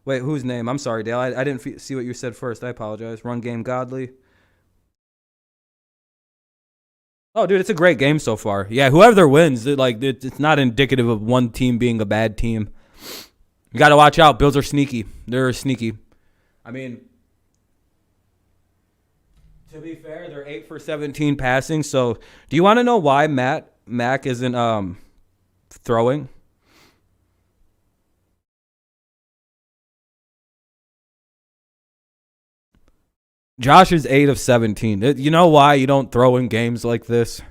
Wait, whose name? I'm sorry, Dale. I didn't see what you said first. I apologize. Run game godly. Oh, dude, it's a great game so far. Yeah, whoever wins, it's not indicative of one team being a bad team. You got to watch out. Bills are sneaky. They're sneaky. I mean, to be fair, they're 8 for 17 passing. So, do you want to know why Mac isn't throwing? Josh is 8 of 17. You know why you don't throw in games like this?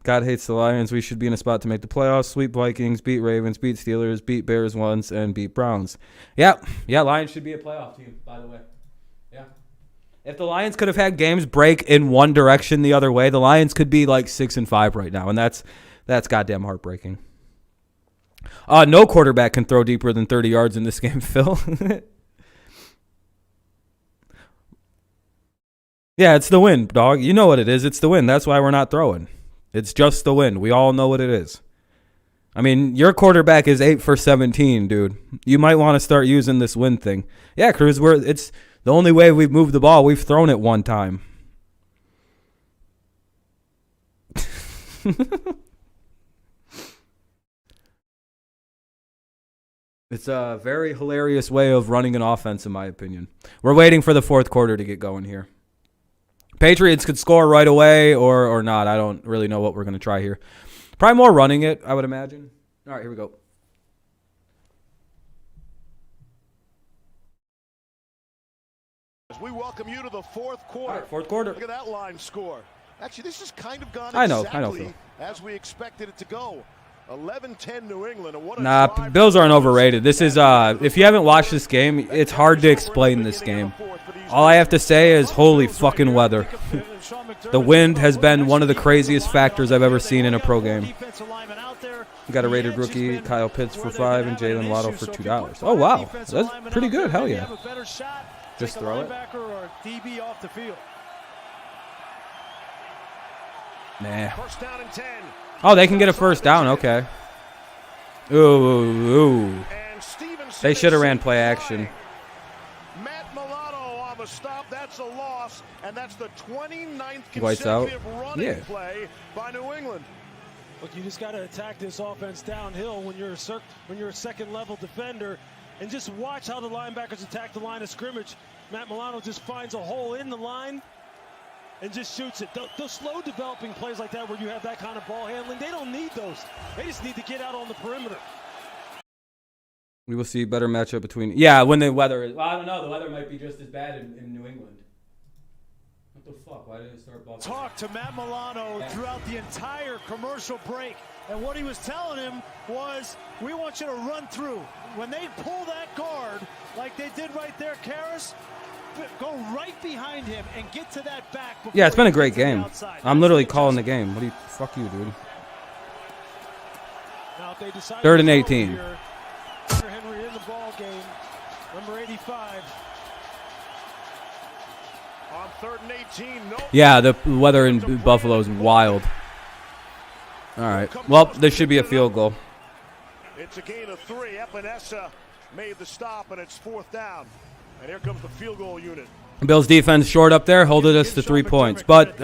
God hates the Lions. We should be in a spot to make the playoffs. Sweep Vikings, beat Ravens, beat Steelers, beat Bears once, and beat Browns. Yeah, Lions should be a playoff team, by the way. Yeah. If the Lions could have had games break in one direction the other way, the Lions could be like 6-5 right now, and that's goddamn heartbreaking. No quarterback can throw deeper than 30 yards in this game, Phil. Yeah, it's the wind, dog. You know what it is. It's the wind. That's why we're not throwing. It's just the wind. We all know what it is. I mean, your quarterback is 8 for 17, dude. You might want to start using this wind thing. Yeah, Cruz, it's the only way we've moved the ball. We've thrown it one time. It's a very hilarious way of running an offense, in my opinion. We're waiting for the 4th quarter to get going here. Patriots could score right away or not. I don't really know what we're going to try here. Probably more running it, I would imagine. All right, here we go. As we welcome you to the 4th quarter. All right, 4th quarter. Look at that line score. Actually, this has kind of gone I know, exactly Phil. as we expected it to go. 11-10 New England. Nah, Bills aren't overrated. This is, if you haven't watched this game, it's hard to explain this game. All I have to say is, holy fucking weather. The wind has been one of the craziest factors I've ever seen in a pro game. there. We got a rated rookie, Kyle Pitts for $5 and Jalen Waddle for $2. Oh, wow. That's pretty good. Hell yeah. Just throw it. Or DB off the field. Nah. First down and 10. Oh, they can get a first down. Okay. Ooh. They should have ran play action. Matt Milano on the stop. That's a loss, and that's the 29th White's out. consecutive running play by New England. Look, you just got to attack this offense downhill when you're a second-level defender, and just watch how the linebackers attack the line of scrimmage. Matt Milano just finds a hole in the line and just shoots it. The slow developing plays like that where you have that kind of ball handling, they don't need those. They just need to get out on the perimeter. We will see better matchup between... Yeah, when the weather is... Well, I don't know. The weather might be just as bad in New England. What the fuck? Why did it start buffering? Talk to Matt Milano throughout the entire commercial break. And what he was telling him was, we want you to run through. When they pull that guard, like they did right there, Karras, go right behind him and get to that back. Yeah, it's been a great game. I'm literally calling the game. What do you... Fuck you, dude. Now, if they decide 3rd and 18. Here, Henry in the ball game, number 85. On 3rd and 18, no. Yeah, the weather in Buffalo is wild. All right. Well, there should be a field goal. It's a gain of 3. Epinesa made the stop, and it's 4th down. And here comes the field goal unit. Bills defense short up there, holding us to 3 points. But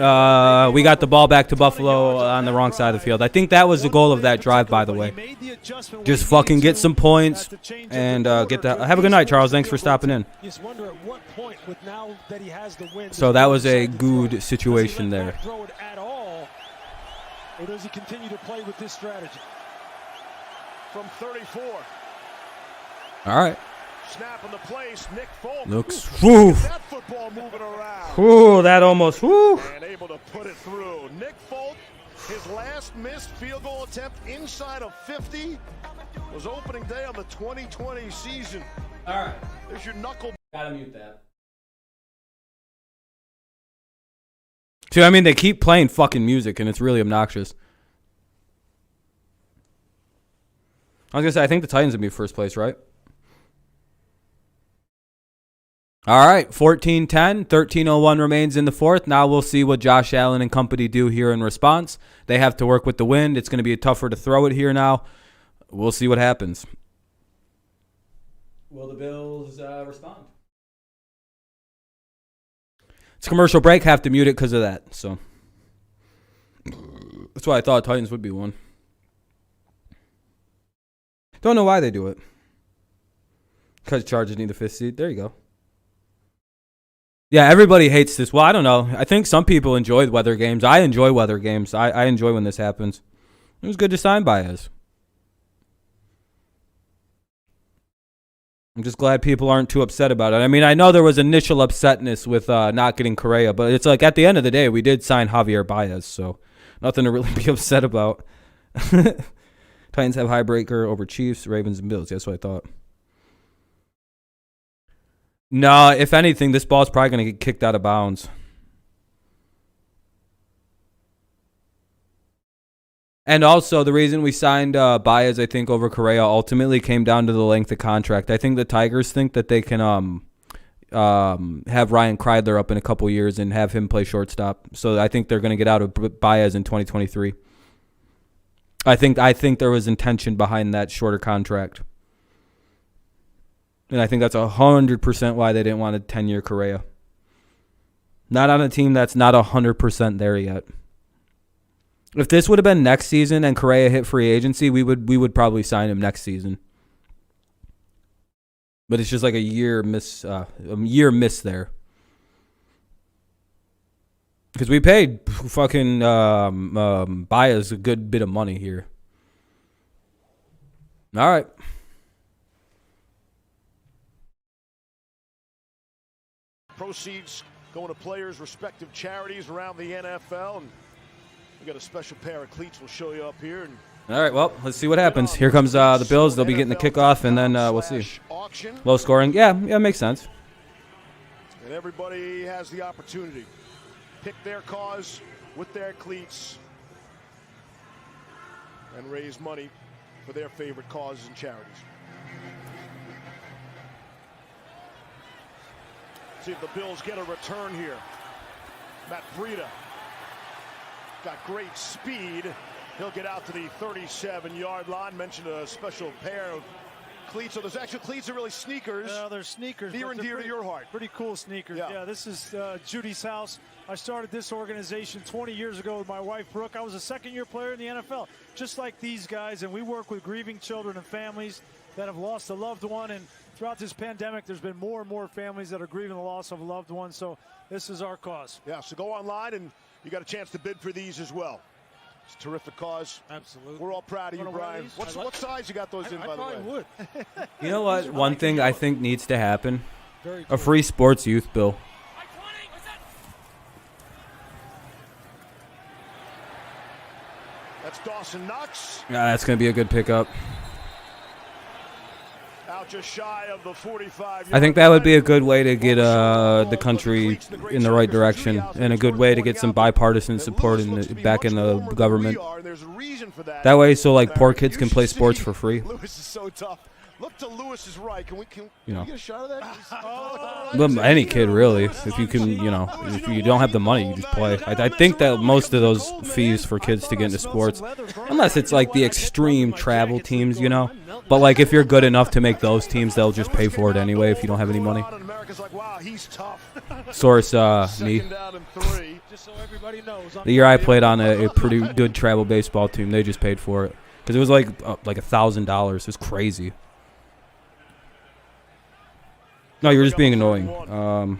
we got the ball back to Buffalo on the wrong side of the field. I think that was the goal of that drive, by the way. Just fucking get some points and get that. Have a good night, Charles. Thanks for stopping in. Just wonder at what point, with now that he has the win. So that was a good situation there. Throw it at all, or does he continue to play with this strategy? From 34. All right. Snap in the place. Nick Folk. Looks. Whew. That football moving around. Whew, that almost. Whew. And able to put it through. Nick Folk, his last missed field goal attempt inside of 50 was opening day on the 2020 season. All right. There's your knuckle. Gotta mute that. See, I mean, they keep playing fucking music, and it's really obnoxious. I was gonna say, I think the Titans would be first place, right? All right, 14-10, 13:01 remains in the fourth. Now we'll see what Josh Allen and company do here in response. They have to work with the wind. It's going to be tougher to throw it here now. We'll see what happens. Will the Bills respond? It's a commercial break. Have to mute it because of that. So that's why I thought Titans would be one. Don't know why they do it. Because Chargers need the 5th seed. There you go. Yeah, everybody hates this. Well, I don't know. I think some people enjoy weather games. I enjoy weather games. I enjoy when this happens. It was good to sign Baez. I'm just glad people aren't too upset about it. I mean, I know there was initial upsetness with not getting Correa, but it's like at the end of the day, we did sign Javier Baez, so nothing to really be upset about. Titans have highbreaker over Chiefs, Ravens, and Bills. That's what I thought. No, if anything, this ball's probably going to get kicked out of bounds. And also, the reason we signed Baez, I think, over Correa ultimately came down to the length of contract. I think the Tigers think that they can have Ryan Kreidler up in a couple years and have him play shortstop. So I think they're going to get out of Baez in 2023. I think there was intention behind that shorter contract. And I think that's 100% why they didn't want a 10-year Correa. Not on a team that's not 100% there yet. If this would have been next season and Correa hit free agency, we would probably sign him next season. But it's just like a year miss there. Because we paid fucking Baez a good bit of money here. All right. Proceeds going to players' respective charities around the NFL. And we got a special pair of cleats we'll show you up here. And all right, well, let's see what happens. Here comes the Bills. They'll be getting the kickoff, and then we'll see. Low scoring. Yeah, makes sense. And everybody has the opportunity. Pick their cause with their cleats. and raise money for their favorite causes and charities. See if the Bills get a return here. Matt Breida got great speed. He'll get out to the 37-yard line. Mentioned a special pair of cleats. So those actual cleats are really sneakers. They're sneakers. Near and dear to your heart. Pretty cool sneakers. Yeah. Yeah, this is Judy's house. I started this organization 20 years ago with my wife, Brooke. I was a second-year player in the NFL, just like these guys, and we work with grieving children and families that have lost a loved one. And throughout this pandemic, there's been more and more families that are grieving the loss of a loved one. So this is our cause. Yeah, so go online, and you got a chance to bid for these as well. It's a terrific cause. Absolutely. We're all proud of you, Brian. What size you got those in, by the way? I would. You know what? One thing I think needs to happen: a free sports youth bill. That's Dawson Knox. Yeah, that's going to be a good pickup. Out just shy of the 45. I think that would be a good way to get the country in the right direction, and a good way to get some bipartisan support back in the government. That way, so like poor kids can play sports for free. Lewis is so tough. Look to Lewis's right. Can we get a shot of that? Well, any kid really, if you can, if you don't have the money, you just play. I think that most of those fees for kids to get into sports, unless it's like the extreme travel teams, but like if you're good enough to make those teams, they'll just pay for it anyway if you don't have any money. Source, me. The year I played on a pretty good travel baseball team, they just paid for it because it was like $1,000. It was crazy. No, you're just being annoying.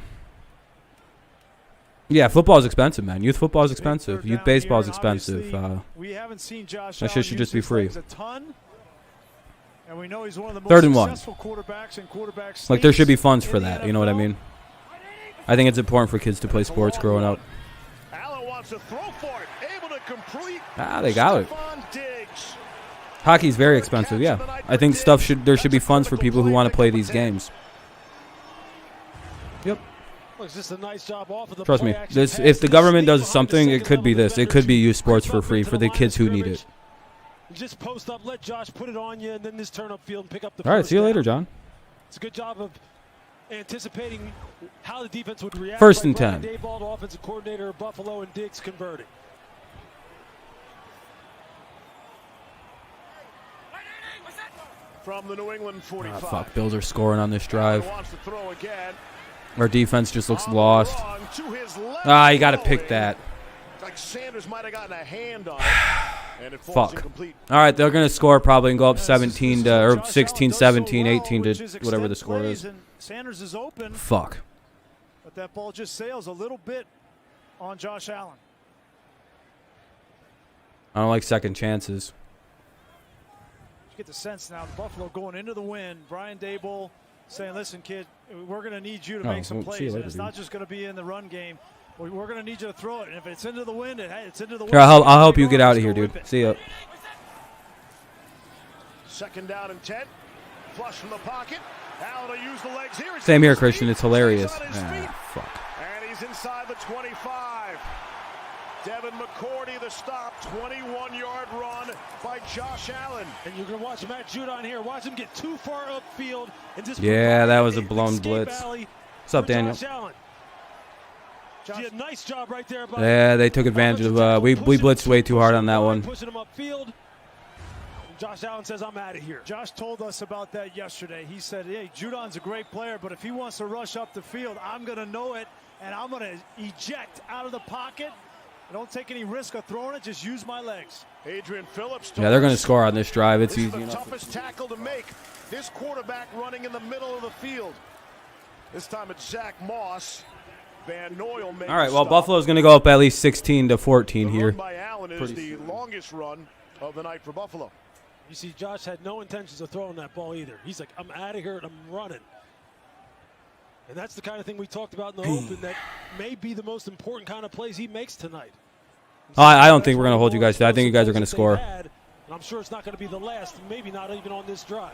Yeah, football is expensive, man. Youth football is expensive. Youth baseball is expensive. We haven't seen Josh that shit should just be free. And we know he's one of the most 3rd and 1. successful quarterbacks and quarterbacks. Like there should be funds for that. You know what I mean? I think it's important for kids to play sports growing up. Allen wants to throw for it. Able to complete. They got it. Hockey's very expensive. Yeah, I think there should be funds for people who want to play these games. Yep. Looks just a nice job off of the Trust me, if the government does something, it could be this. It could be youth sports for free for the kids who need it. Just post up, let Josh put it on you, and then just turn up field and pick up the All right, see you later, John. It's a good job of anticipating how the defense would react. 1st and 10. Dave Ball, offensive coordinator of Buffalo, and Diggs converting. From the New England 45. Fuck, Bills are scoring on this drive. Wants to throw again. Our defense just looks lost. You got to pick that. Like Sanders might have gotten a hand on it. And it falls Fuck. incomplete. All right, they're going to score probably and go up 17 to, or 16, 17, 18 to whatever the score is. Sanders is open. Fuck. But that ball just sails a little bit on Josh Allen. I don't like second chances. You get the sense now, Buffalo going into the wind. Brian Daboll saying, listen, kid, we're going to need you to make some plays. And it's not just going to be in the run game. We're going to need you to throw it. And if it's into the wind, it's into the wind. Here, I'll help you get out of here, dude. See ya. 2nd down and 10. Flush from the pocket. Allen will use the legs here. Same here, Christian. It's hilarious. Fuck. And he's inside the 25. Devin McCourty, the stop, 21-yard run by Josh Allen. And you're going to watch Matt Judon here. Watch him get too far upfield. And just that was a blown blitz. What's up, Daniel? Did a nice job right there. Yeah, they took advantage of. We blitzed way too hard on that one. Pushing him upfield. Josh Allen says, I'm out of here. Josh told us about that yesterday. He said, hey, Judon's a great player, but if he wants to rush up the field, I'm going to know it, and I'm going to eject out of the pocket. I don't take any risk of throwing it. Just use my legs. Adrian Phillips. Yeah, they're going to score on this drive. It's easy enough. This is the toughest tackle to make. This quarterback running in the middle of the field. This time it's Zach Moss. Van Noyle makes all right, well, Buffalo's going to go up at least 16 to 14 here. Run by Allen is the longest run of the night for Buffalo. You see, Josh had no intentions of throwing that ball either. He's like, I'm out of here and I'm running. And that's the kind of thing we talked about in the open that may be the most important kind of plays he makes tonight. I don't think we're going to hold you guys to that. I think you guys are going to score. And I'm sure it's not going to be the last, maybe not even on this drive.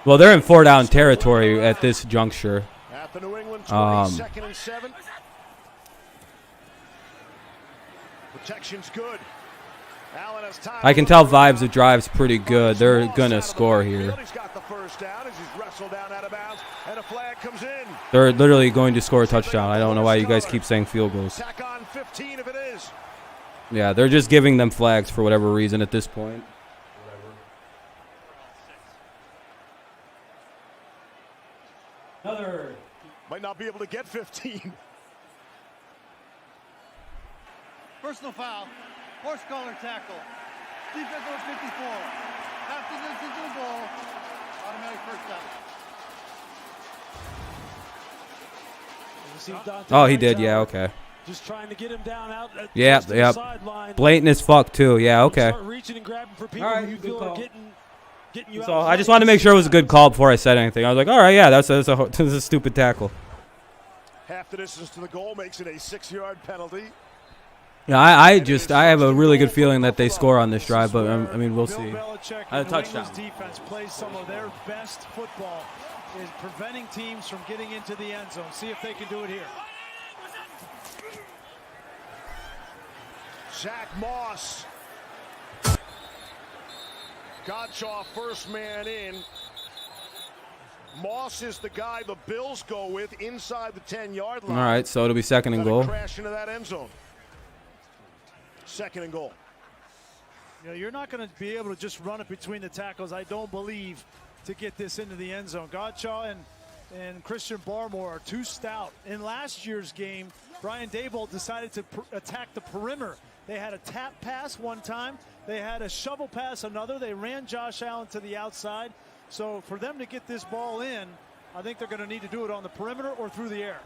Well, they're in 4-down territory at this juncture. At the New England 20, 2nd and 7. Protection's good. Allen has time. I can tell vibes of drive's pretty good. They're gonna score here. He's got the first down as he's wrestled down out of bounds, and a flag comes in. They're literally going to score a touchdown. I don't know why you guys keep saying field goals. Tack on 15 if it is. Yeah, they're just giving them flags for whatever reason at this point. Another. Might not be able to get 15. Personal foul. Horse collar tackle. Defense over 54. After this is the ball. Automatic first down. Oh, he did. Yeah, okay. Just trying to get him down out. Yeah, yeah. Blatant as fuck too. Yeah, okay. Start reaching and grabbing for people who you feel are getting you So out. I just wanted to make sure it was a good call before I said anything. I was like, all right, yeah, that's a stupid tackle. Half the distance to the goal makes it a 6-yard penalty. Yeah, I have a really good feeling that they score on this drive, but I mean, we'll see. A touchdown. Defense plays some of their best football, is preventing teams from getting into the end zone. See if they can do it here. Zach Moss. Godshaw first man in. Moss is the guy the Bills go with inside the 10-yard line. All right, so it'll be second and goal. Crash into that end zone. Second and goal. You know, you're not going to be able to just run it between the tackles, I don't believe, to get this into the end zone. Godshaw and Christian Barmore are too stout. In last year's game, Brian Daboll decided to attack the perimeter. They had a tap pass one time. They had a shovel pass another. They ran Josh Allen to the outside. So for them to get this ball in, I think they're going to need to do it on the perimeter or through the air.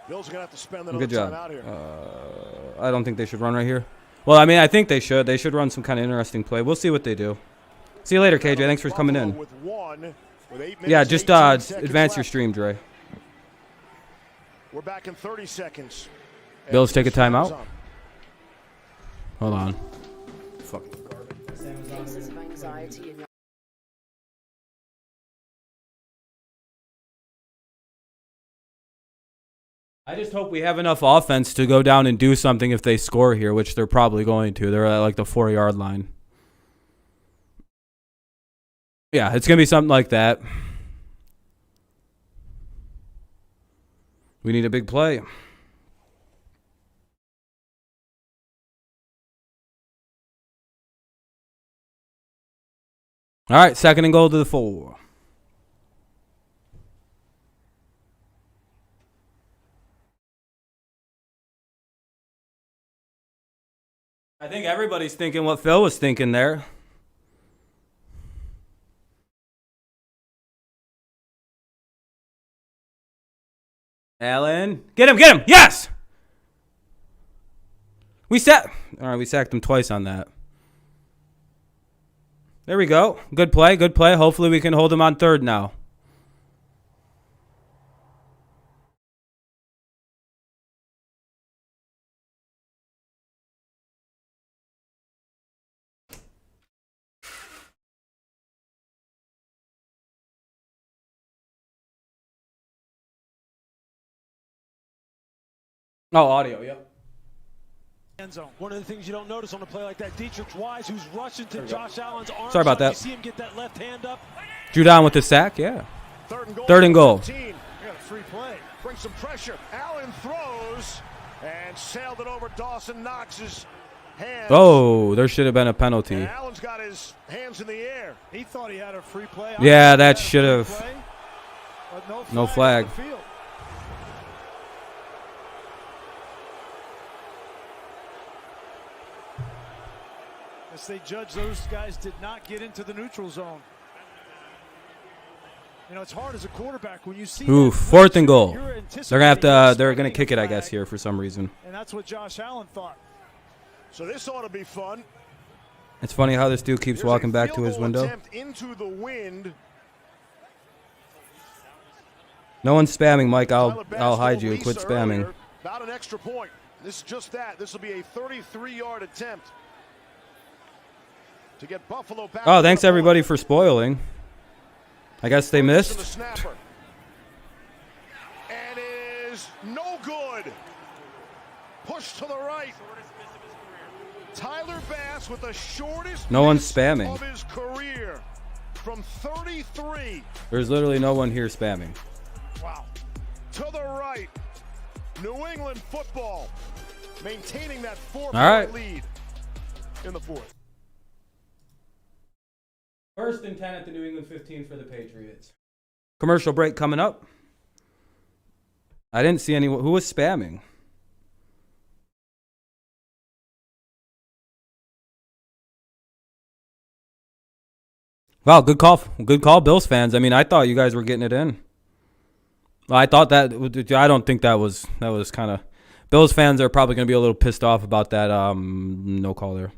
Bills are going to have to spend another Good job. time out here. I don't think they should run right here. Well, I mean, I think they should. They should run some kind of interesting play. We'll see what they do. See you later, KJ. Thanks for coming in. With 8 minutes, Yeah, just advance your stream, Dre. We're back in 30 seconds. Bills take a timeout. Hold on. Fuck. I just hope we have enough offense to go down and do something if they score here, which they're probably going to. They're at like the 4-yard line. Yeah, it's going to be something like that. We need a big play. All right, second and goal to the 4. I think everybody's thinking what Phil was thinking there. Allen, get him, yes! We sacked him twice on that. There we go. Good play. Hopefully we can hold him on third now. Oh, audio, yep. End zone. One of the things you don't notice on a play like that, Dietrich Wise, who's rushing to Josh Allen's arms. Sorry about that. You see him get that left hand up. Drew down with the sack, yeah. Third and goal. Got a free play. Bring some pressure. Allen throws and sailed it over Dawson Knox's hands. Oh, there should have been a penalty. And Allen's got his hands in the air. He thought he had a free play. Yeah, that should have. No flag. As they judge, those guys did not get into the neutral zone. You know, it's hard as a quarterback when you see. Ooh, fourth and goal. They're gonna have to. They're gonna kick it, I guess, here for some reason. And that's what Josh Allen thought. So this ought to be fun. It's funny how this dude keeps walking back to his window. Into the wind. No one's spamming, Mike. I'll hide you. Quit spamming. About an extra point. This is just that. This will be a 33-yard attempt to get Buffalo back. Oh, thanks everybody for spoiling. I guess they missed. And is no good. Push to the right. Tyler Bass with the shortest No one's spamming. of his career from 33. There's literally no one here spamming. Wow. To the right. New England football maintaining that 4-point lead in the fourth. First and 10 at the New England 15 for the Patriots. Commercial break coming up. I didn't see anyone. Who was spamming? Wow, good call. Good call, Bills fans. I mean, I thought you guys were getting it in. I thought that. I don't think that was kind of. Bills fans are probably going to be a little pissed off about that no call there.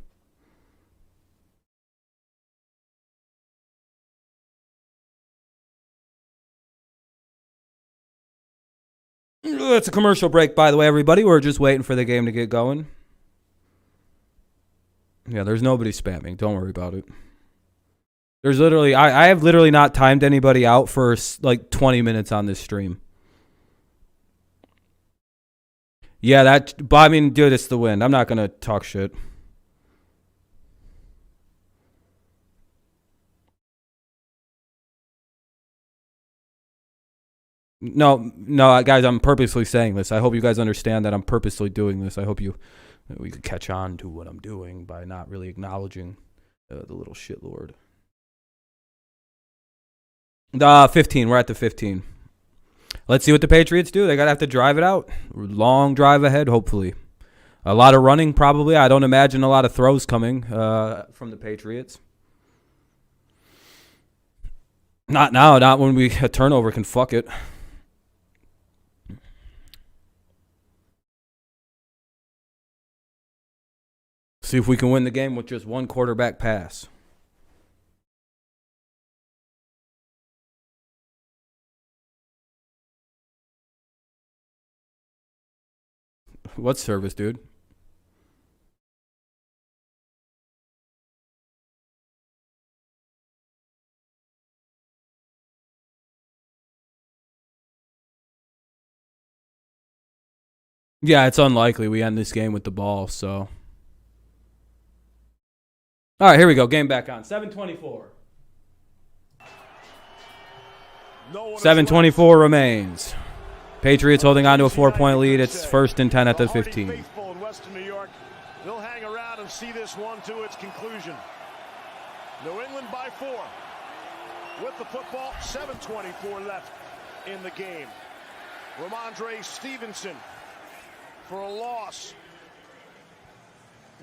It's a commercial break, by the way, everybody. We're just waiting for the game to get going. Yeah, there's nobody spamming. Don't worry about it. There's literally, I have literally not timed anybody out for like 20 minutes on this stream. Yeah, but I mean, dude, it's the win. I'm not going to talk shit. No, guys, I'm purposely saying this. I hope you guys understand that I'm purposely doing this. I hope we could catch on to what I'm doing by not really acknowledging the little shitlord. 15. We're at the 15. Let's see what the Patriots do. They got to have to drive it out. Long drive ahead, hopefully. A lot of running, probably. I don't imagine a lot of throws coming from the Patriots. Not now. Not when a turnover can fuck it. See if we can win the game with just one quarterback pass. What service, dude? Yeah, it's unlikely we end this game with the ball, so. All right, here we go. Game back on. 7:24. 7:24 remains. Patriots holding on to a 4-point lead. It's first and 10 at the 15. Faithful in Western New York, they'll hang around and see this one to its conclusion. New England by 4. With the football, 7:24 left in the game. Ramondre Stevenson for a loss.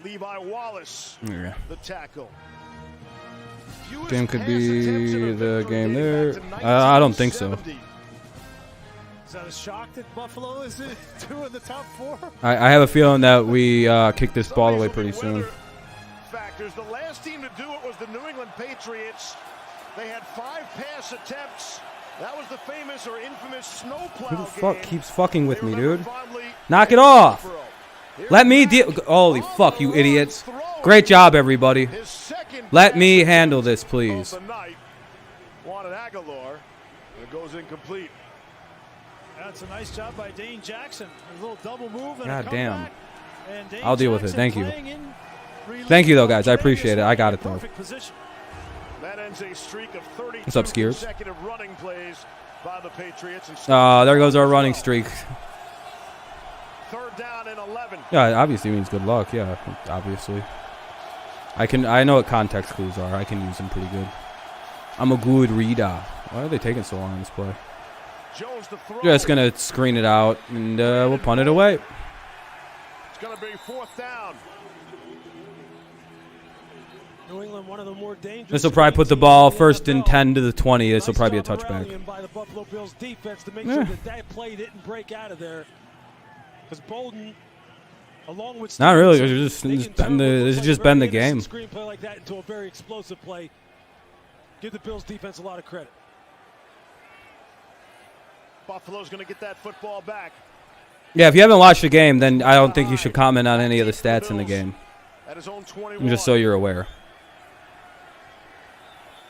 Levi Wallace, the tackle. Game could be the game there. I don't think so. Is that a shock that Buffalo is 2 in the top 4? I have a feeling that we kick this ball away pretty soon. Factors. The last team to do it was the New England Patriots. They had 5 pass attempts. That was the famous or infamous snowplow. Who the fuck keeps fucking with me, dude? Knock it off. Let me deal. Holy fuck, you idiots. Great job, everybody. Let me handle this, please. Wanted Aguilar. It goes incomplete. That's a nice job by Dane Jackson. A little double move and God a damn. And Dane I'll deal with it. Jackson Thank you. relief. Thank you, though, guys. I appreciate it. I got it, though. That ends a streak of 32 What's up, Skiers? consecutive running plays by the Patriots. There goes our running streak. Third down and 11. Yeah, it obviously means good luck. Yeah, obviously. I know what context clues are. I can use them pretty good. I'm a good reader. Why are they taking so long on this play? Just going to screen it out, and we'll punt it away. It's going to be 4th down. New England, one of the more dangerous. This will probably put the ball first and 10 to the 20. This will probably be a touchback. By the Buffalo Bills defense to make sure that play didn't break out of there. Because Bolden, along with not really. This has just been the game. Screenplay like that into a very explosive play. Give the Bills defense a lot of credit. Buffalo's going to get that football back. Yeah, if you haven't watched the game, then I don't think you should comment on any of the stats in the game. Just so you're aware.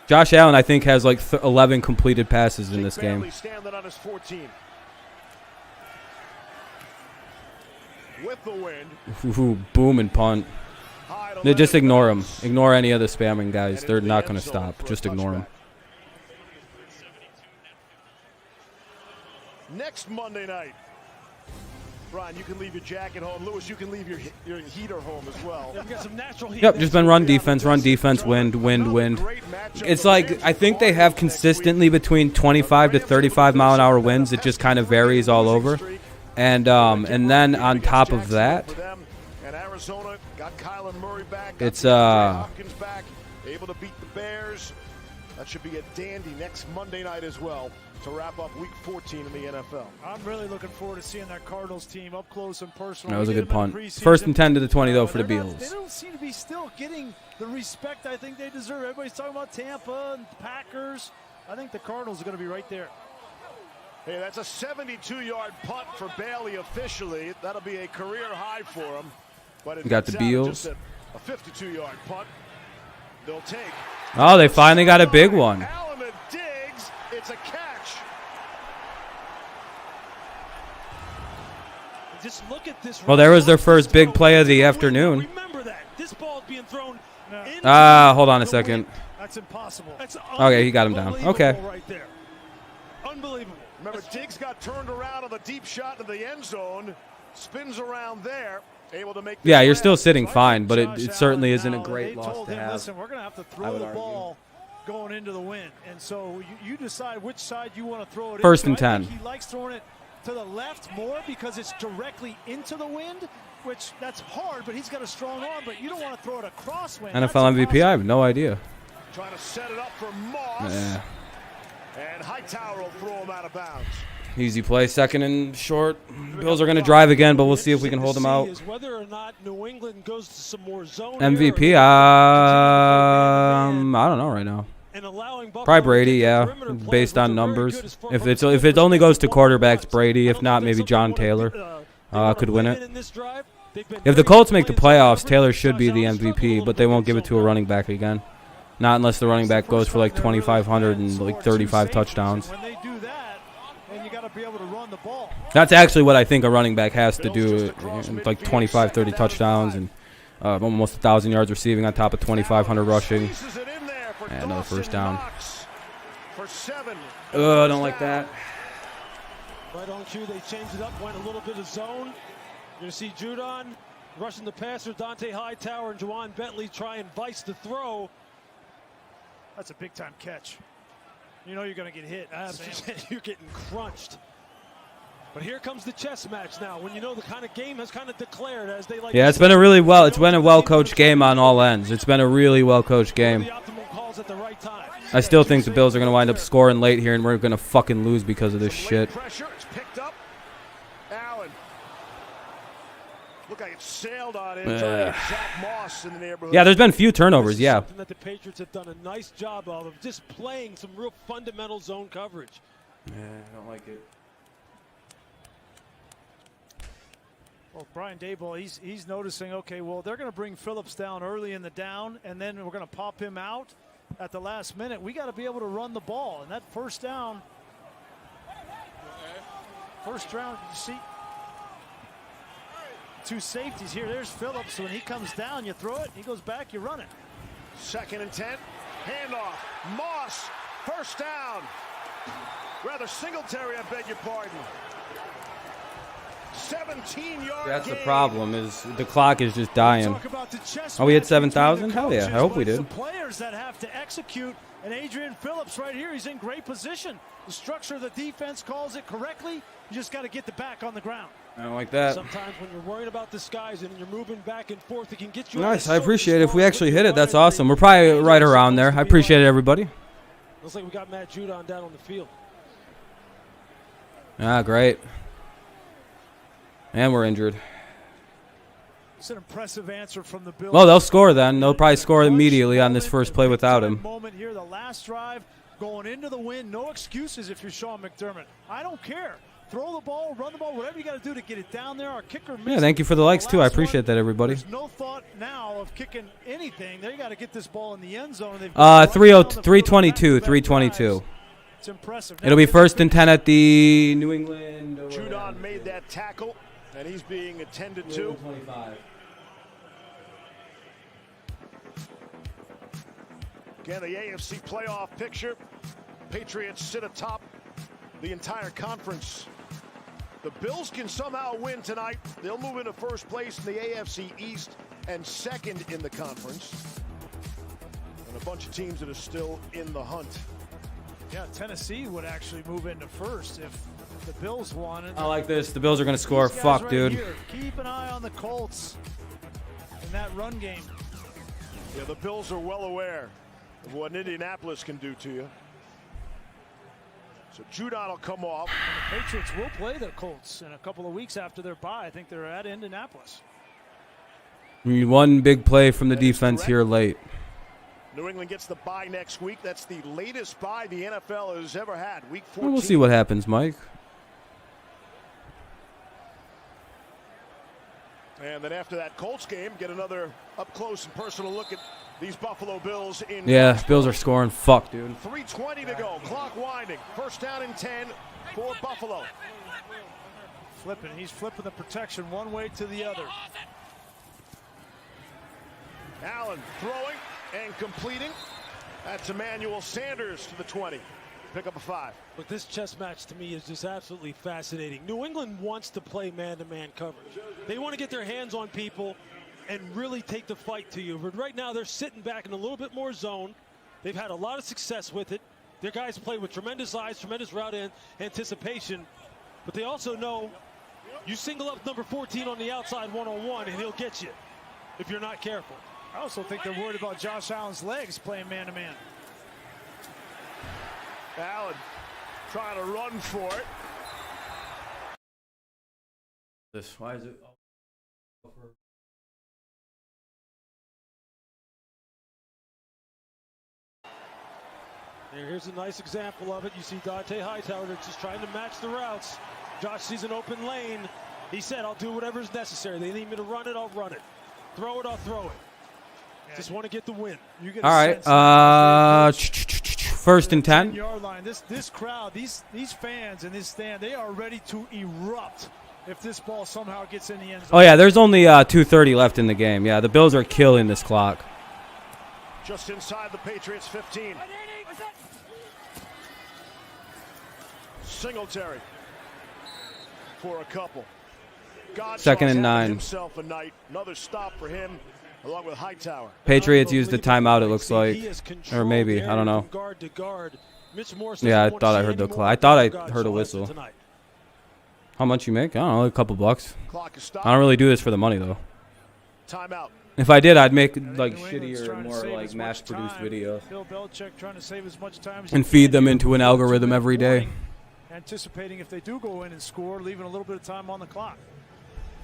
Josh Allen, I think, has like 11 completed passes in this game. Standing on his 14. with the wind. Ooh, boom and punt. They just ignore them. Ignore any of the spamming guys. They're not going to stop. Just ignore them. Next Monday night, Brian, you can leave your jacket home. Lewis, you can leave your heater home as well. Yeah, we got some natural heat. Yep, just been run defense, wind, wind. It's like, I think they have consistently between 25 to 35 mile an hour winds. It just kind of varies all over. And then on top of that, and Arizona got Kyler Murray back. It's Hopkins back, able to beat the Bears. That should be a dandy next Monday night as well to wrap up Week 14 in the NFL. I'm really looking forward to seeing that Cardinals team up close and personal. That was a good punt. First and 10 to the 20 though for the Beals. They don't seem to be still getting the respect I think they deserve. Everybody's talking about Tampa and Packers. I think the Cardinals are going to be right there. Hey, that's a 72-yard punt for Bailey officially. That'll be a career high for him. But You got the Beals. A 52-yard punt. They'll take. Oh, they finally got a big one. Allen digs. It's a catch. Just look at this. Well, there was their first big play of the afternoon. Remember that. This ball is being thrown. Hold on a second. That's impossible. That's okay, he got him down. Okay. Right there. Unbelievable. Remember, Diggs got turned around on the deep shot into the end zone. Spins around there. Able to make. Yeah, you're still sitting fine, but it certainly isn't a great loss to have. Listen, we're going to have to throw the ball going into the wind. And so you decide which side you want to throw it First into. and 10. He likes throwing it to the left more because it's directly into the wind, which that's hard, but he's got a strong arm, but you don't want to throw it across wind. NFL MVP, I have no idea. Trying to set it up for Moss. Yeah. And Hightower will throw him out of bounds. Easy play, second and short. Bills are going to drive again, but we'll see if we can hold them out. Is whether or not New England goes to some more zone MVP, I don't know right now. Probably Brady, yeah, based on numbers. If it only goes to quarterbacks, Brady. If not, maybe John Taylor could win it. If the Colts make the playoffs, Taylor should be the MVP, but they won't give it to a running back again. Not unless the running back goes for like 2,500 and like 35 touchdowns. When they do that, then you got to be able to run the ball. That's actually what I think a running back has to do, like 25, 30 touchdowns and almost 1,000 yards receiving on top of 2,500 rushing. And another first down. I don't like that. Right on cue, they changed it up, went a little bit of zone. You're going to see Judon rushing the passer, Dante Hightower and Juwan Bentley try and vice the throw. That's a big-time catch. You know you're going to get hit. You're getting crunched. But here comes the chess match now. When you know the kind of game has kind of declared as they like. Yeah, it's been a really well-coached game on all ends. It's been a really well-coached game. At the right time. I still think the Bills are going to wind up scoring late here, and we're going to fucking lose because of this shit. Pressure, it's picked up. Allen. Look like it sailed on in. Zach Moss in the neighborhood. Yeah, there's been few turnovers, yeah. Something that the Patriots have done a nice job of just playing some real fundamental zone coverage. Yeah, I don't like it. Well, Brian Daboll, he's noticing, okay, well, they're going to bring Phillips down early in the down, and then we're going to pop him out at the last minute. We got to be able to run the ball. And that first down, you see two safeties here. There's Phillips. So when he comes down, you throw it. He goes back, you run it. 2nd and 10. Handoff. Moss. First down. Rather Singletary, I beg your pardon. 17-yard That's the gain. problem, is the clock is just dying. Oh, we hit 7,000? Hell yeah, I hope we did. Players that have to execute, and Adrian Phillips right here, he's in great position. The structure of the defense calls it correctly. You just got to get the back on the ground. I don't like that. Sometimes when you're worried about the skies and you're moving back and forth, it can get you. Nice, I appreciate it. If we actually hit it, that's awesome. We're probably right around there. I appreciate it, everybody. Looks like we got Matt Judon down on the field. Ah, great. And we're injured. It's an impressive answer from the Bills. Well, they'll score then. They'll probably score immediately on this first play without him. Moment here, the last drive, going into the wind. No excuses if you're Sean McDermott. I don't care. Throw the ball, run the ball, whatever you got to do to get it down there. Our kicker missed. Yeah, thank you for the likes, too. I appreciate that, everybody. There's no thought now of kicking anything. They got to get this ball in the end zone. 322. It's impressive. It'll be 1st and 10 at the New England. Judon made that tackle And he's being attended to. 25. Again, the AFC playoff picture. Patriots sit atop the entire conference. The Bills can somehow win tonight. They'll move into first place in the AFC East and second in the conference. And a bunch of teams that are still in the hunt. Yeah, Tennessee would actually move into first if the Bills won. I like this. The Bills are going to score. Fuck, Right dude. Here. Keep an eye on the Colts in that run game. Yeah, the Bills are well aware of what Indianapolis can do to you. So Judon will come off. And the Patriots will play the Colts in a couple of weeks after their bye. I think they're at Indianapolis. One big play from the defense here late. New England gets the bye next week. That's the latest bye the NFL has ever had. Week 14. We'll see what happens, Mike. And then after that Colts game, get another up-close and personal look at these Buffalo Bills. Yeah, Bills are scoring. Fuck, dude. 3:20 to go. Clock winding. First down and 10 for Buffalo. He's flipping the protection one way to the other. Allen throwing and completing. That's Emmanuel Sanders to the 20. Pick up a 5. But this chess match to me is just absolutely fascinating. New England wants to play man-to-man coverage. They want to get their hands on people and really take the fight to you. But right now they're sitting back in a little bit more zone. They've had a lot of success with it. Their guys play with tremendous eyes, tremendous route anticipation. But they also know you single up number 14 on the outside one-on-one and he'll get you if you're not careful. I also think they're worried about Josh Allen's legs playing man-to-man. Allen trying to run for it. Why is it? Here's a nice example of it. You see Dante Hightower just trying to match the routes. Josh sees an open lane. He said, I'll do whatever is necessary. They need me to run it, I'll run it. Throw it, I'll throw it. Just want to get the win. All right. First and 10. Yard line. This crowd, these fans in this stand, they are ready to erupt if this ball somehow gets in the end zone. Oh, yeah, there's only 2:30 left in the game. Yeah, the Bills are killing this clock. Just inside the Patriots 15. Singletary for a couple. Second and 9. Himself a night. Another stop for him, along with Hightower. Patriots used the timeout, it looks like. Or maybe, I don't know. Yeah, I thought I heard the clock. I thought I heard a whistle. How much you make? I don't know, a couple bucks. I don't really do this for the money, though. Timeout. If I did, I'd make like shittier, more like mass-produced videos. Bill Belichick trying to save as much time as and feed them into an algorithm every day. Anticipating if they do go in and score, leaving a little bit of time on the clock.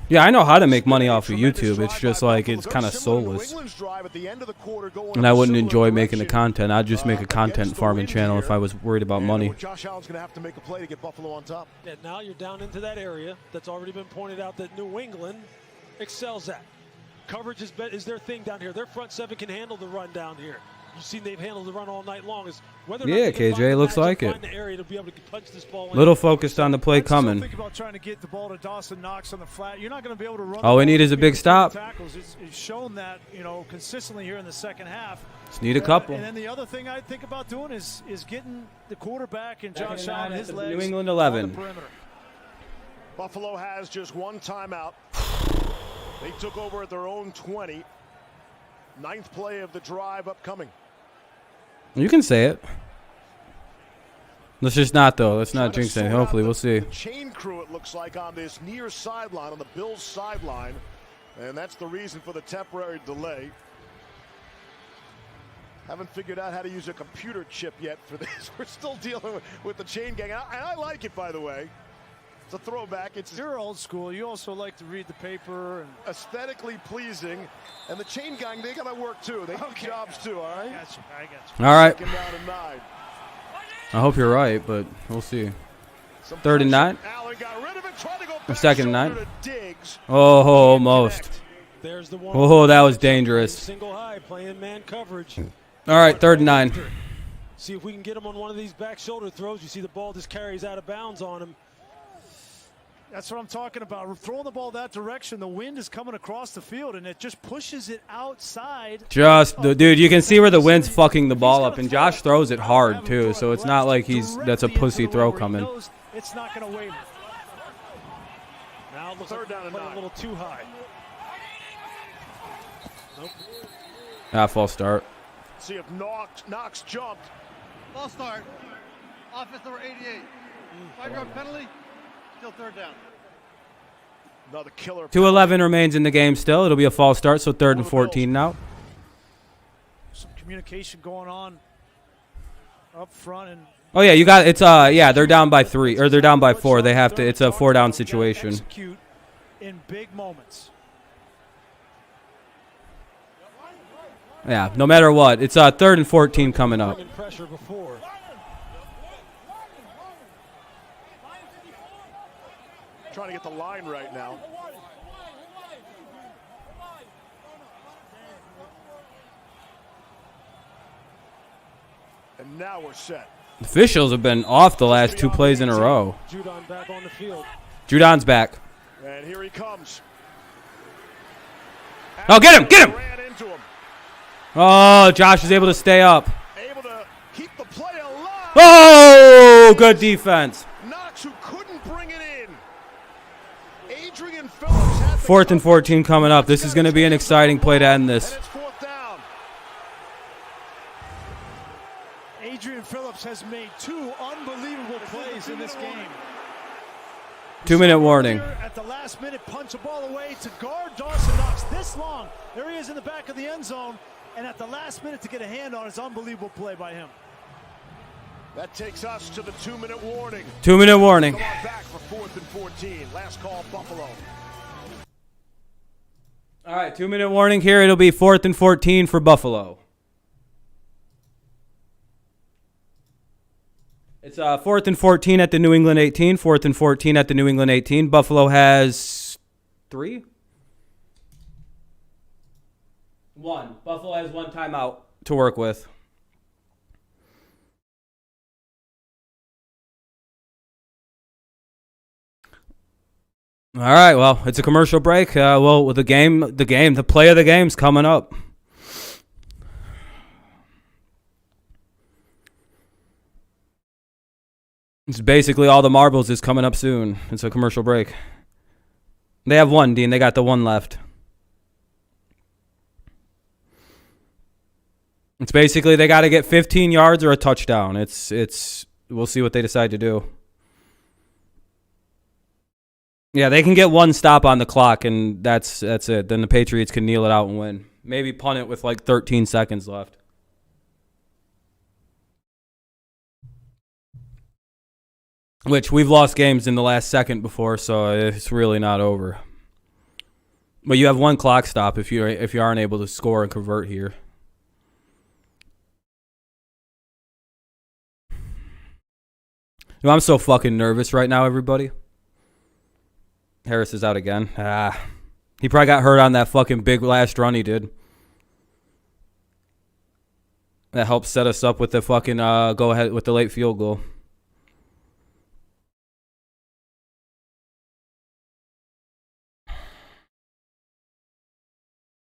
Yeah, I know how to make money off of YouTube. It's just like it's kind of soulless. And I wouldn't enjoy making the content. I'd just make a content farming channel if I was worried about money. Josh Allen's going to have to make a play to get Buffalo on top. Yeah, now you're down into that area that's already been pointed out that New England excels at. Coverage is their thing down here. Their front seven can handle the run down here. You've seen they've handled the run all night long. Yeah, KJ, looks like it. Little focused on the play coming. Think about trying to get the ball to Dawson Knox on the flat. You're not going to be able to run. All we need is a big stop. It's shown that, consistently here in the second half. Just need a couple. And then the other thing I'd think about doing is getting the quarterback and Josh Allen his legs. New England 11. Buffalo has just one timeout. They took over at their own 20. 9th play of the drive upcoming. You can say it. Let's just not, though. Let's not jinx it. Hopefully, we'll see. The chain crew, it looks like, on this near sideline, on the Bills' sideline. And that's the reason for the temporary delay. Haven't figured out how to use a computer chip yet for this. We're still dealing with the chain gang. And I like it, by the way. It's a throwback. You're old school. You also like to read the paper. And aesthetically pleasing. And the chain gang, they got to work, too. They have jobs, too, all right? I got you. All right. Down to 9. I hope you're right, but we'll see. 3rd and 9. Or 2nd and 9. Oh, almost. Oh, that was dangerous. Single high, playing man coverage. All right, 3rd and 9. See if we can get him on one of these back shoulder throws. You see the ball just carries out of bounds on him. That's what I'm talking about. Throwing the ball that direction, the wind is coming across the field, and it just pushes it outside. Dude, you can see where the wind's fucking the ball up, and Josh throws it hard too, so it's not like that's a pussy throw coming. It's not going to waver. Now looks like down a little too high. Nope. False start. See if Knox jumped. False start. Offense number 88. 5-yard penalty. Still third down. Another killer. 2:11 remains in the game still. It'll be a false start, so 3rd and 14 now. Some communication going on up front. And oh yeah, you got it's they're down by 3 or they're down by 4. They have to. It's a 4-down situation. Execute in big moments. Yeah, no matter what, it's 3rd and 14 coming up. Pressure before. Trying to get the line right now. And now we're set. Officials have been off the last 2 plays in a row. Judon back on the field. Judon's back. And here he comes. Oh, get him! Get him! Oh, Josh is able to stay up. Able to keep the play alive. Oh, good defense. Knox, who couldn't bring it in. Adrian Phillips had 4th and 14 coming up. This is going to be an exciting play to end this. And it's 4th down. Adrian Phillips has made 2 unbelievable plays in this game. 2-minute warning. At the last minute, punch a ball away to guard Dawson Knox this long. There he is in the back of the end zone. And at the last minute to get a hand on his unbelievable play by him. That takes us to the 2-minute warning. 2-minute warning. Come on back for 4th and 14. Last call, Buffalo. All right, 2-minute warning here. It'll be 4th and 14 for Buffalo. It's 4th and 14 at the New England 18. 4th and 14 at the New England 18. Buffalo has 3? 1. Buffalo has 1 timeout to work with. All right, well, it's a commercial break. Well, with the play of the game's coming up. It's basically all the marbles is coming up soon. It's a commercial break. They have 1, Dean. They got the 1 left. It's basically they got to get 15 yards or a touchdown. We'll see what they decide to do. Yeah, they can get 1 stop on the clock, and that's it. Then the Patriots can kneel it out and win. Maybe punt it with like 13 seconds left. Which we've lost games in the last second before, so it's really not over. But you have 1 clock stop if you aren't able to score and convert here. I'm so fucking nervous right now, everybody. Harris is out again. He probably got hurt on that fucking big last run he did. That helped set us up with the fucking go ahead with the late field goal.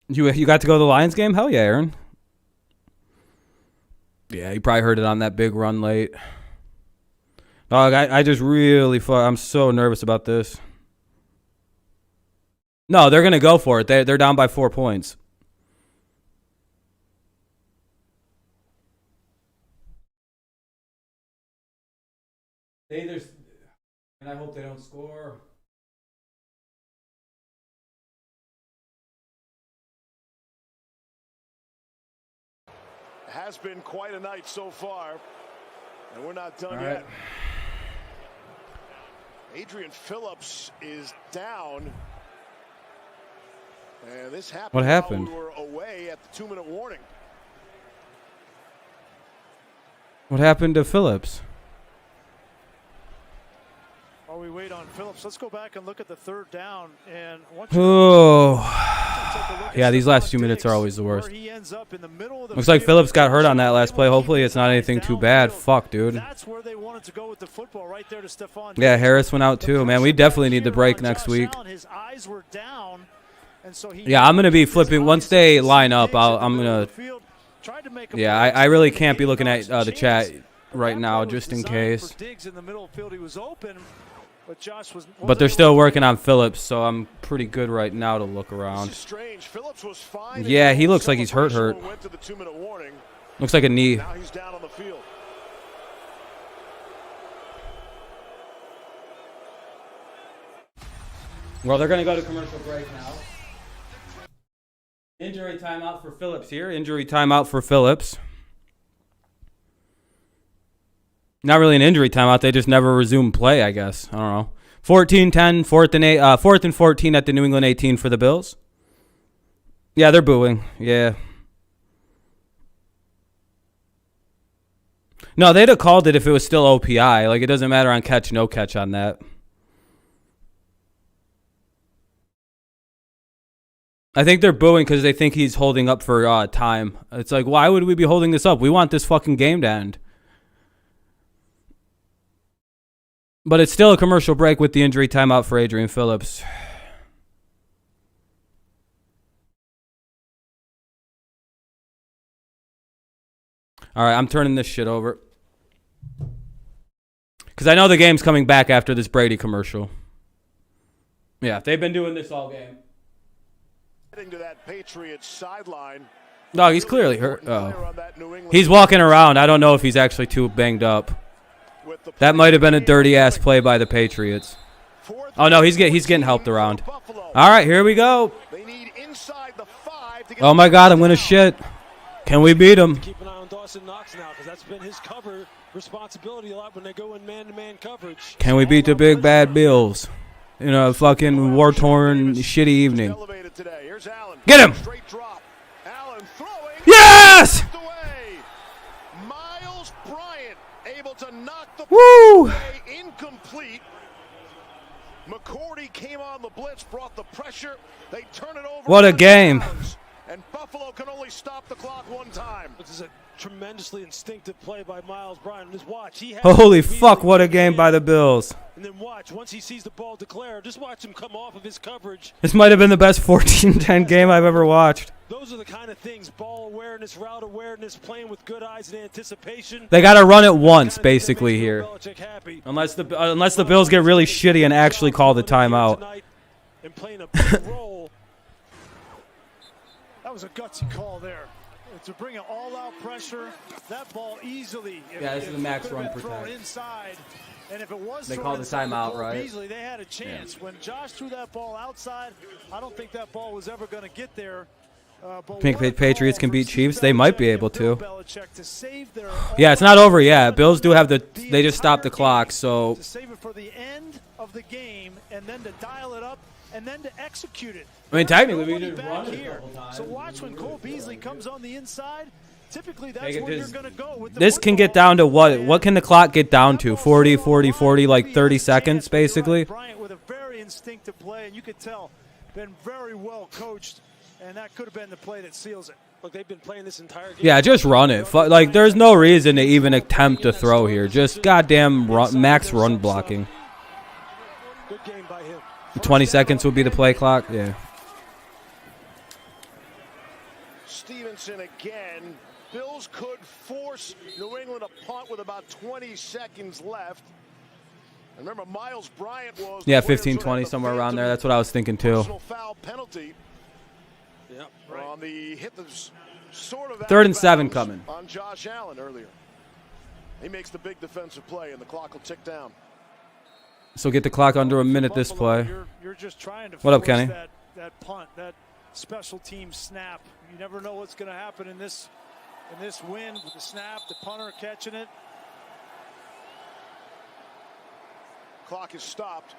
You got to go to the Lions game? Hell yeah, Aaron. Yeah, you probably heard it on that big run late. Dog, I just really I'm so nervous about this. No, they're going to go for it. They're down by 4 points. And I hope they don't score. It has been quite a night so far, and we're not done All yet. right. Adrian Phillips is down. And this happened What happened? while we were away at the 2-minute warning. What happened to Phillips? While we wait on Phillips. Let's go back and look at the third down. And yeah, these last 2 minutes are always the worst. Looks like Phillips got hurt on that last play. Hopefully it's not anything too bad. Fuck, dude. That's where they wanted to go with the football, right there to Stephon. Yeah, Harris went out too, man. We definitely need the break next week. His eyes were down, and so yeah, I'm gonna be flipping once they line up. I'm gonna. Yeah, I really can't be looking at the chat right now, just in case. But they're still working on Phillips, so I'm pretty good right now to look around. Yeah, he looks like he's hurt. Looks like a knee. Now he's down on the field. Well, they're going to go to commercial break now. Injury timeout for Phillips here. Injury timeout for Phillips. Not really an injury timeout. They just never resumed play, I guess. I don't know. 14-10, 4th and 14 at the New England 18 for the Bills. Yeah, they're booing. Yeah. No, they'd have called it if it was still OPI. Like, it doesn't matter on catch, no catch on that. I think they're booing because they think he's holding up for time. It's like, why would we be holding this up? We want this fucking game to end. But it's still a commercial break with the injury timeout for Adrian Phillips. All right, I'm turning this shit over. Because I know the game's coming back after this Brady commercial. Yeah, they've been doing this all game. Heading to that Patriots sideline. No, he's clearly hurt. Oh. He's walking around. I don't know if he's actually too banged up. That might have been a dirty-ass play by the Patriots. Oh, no, he's getting helped around. All right, here we go. Oh, my God, I'm going to shit. Can we beat him? Keep an eye on Dawson Knox now, because that's been his cover responsibility a lot when they go in man-to-man coverage. Can we beat the big bad Bills in a fucking war-torn, shitty evening? Get him! Yes! Miles Bryant able to knock the Woo! away, incomplete. McCourty came on the blitz, brought the pressure. They turn it over. What a game. And Buffalo can only stop the clock one time. This is a tremendously instinctive play by Miles Bryant. Just watch. Holy fuck, what a game by the Bills. And then watch, once he sees the ball declare, just watch him come off of his coverage. This might have been the best 14-10 game I've ever watched. Those are the kind of things, ball awareness, route awareness, playing with good eyes and anticipation. They got to run it once, basically, here. Unless the Bills get really shitty and actually call the timeout. And playing a big role. That was a gutsy call there. To bring an all-out pressure, that ball easily. Yeah, this is the max run protect. Inside, and if it was they called the timeout, right? Beasley, they had a chance. Yeah. When Josh threw that ball outside, I don't think that ball was ever going to get there. Think Patriots can beat Chiefs? They might be able to. Yeah, it's not over yet. Bills do have they just stopped the clock, so. To save it for the end of the game, and then to dial it up, and then to execute it. I mean, technically, we did run it a couple times. So watch when Cole Beasley comes on the inside. Typically, that's where you're going to go with the this can get down to what? What can the clock get down to? 40, 40, 40, like 30 seconds, basically? Bryant with a very instinctive play, and you could tell, been very well coached, and that could have been the play that seals it. Look, they've been playing this entire game. Yeah, just run it. Like, there's no reason to even attempt to throw here. Just goddamn max run blocking. Good game by him. 20 seconds would be the play clock. Yeah. Stevenson again. Bills could force New England a punt with about 20 seconds left. And remember, Miles Bryant was. Yeah, 15-20, somewhere around there. That's what I was thinking, too. Personal foul penalty. Yeah, right. On the hit that's sort of 3rd and 7 coming. On Josh Allen earlier. He makes the big defensive play, and the clock will tick down. So get the clock under a minute this play. You're just trying to what up, Kenny? That punt, that special team snap. You never know what's going to happen in this win with the snap, the punter catching it. Clock is stopped.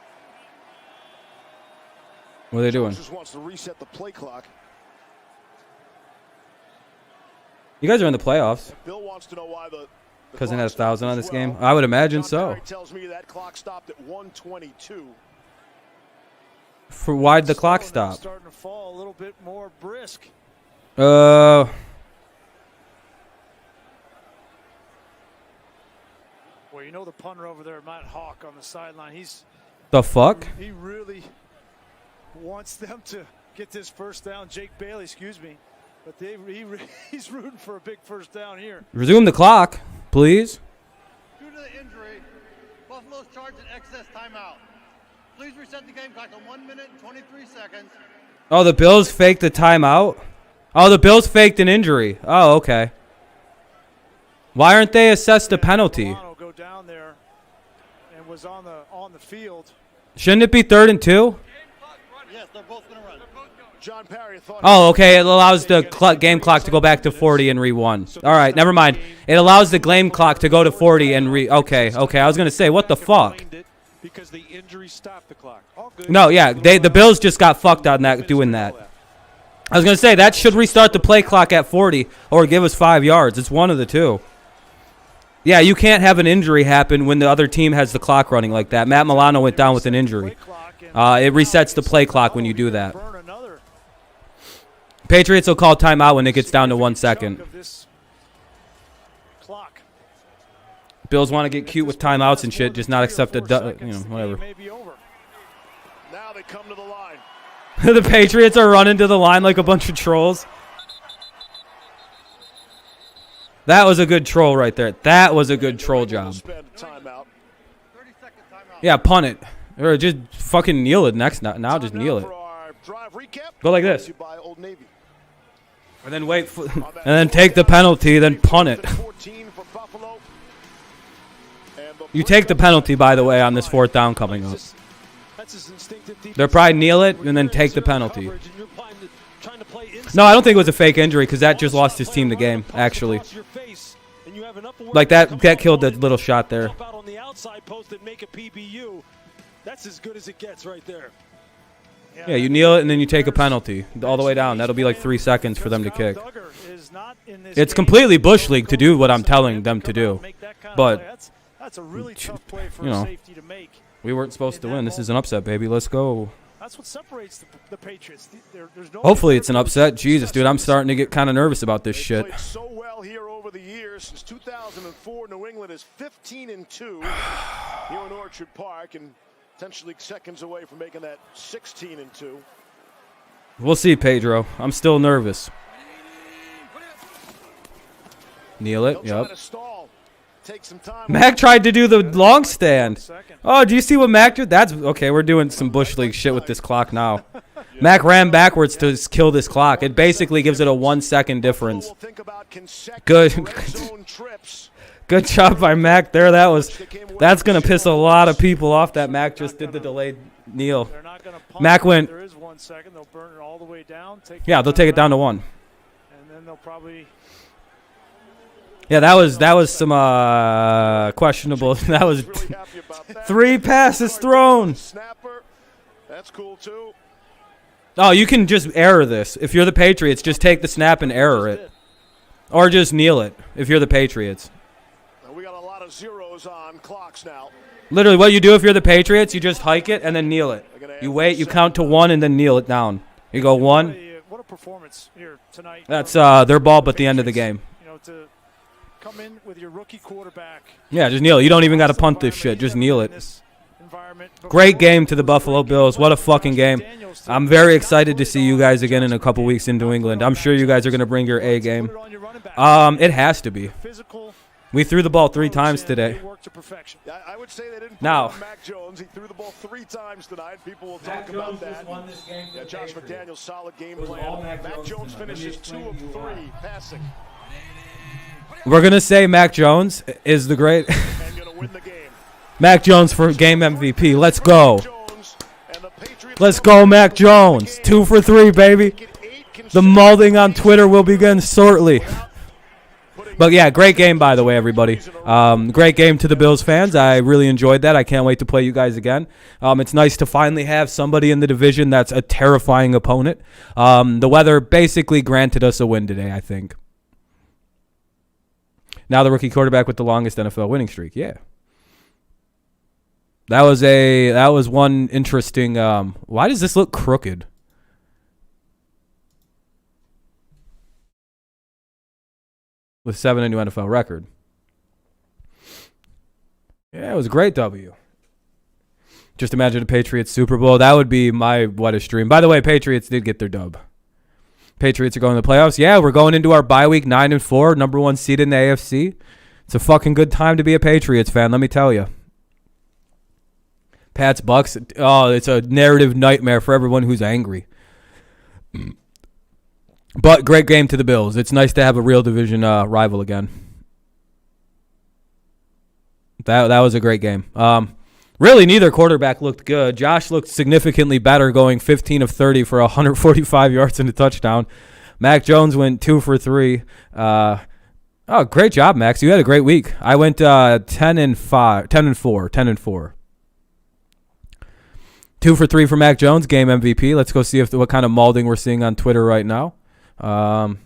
What are they doing? Just wants to reset the play clock. You guys are in the playoffs. Bill wants to know why the because they had 1,000 on this game. I would imagine so. Tells me that clock stopped at 1:22. For why'd the clock stop? Starting to fall a little bit more brisk. Well, you know the punter over there, Matt Hawk, on the sideline. The fuck? He really wants them to get this first down. Jake Bailey, excuse me. But he's rooting for a big first down here. Resume the clock, please. Due to the injury, Buffalo's charged an excess timeout. Please reset the game clock to 1 minute and 23 seconds. Oh, the Bills faked the timeout? Oh, the Bills faked an injury. Oh, okay. Why aren't they assessed a penalty? Go down there and was on the field. Shouldn't it be 3rd and 2? Yes, they're both going to run. John Parry thought. Oh, okay. It allows the game clock to go back to 40 and re-1. All right, never mind. It allows the game clock to go to 40 and Okay. I was gonna say, what the fuck? Because the injury stopped the clock. No, yeah, the Bills just got fucked on that doing that. I was gonna say that should restart the play clock at 40 or give us 5 yards. It's one of the two. Yeah, you can't have an injury happen when the other team has the clock running like that. Matt Milano went down with an injury. It resets the play clock when you do that. Patriots will call timeout when it gets down to 1 second. Bills want to get cute with timeouts and shit, just not accept whatever. Now they come to the line. The Patriots are running to the line like a bunch of trolls. That was a good troll right there. That was a good troll job. Yeah, punt it. Or just fucking kneel it next. Now just kneel it. Go like this. And then wait for, and then take the penalty, then punt it. You take the penalty, by the way, on this 4th down coming up. They'll probably kneel it and then take the penalty. No, I don't think it was a fake injury because that just lost his team the game, actually. Like, that killed that little shot there. That's as good as it gets right there. Yeah, you kneel it and then you take a penalty all the way down. That'll be like 3 seconds for them to kick. It's completely Bush League to do what I'm telling them to do. But, that's a really tough play for a safety to make. We weren't supposed to win. This is an upset, baby. Let's go. That's what separates the Patriots. There's no Hopefully it's an upset. Jesus, dude, I'm starting to get kind of nervous about this shit. Played so well here over the years. Since 2004, New England is 15-2 here in Orchard Park, and potentially seconds away from making that 16-2. We'll see, Pedro. I'm still nervous. Kneel it. Yep. Mac tried to do the long stand. Oh, do you see what Mac did? That's okay. We're doing some Bush League shit with this clock now. Mac ran backwards to kill this clock. It basically gives it a 1 second difference. Good. Good job by Mac there. That's gonna piss a lot of people off that Mac just did the delayed kneel. Mac went. There is 1 second. They'll burn it all the way down. Yeah, they'll take it down to 1. And then they'll probably. Yeah, that was some questionable. That was 3 passes thrown. That's cool too. Oh, you can just error this. If you're the Patriots, just take the snap and error it. Or just kneel it if you're the Patriots. We got a lot of zeros on clocks now. Literally, what you do if you're the Patriots, you just hike it and then kneel it. You wait, you count to 1 and then kneel it down. You go 1. What a performance here tonight. That's their ball, but the end of the game. To come in with your rookie quarterback. Yeah, just kneel it. You don't even got to punt this shit. Just kneel it. Great game to the Buffalo Bills. What a fucking game. I'm very excited to see you guys again in a couple weeks in New England. I'm sure you guys are going to bring your A game. It has to be. We threw the ball 3 times today. I would say they didn't now, Mac Jones. He threw the ball 3 times tonight. People will talk about that. Yeah, Josh McDaniels, solid game plan. Mac Jones finishes 2 of 3 passing. We're going to say Mac Jones is the great. Mac Jones for game MVP. Let's go. Let's go, Mac Jones. 2 for 3, baby. The molding on Twitter will begin shortly. But, yeah, great game, by the way, everybody. Great game to the Bills fans. I really enjoyed that. I can't wait to play you guys again. It's nice to finally have somebody in the division that's a terrifying opponent. The weather basically granted us a win today, I think. Now the rookie quarterback with the longest NFL winning streak. Yeah. That was one interesting. Why does this look crooked? With 7 a new NFL record. Yeah, it was a great W. Just imagine the Patriots Super Bowl. That would be my wettest dream. By the way, Patriots did get their dub. Patriots are going to the playoffs. Yeah, we're going into our bye week 9-4, number 1 seed in the AFC. It's a fucking good time to be a Patriots fan, let me tell you. Pats Bucks. Oh, it's a narrative nightmare for everyone who's angry. But great game to the Bills. It's nice to have a real division rival again. That was a great game. Really, neither quarterback looked good. Josh looked significantly better, going 15 of 30 for 145 yards and a touchdown. Mac Jones went 2 for 3. Oh, great job, Max. You had a great week. I went 10-4. 2 for 3 for Mac Jones, game MVP. Let's go see what kind of molding we're seeing on Twitter right now about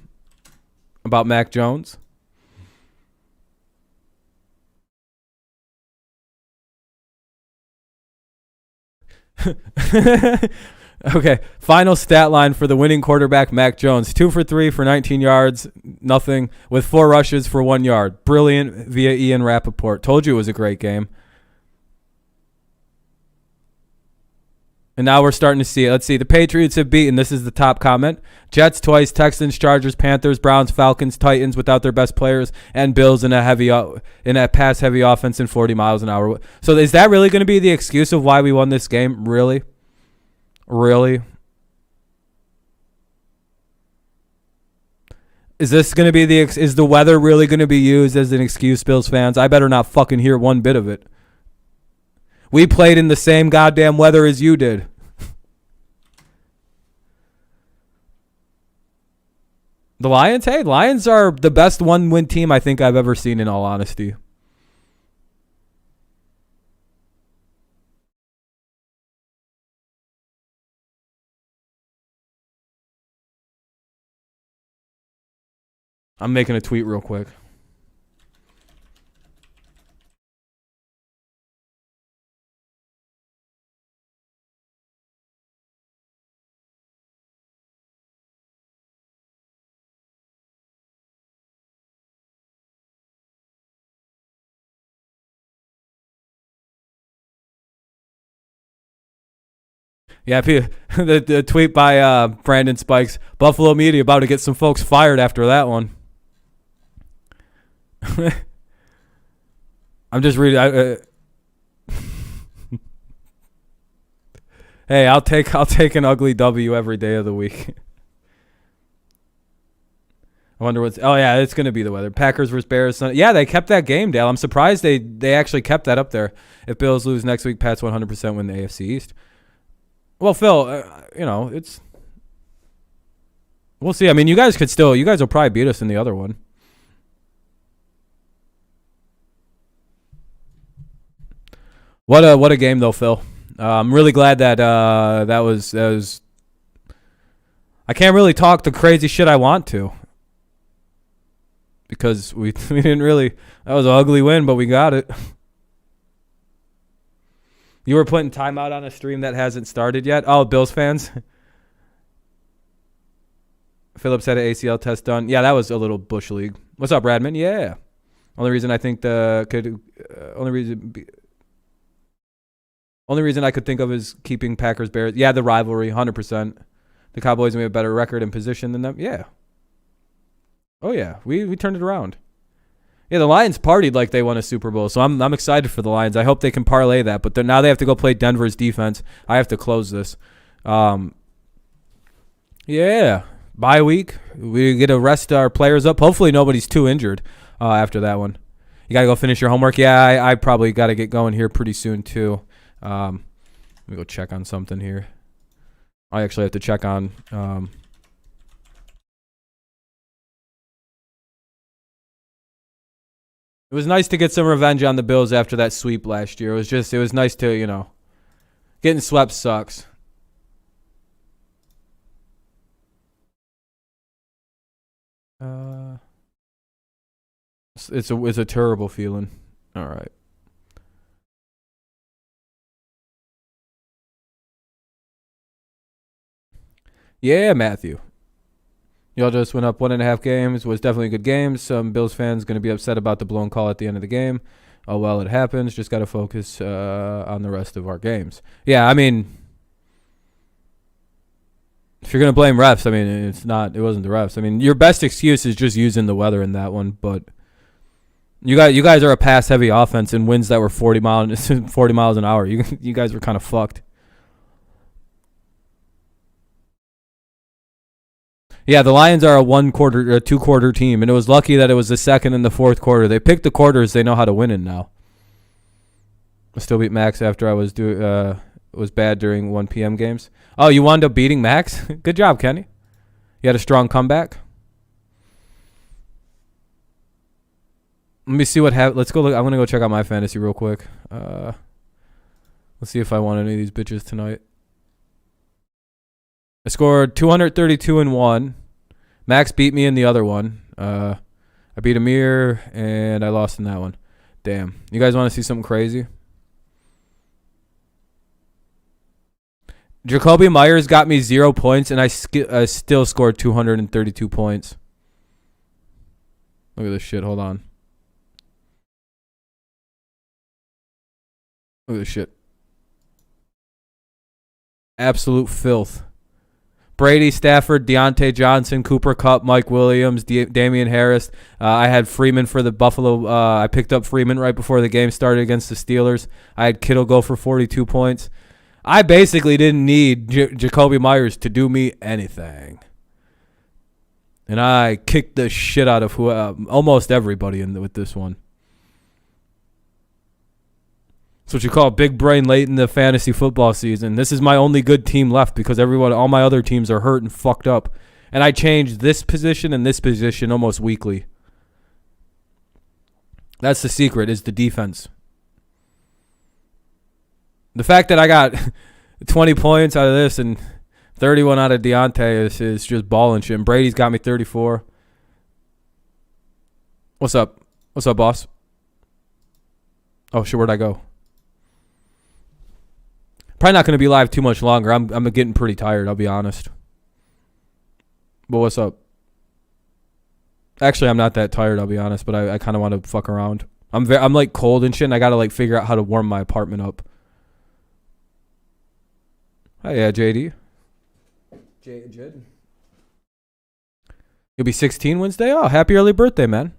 Mac Jones. Okay, final stat line for the winning quarterback, Mac Jones. 2 for 3 for 19 yards, nothing, with 4 rushes for 1 yard. Brilliant via Ian Rappaport. Told you it was a great game. And now we're starting to see it. Let's see. The Patriots have beaten, this is the top comment, Jets twice, Texans, Chargers, Panthers, Browns, Falcons, Titans without their best players, and Bills in a pass-heavy offense and 40 miles an hour. So is that really going to be the excuse of why we won this game? Really? Really? Is this going to be is the weather really going to be used as an excuse, Bills fans? I better not fucking hear one bit of it. We played in the same goddamn weather as you did. The Lions? Hey, Lions are the best one-win team I think I've ever seen, in all honesty. I'm making a tweet real quick. Yeah, the tweet by Brandon Spikes. Buffalo media about to get some folks fired after that one. I'm just reading. Hey, I'll take an ugly W every day of the week. I wonder what's. Oh yeah, it's gonna be the weather. Packers versus Bears. Yeah, they kept that game, Dale. I'm surprised they actually kept that up there. If Bills lose next week, Pats 100% win the AFC East. Well, Phil, it's. We'll see. I mean, you guys will probably beat us in the other one. What a game though, Phil. I'm really glad that that was. I can't really talk the crazy shit I want to. Because we didn't really. That was an ugly win, but we got it. You were putting timeout on a stream that hasn't started yet? Oh, Bills fans? Phillips had an ACL test done. Yeah, that was a little Bush League. What's up, Radman? Yeah. Only reason I think only reason I could think of is keeping Packers Bears. Yeah, the rivalry, 100%. The Cowboys may have a better record and position than them. Yeah. Oh yeah, we turned it around. Yeah, the Lions partied like they won a Super Bowl, so I'm excited for the Lions. I hope they can parlay that, but now they have to go play Denver's defense. I have to close this. Yeah, bye week. We get to rest our players up. Hopefully nobody's too injured after that one. You got to go finish your homework. Yeah, I probably got to get going here pretty soon too. Let me go check on something here. I actually have to check on... It was nice to get some revenge on the Bills after that sweep last year. It was nice to, getting swept sucks. It's a terrible feeling. All right. Yeah, Matthew. Y'all just went up 1.5 games. Was definitely a good game. Some Bills fans going to be upset about the blown call at the end of the game. Oh, well, it happens. Just got to focus on the rest of our games. Yeah, I mean, if you're going to blame refs, I mean, it wasn't the refs. I mean, your best excuse is just using the weather in that one. But you guys are a pass-heavy offense in winds that were 40 miles an hour. You guys were kind of fucked. Yeah, the Lions are a two-quarter team, and it was lucky that it was the second and the fourth quarter. They picked the quarters they know how to win in now. I still beat Max after I was bad during 1 p.m. games. Oh, you wound up beating Max? Good job, Kenny. You had a strong comeback. Let me see what happened. Let's go look. I'm going to go check out my fantasy real quick. Let's see if I want any of these bitches tonight. I scored 232 in one. Max beat me in the other one. I beat Amir, and I lost in that one. Damn. You guys want to see something crazy? Jacoby Myers got me 0 points, and I still scored 232 points. Look at this shit. Hold on. Look at this shit. Absolute filth. Brady, Stafford, Deontay Johnson, Cooper Kupp, Mike Williams, Damian Harris. I had Freeman for the Buffalo. I picked up Freeman right before the game started against the Steelers. I had Kittle go for 42 points. I basically didn't need Jacoby Myers to do me anything. And I kicked the shit out of almost everybody with this one. That's what you call big brain late in the fantasy football season. This is my only good team left because all my other teams are hurt and fucked up. And I changed this position and this position almost weekly. That's the secret, is the defense. The fact that I got 20 points out of this and 31 out of Deontay is just balling shit. And Brady's got me 34. What's up? What's up, boss? Oh, shit, where'd I go? Probably not going to be live too much longer. I'm getting pretty tired, I'll be honest. But what's up? Actually, I'm not that tired, I'll be honest, but I kind of want to fuck around. I'm like cold and shit, and I got to like figure out how to warm my apartment up. Oh, yeah, JD. Jed. You'll be 16 Wednesday? Oh, happy early birthday, man.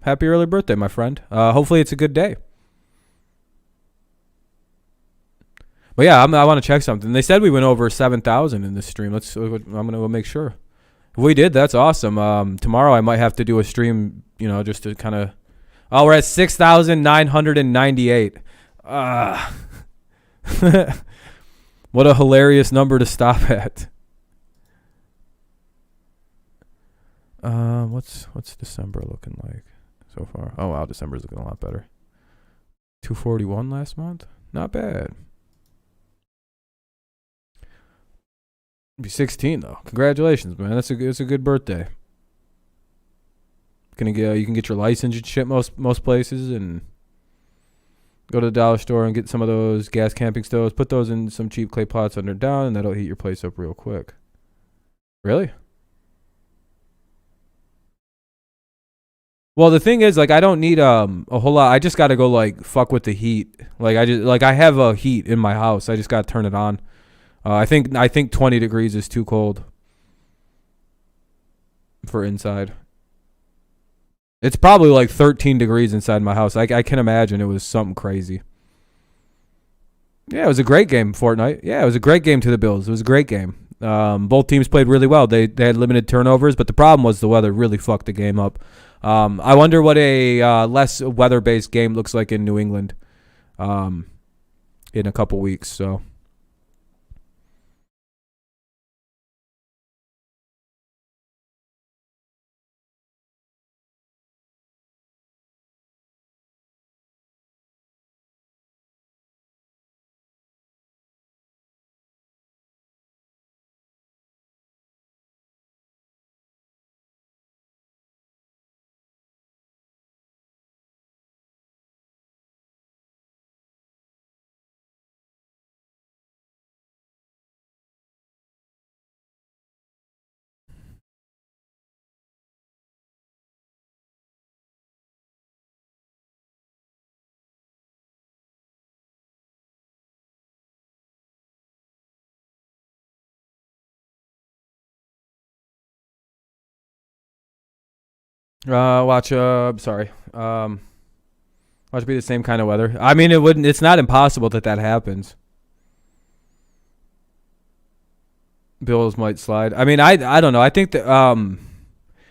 Happy early birthday, my friend. Hopefully it's a good day. But yeah, I want to check something. They said we went over 7,000 in this stream. I'm going to make sure. If we did, that's awesome. Tomorrow I might have to do a stream, just to kind of... Oh, we're at 6,998. What a hilarious number to stop at. What's December looking like so far? Oh, wow, December's looking a lot better. 241 last month? Not bad. Be 16 though. Congratulations, man. It's a good birthday. You can get your license and shit most places, and go to the dollar store and get some of those gas camping stoves. Put those in some cheap clay pots under down, and that'll heat your place up real quick. Really? Well, the thing is, like, I don't need a whole lot. I just got to go like fuck with the heat. Like I have a heat in my house. I just got to turn it on. I think 20 degrees is too cold for inside. It's probably like 13 degrees inside my house. I can imagine it was something crazy. Yeah, it was a great game, Fortnite. Yeah, it was a great game to the Bills. It was a great game. Both teams played really well. They had limited turnovers, but the problem was the weather really fucked the game up. I wonder what a less weather-based game looks like in New England in a couple weeks. So. Watch it be the same kind of weather. I mean, it's not impossible that happens. Bills might slide. I mean, I don't know. I think that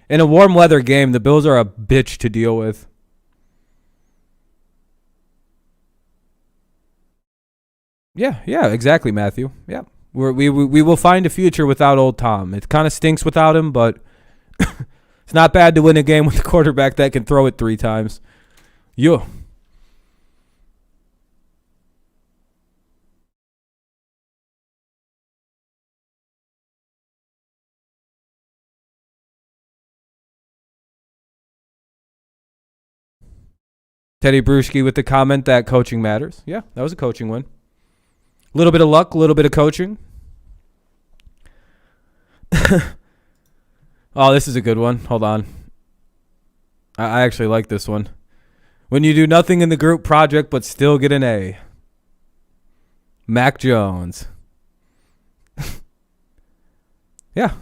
in a warm weather game, the Bills are a bitch to deal with. Yeah, exactly, Matthew. Yeah. We will find a future without old Tom. It kind of stinks without him, but it's not bad to win a game with a quarterback that can throw it 3 times. Yo. Teddy Bruschi with the comment that coaching matters. Yeah, that was a coaching win. A little bit of luck, a little bit of coaching. Oh, this is a good one. Hold on. I actually like this one. When you do nothing in the group project but still get an A. Mac Jones. Yeah.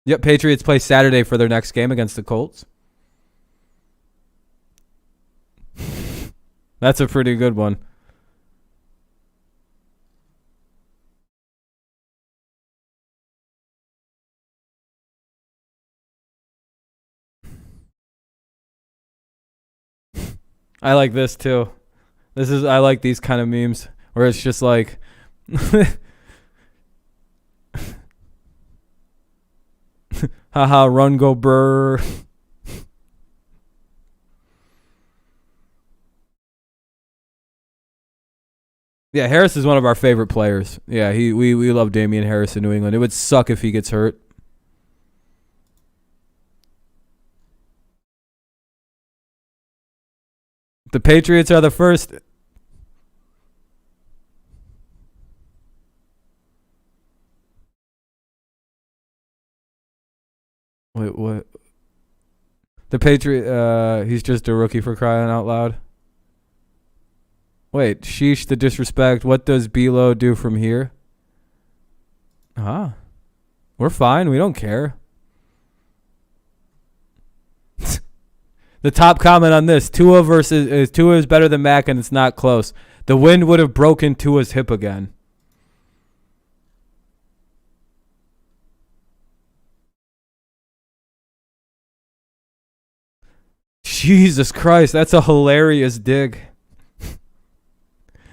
Yep, Patriots play Saturday for their next game against the Colts. That's a pretty good one. I like this too. I like these kind of memes where it's just like haha, run go brr. Yeah, Harris is one of our favorite players. Yeah, we love Damian Harris in New England. It would suck if he gets hurt. The Patriots are the first. Wait, what? The Patriot, he's just a rookie for crying out loud. Wait, sheesh, the disrespect. What does Belo do from here? We're fine. We don't care. The top comment on this: Tua is better than Mac, and it's not close. The wind would have broken Tua's hip again. Jesus Christ, that's a hilarious dig.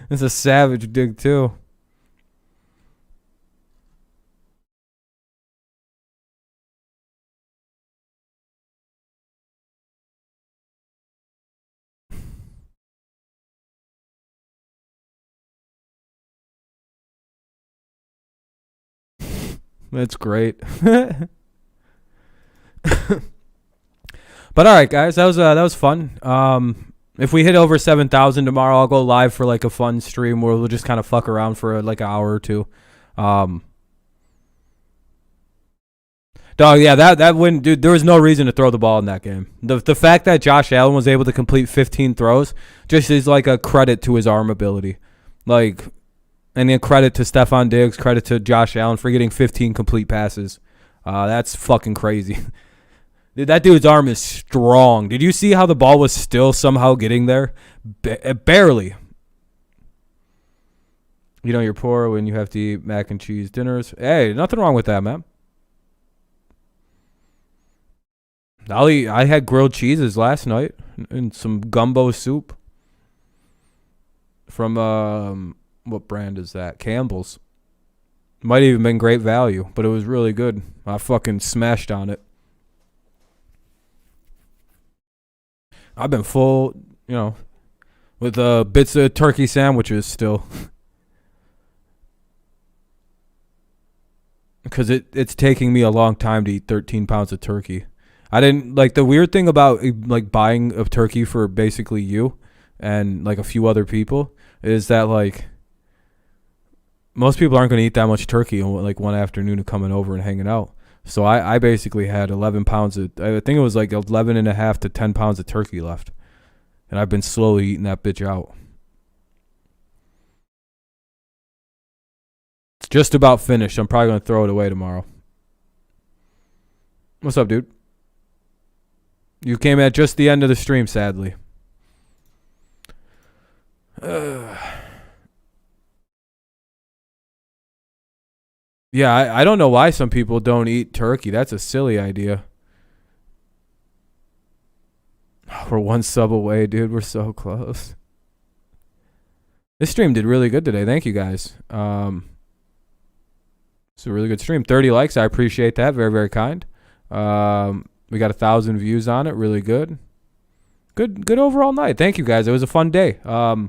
It's a savage dig too. That's great. But all right, guys, that was fun. If we hit over 7,000 tomorrow, I'll go live for like a fun stream where we'll just kind of fuck around for like an hour or two. Dog, yeah, that win, dude. There was no reason to throw the ball in that game. The fact that Josh Allen was able to complete 15 throws just is like a credit to his arm ability, like, and then credit to Stephon Diggs, credit to Josh Allen for getting 15 complete passes. That's fucking crazy. Dude, that dude's arm is strong. Did you see how the ball was still somehow getting there? Barely. You know you're poor when you have to eat mac and cheese dinners. Hey, nothing wrong with that, man. I had grilled cheeses last night and some gumbo soup from what brand is that? Campbell's. Might even been great value, but it was really good. I fucking smashed on it. I've been full, with bits of turkey sandwiches still. Because it's taking me a long time to eat 13 pounds of turkey. I didn't, like, the weird thing about, like, buying a turkey for basically you and, like, a few other people is that, like, most people aren't going to eat that much turkey in, like, one afternoon of coming over and hanging out. So I basically had 11 pounds of, I think it was like 11 and a half to 10 pounds of turkey left. And I've been slowly eating that bitch out. It's just about finished. I'm probably going to throw it away tomorrow. What's up, dude? You came at just the end of the stream, sadly. Yeah, I don't know why some people don't eat turkey. That's a silly idea. We're one sub away, dude. We're so close. This stream did really good today. Thank you, guys. It's a really good stream. 30 likes. I appreciate that. Very, very kind. We got 1,000 views on it. Really good. Good overall night. Thank you, guys. It was a fun day. Yeah.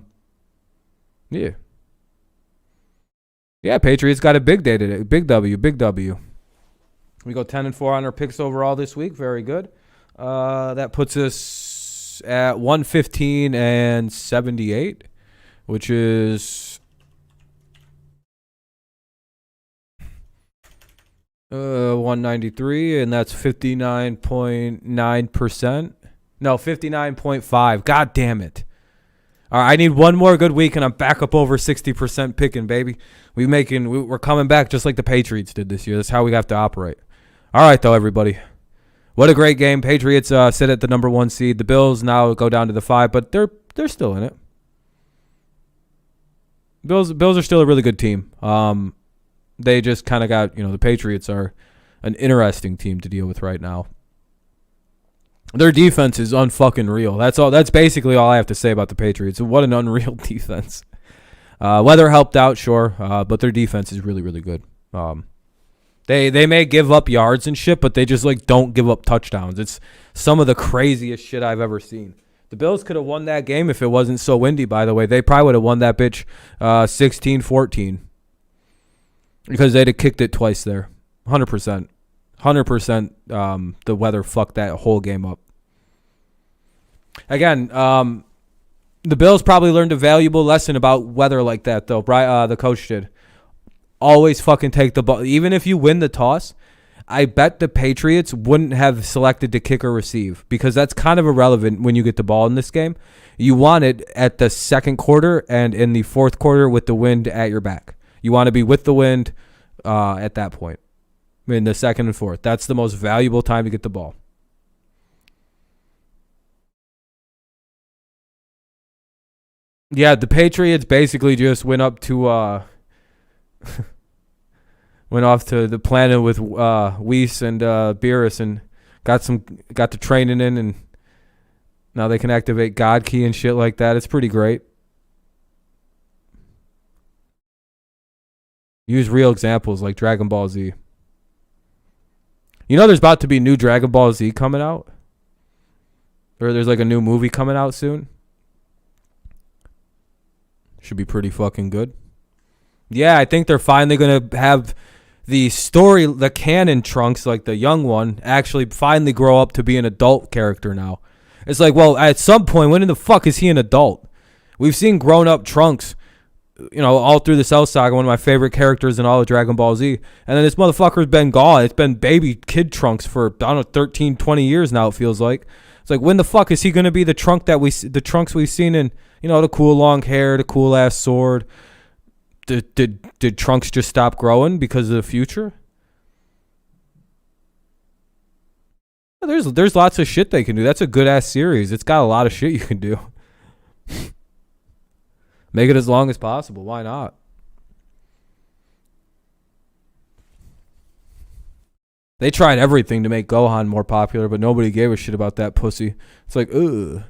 Yeah, Patriots got a big day today. Big W. Big W. We go 10-4 on our picks overall this week. Very good. That puts us at 115-78, which is 193, and that's 59.9%. No, 59.5. God damn it. All right, I need one more good week, and I'm back up over 60% picking, baby. We're coming back just like the Patriots did this year. That's how we have to operate. All right, though, everybody. What a great game. Patriots sit at the number 1 seed. The Bills now go down to the 5, but they're still in it. Bills are still a really good team. They just kind of got, the Patriots are an interesting team to deal with right now. Their defense is unfucking real. That's all. That's basically all I have to say about the Patriots. What an unreal defense. Weather helped out, sure, but their defense is really, really good. They may give up yards and shit, but they just don't give up touchdowns. It's some of the craziest shit I've ever seen. The Bills could have won that game if it wasn't so windy, by the way. They probably would have won that bitch 16-14 because they'd have kicked it twice there. 100%. 100% the weather fucked that whole game up. Again, the Bills probably learned a valuable lesson about weather like that, though. The coach did. Always fucking take the ball. Even if you win the toss, I bet the Patriots wouldn't have selected to kick or receive because that's kind of irrelevant when you get the ball in this game. You want it at the second quarter and in the fourth quarter with the wind at your back. You want to be with the wind at that point. In the second and fourth. That's the most valuable time to get the ball. Yeah, the Patriots basically just went up to went off to the planet with Weiss and Beerus and got the training in, and now they can activate God Key and shit like that. It's pretty great. Use real examples like Dragon Ball Z. There's about to be new Dragon Ball Z coming out? Or there's a new movie coming out soon? Should be pretty fucking good. Yeah, I think they're finally going to have the canon Trunks, like the young one, actually finally grow up to be an adult character now. It's well, at some point, when in the fuck is he an adult? We've seen grown-up Trunks, all through the Cell Saga, one of my favorite characters in all of Dragon Ball Z. And then this motherfucker's been gone. It's been baby kid Trunks for, 13, 20 years now, it feels like. It's when the fuck is he going to be the Trunks we've seen in, the cool long hair, the cool ass sword? Did Trunks just stop growing because of the future? There's lots of shit they can do. That's a good ass series. It's got a lot of shit you can do. Make it as long as possible. Why not? They tried everything to make Gohan more popular, but nobody gave a shit about that pussy. It's ugh.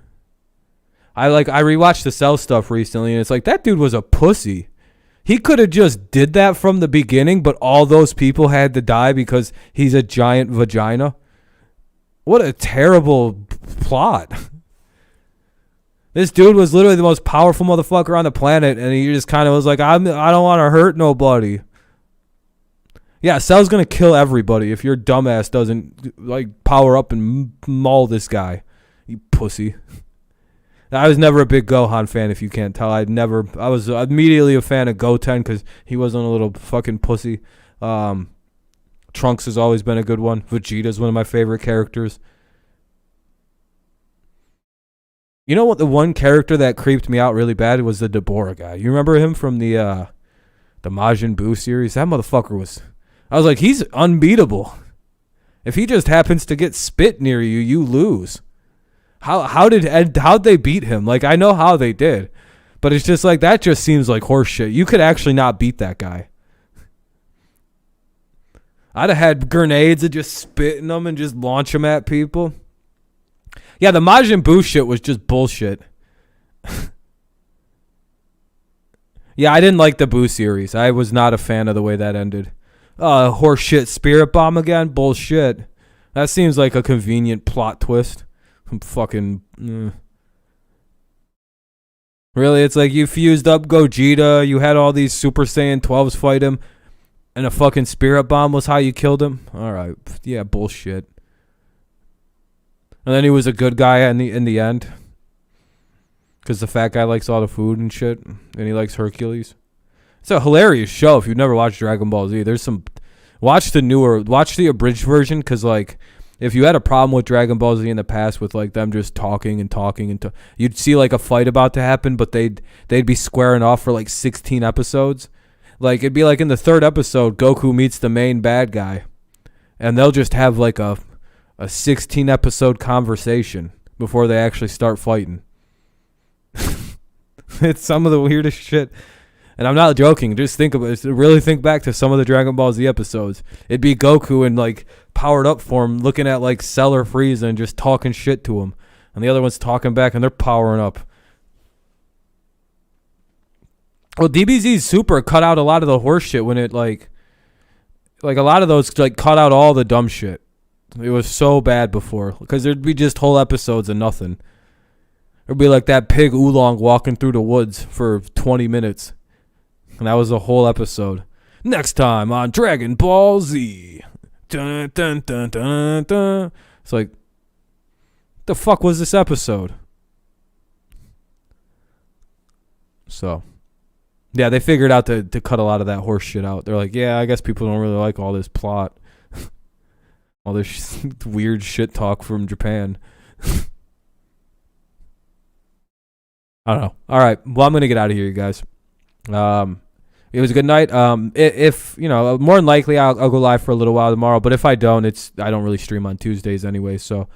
I rewatched the Cell stuff recently, and it's that dude was a pussy. He could have just did that from the beginning, but all those people had to die because he's a giant vagina. What a terrible plot. This dude was literally the most powerful motherfucker on the planet, and he just kind of was I don't want to hurt nobody. Yeah, Cell's going to kill everybody if your dumbass doesn't, power up and maul this guy. You pussy. I was never a big Gohan fan, if you can't tell. I was immediately a fan of Goten because he wasn't a little fucking pussy. Trunks has always been a good one. Vegeta's one of my favorite characters. You know what? The one character that creeped me out really bad was the Deborah guy. You remember him from the Majin Buu series? That motherfucker was... I was he's unbeatable. If he just happens to get spit near you, you lose. How'd they beat him? Like, I know how they did, but it's just like, that just seems like horse shit. You could actually not beat that guy. I'd have had grenades and just spit in them and just launch them at people. Yeah, the Majin Buu shit was just bullshit. Yeah, I didn't like the Buu series. I was not a fan of the way that ended. Horse shit spirit bomb again? Bullshit. That seems like a convenient plot twist. Fucking... Really, it's like you fused up Gogeta, you had all these Super Saiyan 12s fight him, and a fucking spirit bomb was how you killed him? Alright, yeah, bullshit. And then he was a good guy in the end. Because the fat guy likes all the food and shit, and he likes Hercules. It's a hilarious show if you've never watched Dragon Ball Z. There's some... Watch the abridged version, because, like, if you had a problem with Dragon Ball Z in the past with, like, them just talking, you'd see, like, a fight about to happen, but they'd be squaring off for, like, 16 episodes. Like, it'd be like in the 3rd episode, Goku meets the main bad guy, and they'll just have, like, a 16-episode conversation before they actually start fighting. It's some of the weirdest shit. And I'm not joking. Just think about it. Really think back to some of the Dragon Ball Z episodes. It'd be Goku in, like, powered up form, looking at, like, Cell or Frieza and just talking shit to him. And the other one's talking back and they're powering up. Well, DBZ Super cut out a lot of the horse shit when it, like a lot of those, like, cut out all the dumb shit. It was so bad before. Because there'd be just whole episodes of nothing. It'd be like that pig Oolong walking through the woods for 20 minutes. And that was the whole episode. Next time on Dragon Ball Z. Dun, dun, dun, dun, dun. It's like, what the fuck was this episode? So, yeah, they figured out to cut a lot of that horse shit out. They're like, yeah, I guess people don't really like all this plot. All this weird shit talk from Japan. I don't know. All right. Well, I'm going to get out of here, you guys. It was a good night. If you know, more than likely I'll go live for a little while tomorrow. But if I don't, I don't really stream on Tuesdays anyway. So,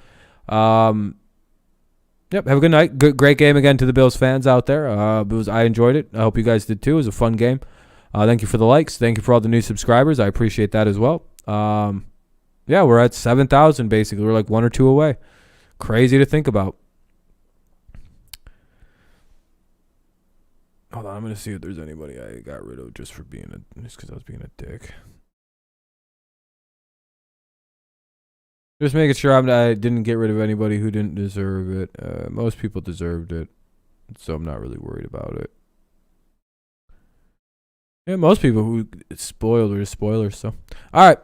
yep. Have a good night. Great game again to the Bills fans out there. I enjoyed it. I hope you guys did too. It was a fun game. Thank you for the likes. Thank you for all the new subscribers. I appreciate that as well. Yeah, we're at 7,000 basically. We're like 1 or 2 away. Crazy to think about. Hold on, I'm going to see if there's anybody I got rid of just because I was being a dick. Just making sure I didn't get rid of anybody who didn't deserve it. Most people deserved it, so I'm not really worried about it. Yeah, most people who spoiled were just spoilers, so. Alright.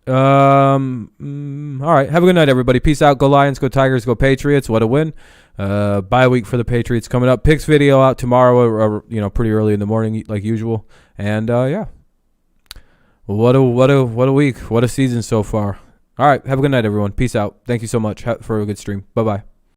Alright, have a good night, everybody. Peace out. Go Lions, go Tigers, go Patriots. What a win. Bye week for the Patriots coming up. Picks video out tomorrow, or pretty early in the morning like usual. And yeah. What a week. What a season so far. All right, have a good night everyone. Peace out. Thank you so much for a good stream. Bye-bye.